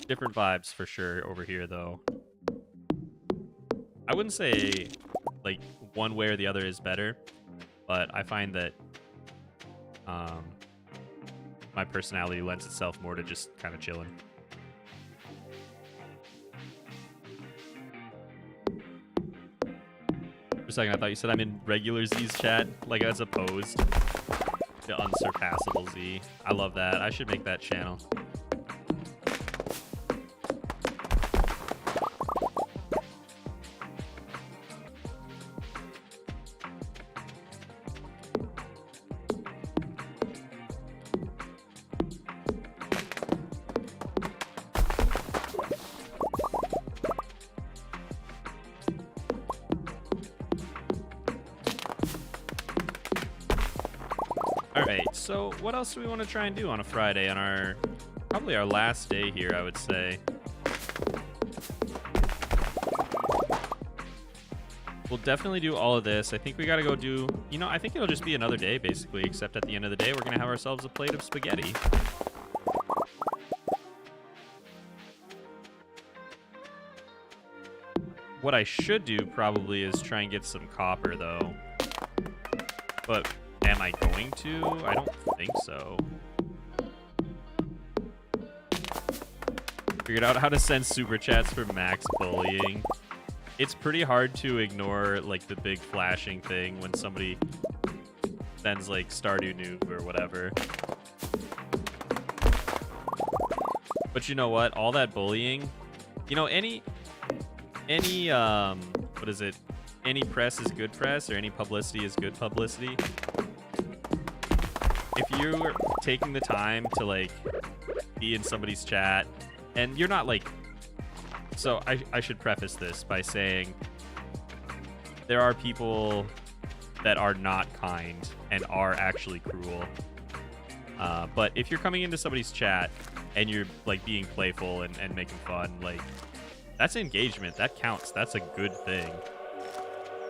Different vibes for sure over here though. I wouldn't say like one way or the other is better, but I find that my personality lends itself more to just kind of chilling. For a second, I thought you said I'm in regular Z's chat, like as opposed to unsurpassable Z. I love that. I should make that channel. So what else do we want to try and do on a Friday on our probably our last day here, I would say. We'll definitely do all of this. I think we got to go do, you know, I think it'll just be another day basically, except at the end of the day, we're going to have ourselves a plate of spaghetti. What I should do probably is try and get some copper though. But am I going to? I don't think so. Figured out how to send super chats for max bullying. It's pretty hard to ignore like the big flashing thing when somebody sends like Stardew noob or whatever. But you know what? All that bullying, you know, any what is it? Any press is good press, or any publicity is good publicity. If you're taking the time to like be in somebody's chat, and you're not like, so I should preface this by saying there are people that are not kind and are actually cruel. But if you're coming into somebody's chat and you're like being playful and making fun, like that's engagement. That counts. That's a good thing.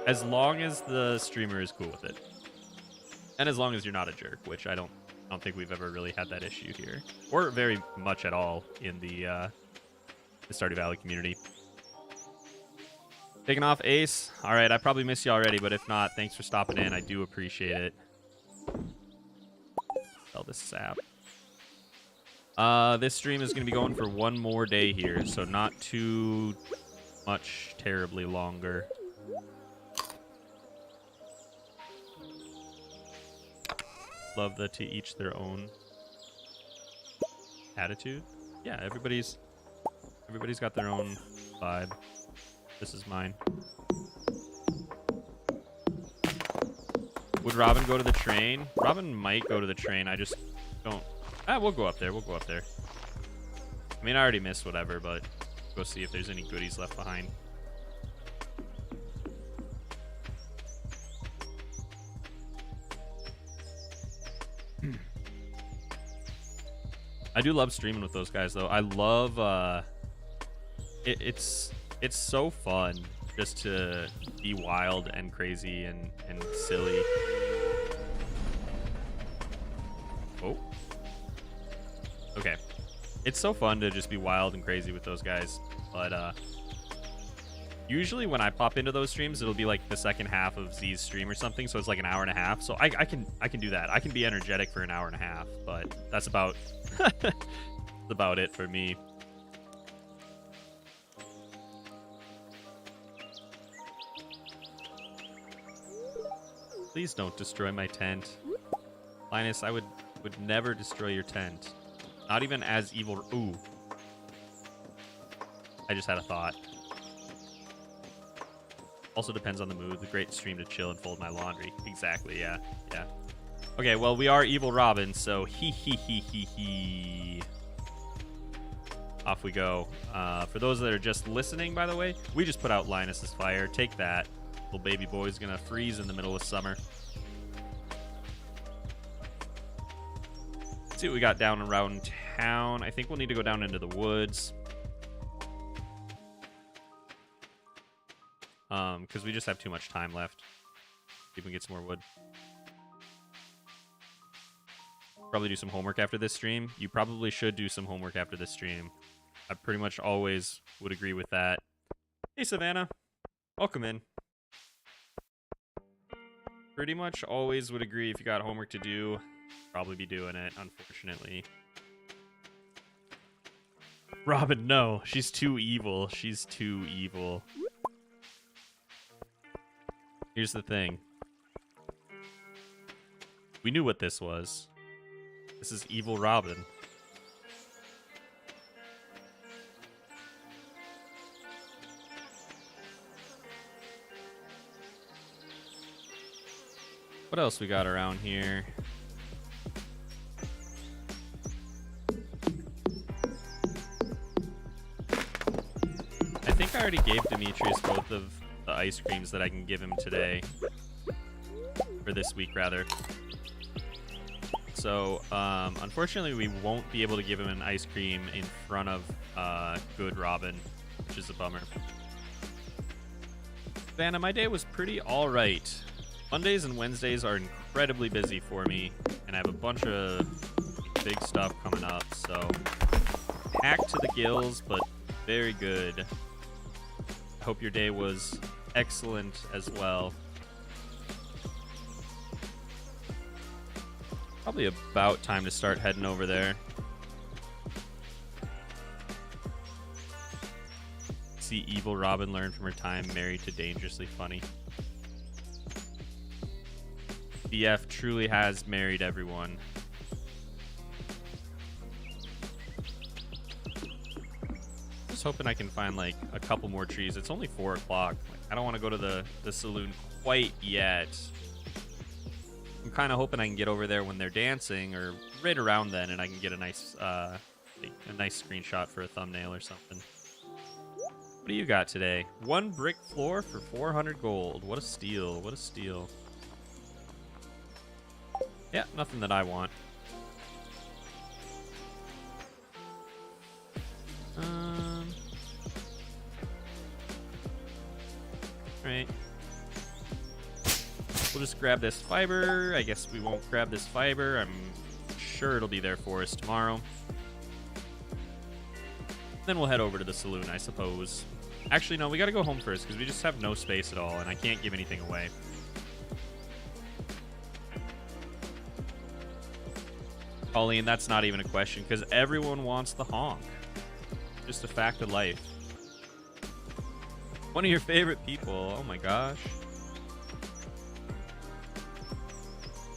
As long as the streamer is cool with it. And as long as you're not a jerk, which I don't think we've ever really had that issue here. Or very much at all in the Stardew Valley community. Taking off Ace. All right, I probably missed you already, but if not, thanks for stopping in. I do appreciate it. Sell this sap. This stream is going to be going for one more day here, so not too much terribly longer. Love the to each their own attitude. Yeah, everybody's got their own vibe. This is mine. Would Robin go to the train? Robin might go to the train. I just don't. We'll go up there. We'll go up there. I mean, I already missed whatever, but go see if there's any goodies left behind. I do love streaming with those guys, though. I love, it's so fun just to be wild and crazy and silly. Oh. Okay. It's so fun to just be wild and crazy with those guys. But, usually when I pop into those streams, it'll be like the second half of Z's stream or something. So it's like an hour and a half. So I can do that. I can be energetic for an hour and a half, but that's about... That's about it for me. Please don't destroy my tent. Linus, I would never destroy your tent. Not even as evil. Ooh. I just had a thought. Also depends on the mood. The great stream to chill and fold my laundry. Exactly, yeah. Yeah. Okay, well, we are Evil Robin, so he. Off we go. For those that are just listening, by the way, we just put out Linus's fire. Take that. Little baby boy's gonna freeze in the middle of summer. Let's see what we got down around town. I think we'll need to go down into the woods. Because we just have too much time left. See if we can get some more wood. Probably do some homework after this stream. You probably should do some homework after this stream. I pretty much always would agree with that. Hey, Savannah. Welcome in. Pretty much always would agree if you got homework to do. Probably be doing it, unfortunately. Robin, no. She's too evil. She's too evil. Here's the thing. We knew what this was. This is Evil Robin. What else we got around here? I think I already gave Demetrius both of the ice creams that I can give him today. Or this week, rather. So So, unfortunately, we won't be able to give him an ice cream in front of good Robin, which is a bummer. Vanna, my day was pretty all right. Mondays and Wednesdays are incredibly busy for me, and I have a bunch of big stuff coming up, so packed to the gills, but very good. I hope your day was excellent as well. Probably about time to start heading over there. See evil Robin learn from her time married to Dangerously Funny. BF truly has married everyone. Just hoping I can find like a couple more trees. It's only 4 o'clock. Like, I don't want to go to the saloon quite yet. I'm kind of hoping I can get over there when they're dancing, or right around then, and I can get a nice screenshot for a thumbnail or something. What do you got today? 1 brick floor for 400 gold. What a steal! What a steal! Yeah, nothing that I want. Alright. We'll just grab this fiber. I guess we won't grab this fiber. I'm sure it'll be there for us tomorrow. Then we'll head over to the saloon, I suppose. Actually, no, we gotta go home first because we just have no space at all, and I can't give anything away. Pauline, that's not even a question because everyone wants the honk. Just a fact of life. One of your favorite people. Oh my gosh.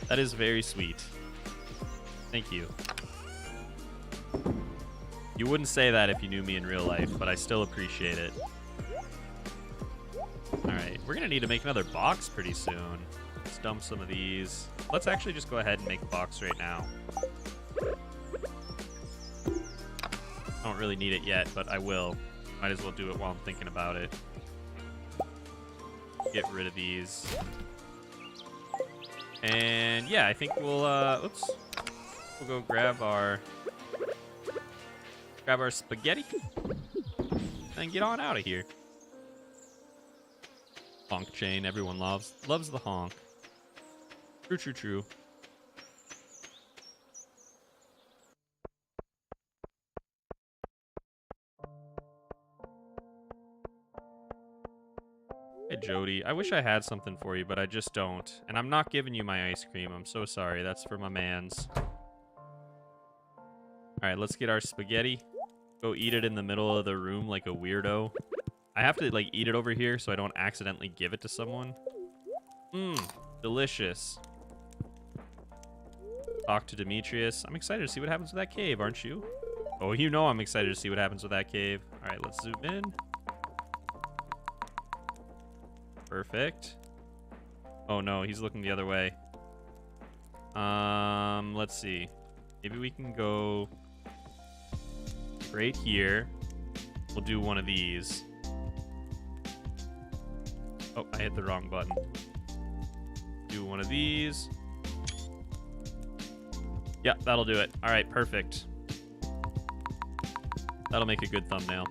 That is very sweet. Thank you. You wouldn't say that if you knew me in real life, but I still appreciate it. Alright, we're going to need to make another box pretty soon. Let's dump some of these. Let's actually just go ahead and make a box right now. I don't really need it yet, but I will. Might as well do it while I'm thinking about it. Get rid of these. And yeah, I think we'll we'll go grab our spaghetti and get on out of here. Honk chain, everyone loves the honk. True, true, true. Hey, Jody. I wish I had something for you, but I just don't. And I'm not giving you my ice cream. I'm so sorry. That's for my mans. Alright, let's get our spaghetti. Go eat it in the middle of the room like a weirdo. I have to, like, eat it over here so I don't accidentally give it to someone. Mmm, delicious. Talk to Demetrius. I'm excited to see what happens with that cave, aren't you? Oh, you know I'm excited to see what happens with that cave. Alright, let's zoom in. Perfect. Oh no, he's looking the other way. Let's see. Maybe we can go right here. We'll do one of these. Oh, I hit the wrong button. Do one of these. Yeah, that'll do it. All right, perfect. That'll make a good thumbnail.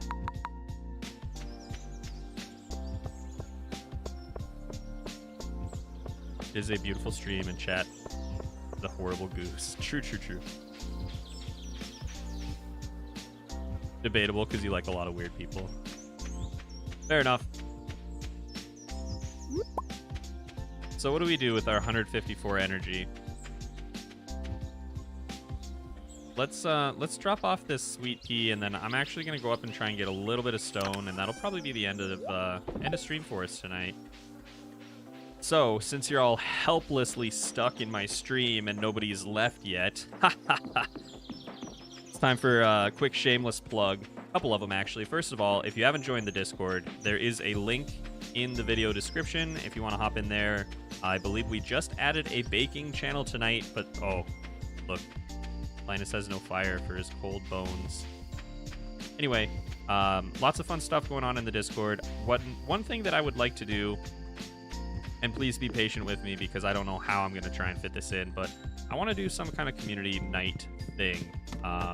It is a beautiful stream in chat. The horrible goose. True, true, true. Debatable because you like a lot of weird people. Fair enough. So what do we do with our 154 energy? Let's drop off this sweet pea, and then I'm actually gonna go up and try and get a little bit of stone, and that'll probably be the end of stream for us tonight. So, since you're all helplessly stuck in my stream and nobody's left yet, it's time for a quick shameless plug. A couple of them, actually. First of all, if you haven't joined the Discord, there is a link in the video description if you want to hop in there. I believe we just added a baking channel tonight, but oh, look. Linus has no fire for his cold bones. Anyway, lots of fun stuff going on in the Discord. One thing that I would like to do And please be patient with me because I don't know how I'm going to try and fit this in, but I want to do some kind of community night thing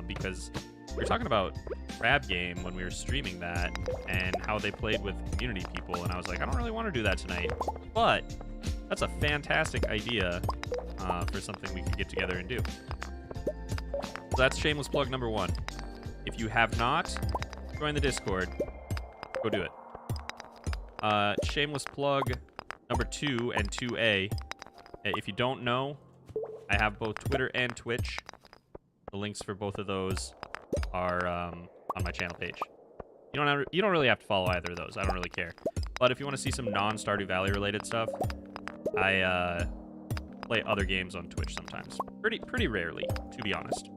because we were talking about Crab Game when we were streaming that and how they played with community people, and I was like, I don't really want to do that tonight, but that's a fantastic idea for something we could get together and do. So that's shameless plug number 1. If you have not joined the Discord, go do it. Shameless plug number 2 and 2A. If you don't know, I have both Twitter and Twitch. The links for both of those are on my channel page. You don't really have to follow either of those. I don't really care. But if you want to see some non-Stardew Valley related stuff, I play other games on Twitch sometimes. Pretty rarely, to be honest.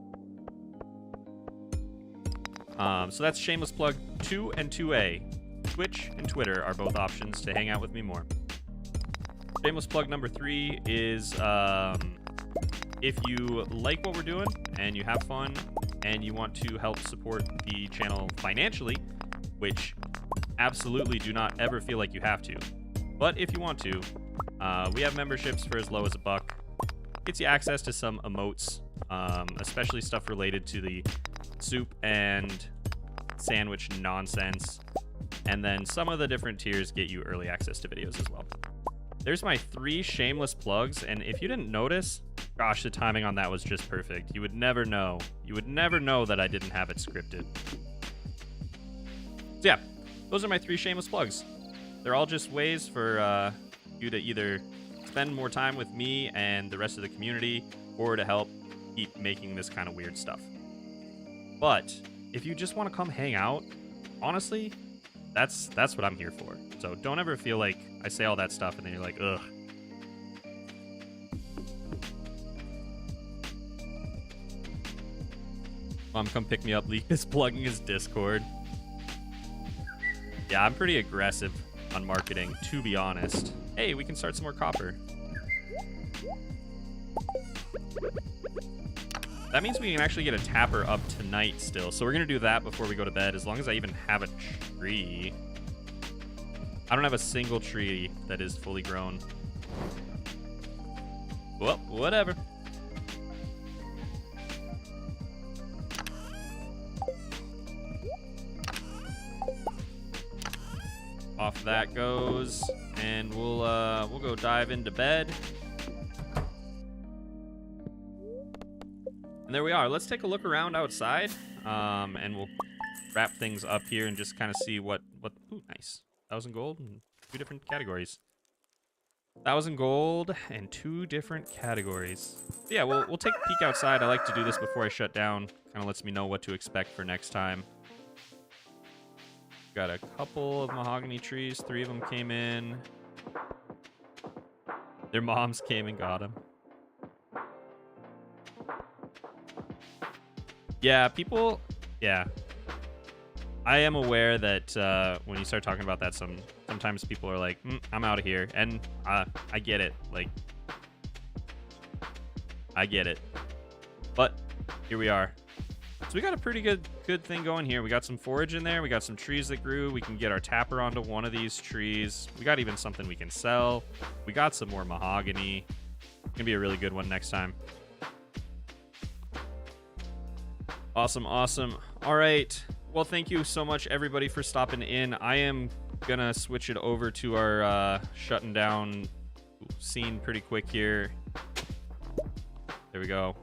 So that's shameless plug 2 and 2A. Twitch and Twitter are both options to hang out with me more. Shameless plug number 3 is if you like what we're doing and you have fun and you want to help support the channel financially, which absolutely do not ever feel like you have to, but if you want to, we have memberships for as low as $1. Gets you access to some emotes, especially stuff related to the soup and sandwich nonsense, and then some of the different tiers get you early access to videos as well. There's my 3 shameless plugs, and if you didn't notice, gosh, the timing on that was just perfect. You would never know. You would never know that I didn't have it scripted. So yeah, those are my 3 shameless plugs. They're all just ways for you to either spend more time with me and the rest of the community, or to help keep making this kind of weird stuff. But if you just want to come hang out, honestly, that's what I'm here for. So don't ever feel like I say all that stuff and then you're like, ugh. Mom, come pick me up. Lee is plugging his Discord. Yeah, I'm pretty aggressive on marketing, to be honest. Hey, we can start some more copper. That means we can actually get a tapper up tonight still. So we're going to do that before we go to bed, as long as I even have a tree. I don't have a single tree that is fully grown. Well, whatever. Off that goes, and we'll go dive into bed. And there we are. Let's take a look around outside, and we'll wrap things up here and just kind of see what. Ooh, nice. 1,000 gold and 2 different categories. 1,000 gold and 2 different categories. So yeah, we'll take a peek outside. I like to do this before I shut down. Kind of lets me know what to expect for next time. Got a couple of mahogany trees. 3 of them came in. Their moms came and got them. Yeah, people... Yeah. I am aware that when you start talking about that, sometimes people are like, I'm out of here. And I get it. Like, I get it. But here we are. So we got a pretty good thing going here. We got some forage in there. We got some trees that grew. We can get our tapper onto one of these trees. We got even something we can sell. We got some more mahogany. It's gonna be a really good one next time. Awesome, awesome. All right. Well, thank you so much, everybody, for stopping in. I am gonna switch it over to our shutting down scene pretty quick here. There we go.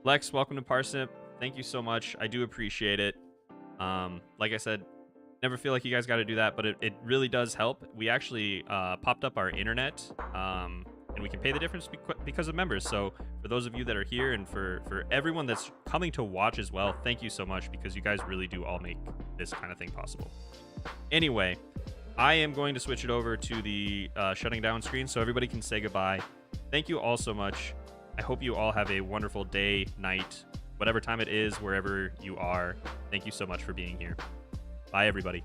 Lex, welcome to Parsnip. Thank you so much. I do appreciate it. Like I said, never feel like you guys got to do that, but it really does help. We actually popped up our internet, and we can pay the difference because of members. So for those of you that are here, and for everyone that's coming to watch as well, thank you so much, because you guys really do all make this kind of thing possible. Anyway, I am going to switch it over to the shutting down screen so everybody can say goodbye. Thank you all so much. I hope you all have a wonderful day, night, whatever time it is, wherever you are. Thank you so much for being here. Bye, everybody.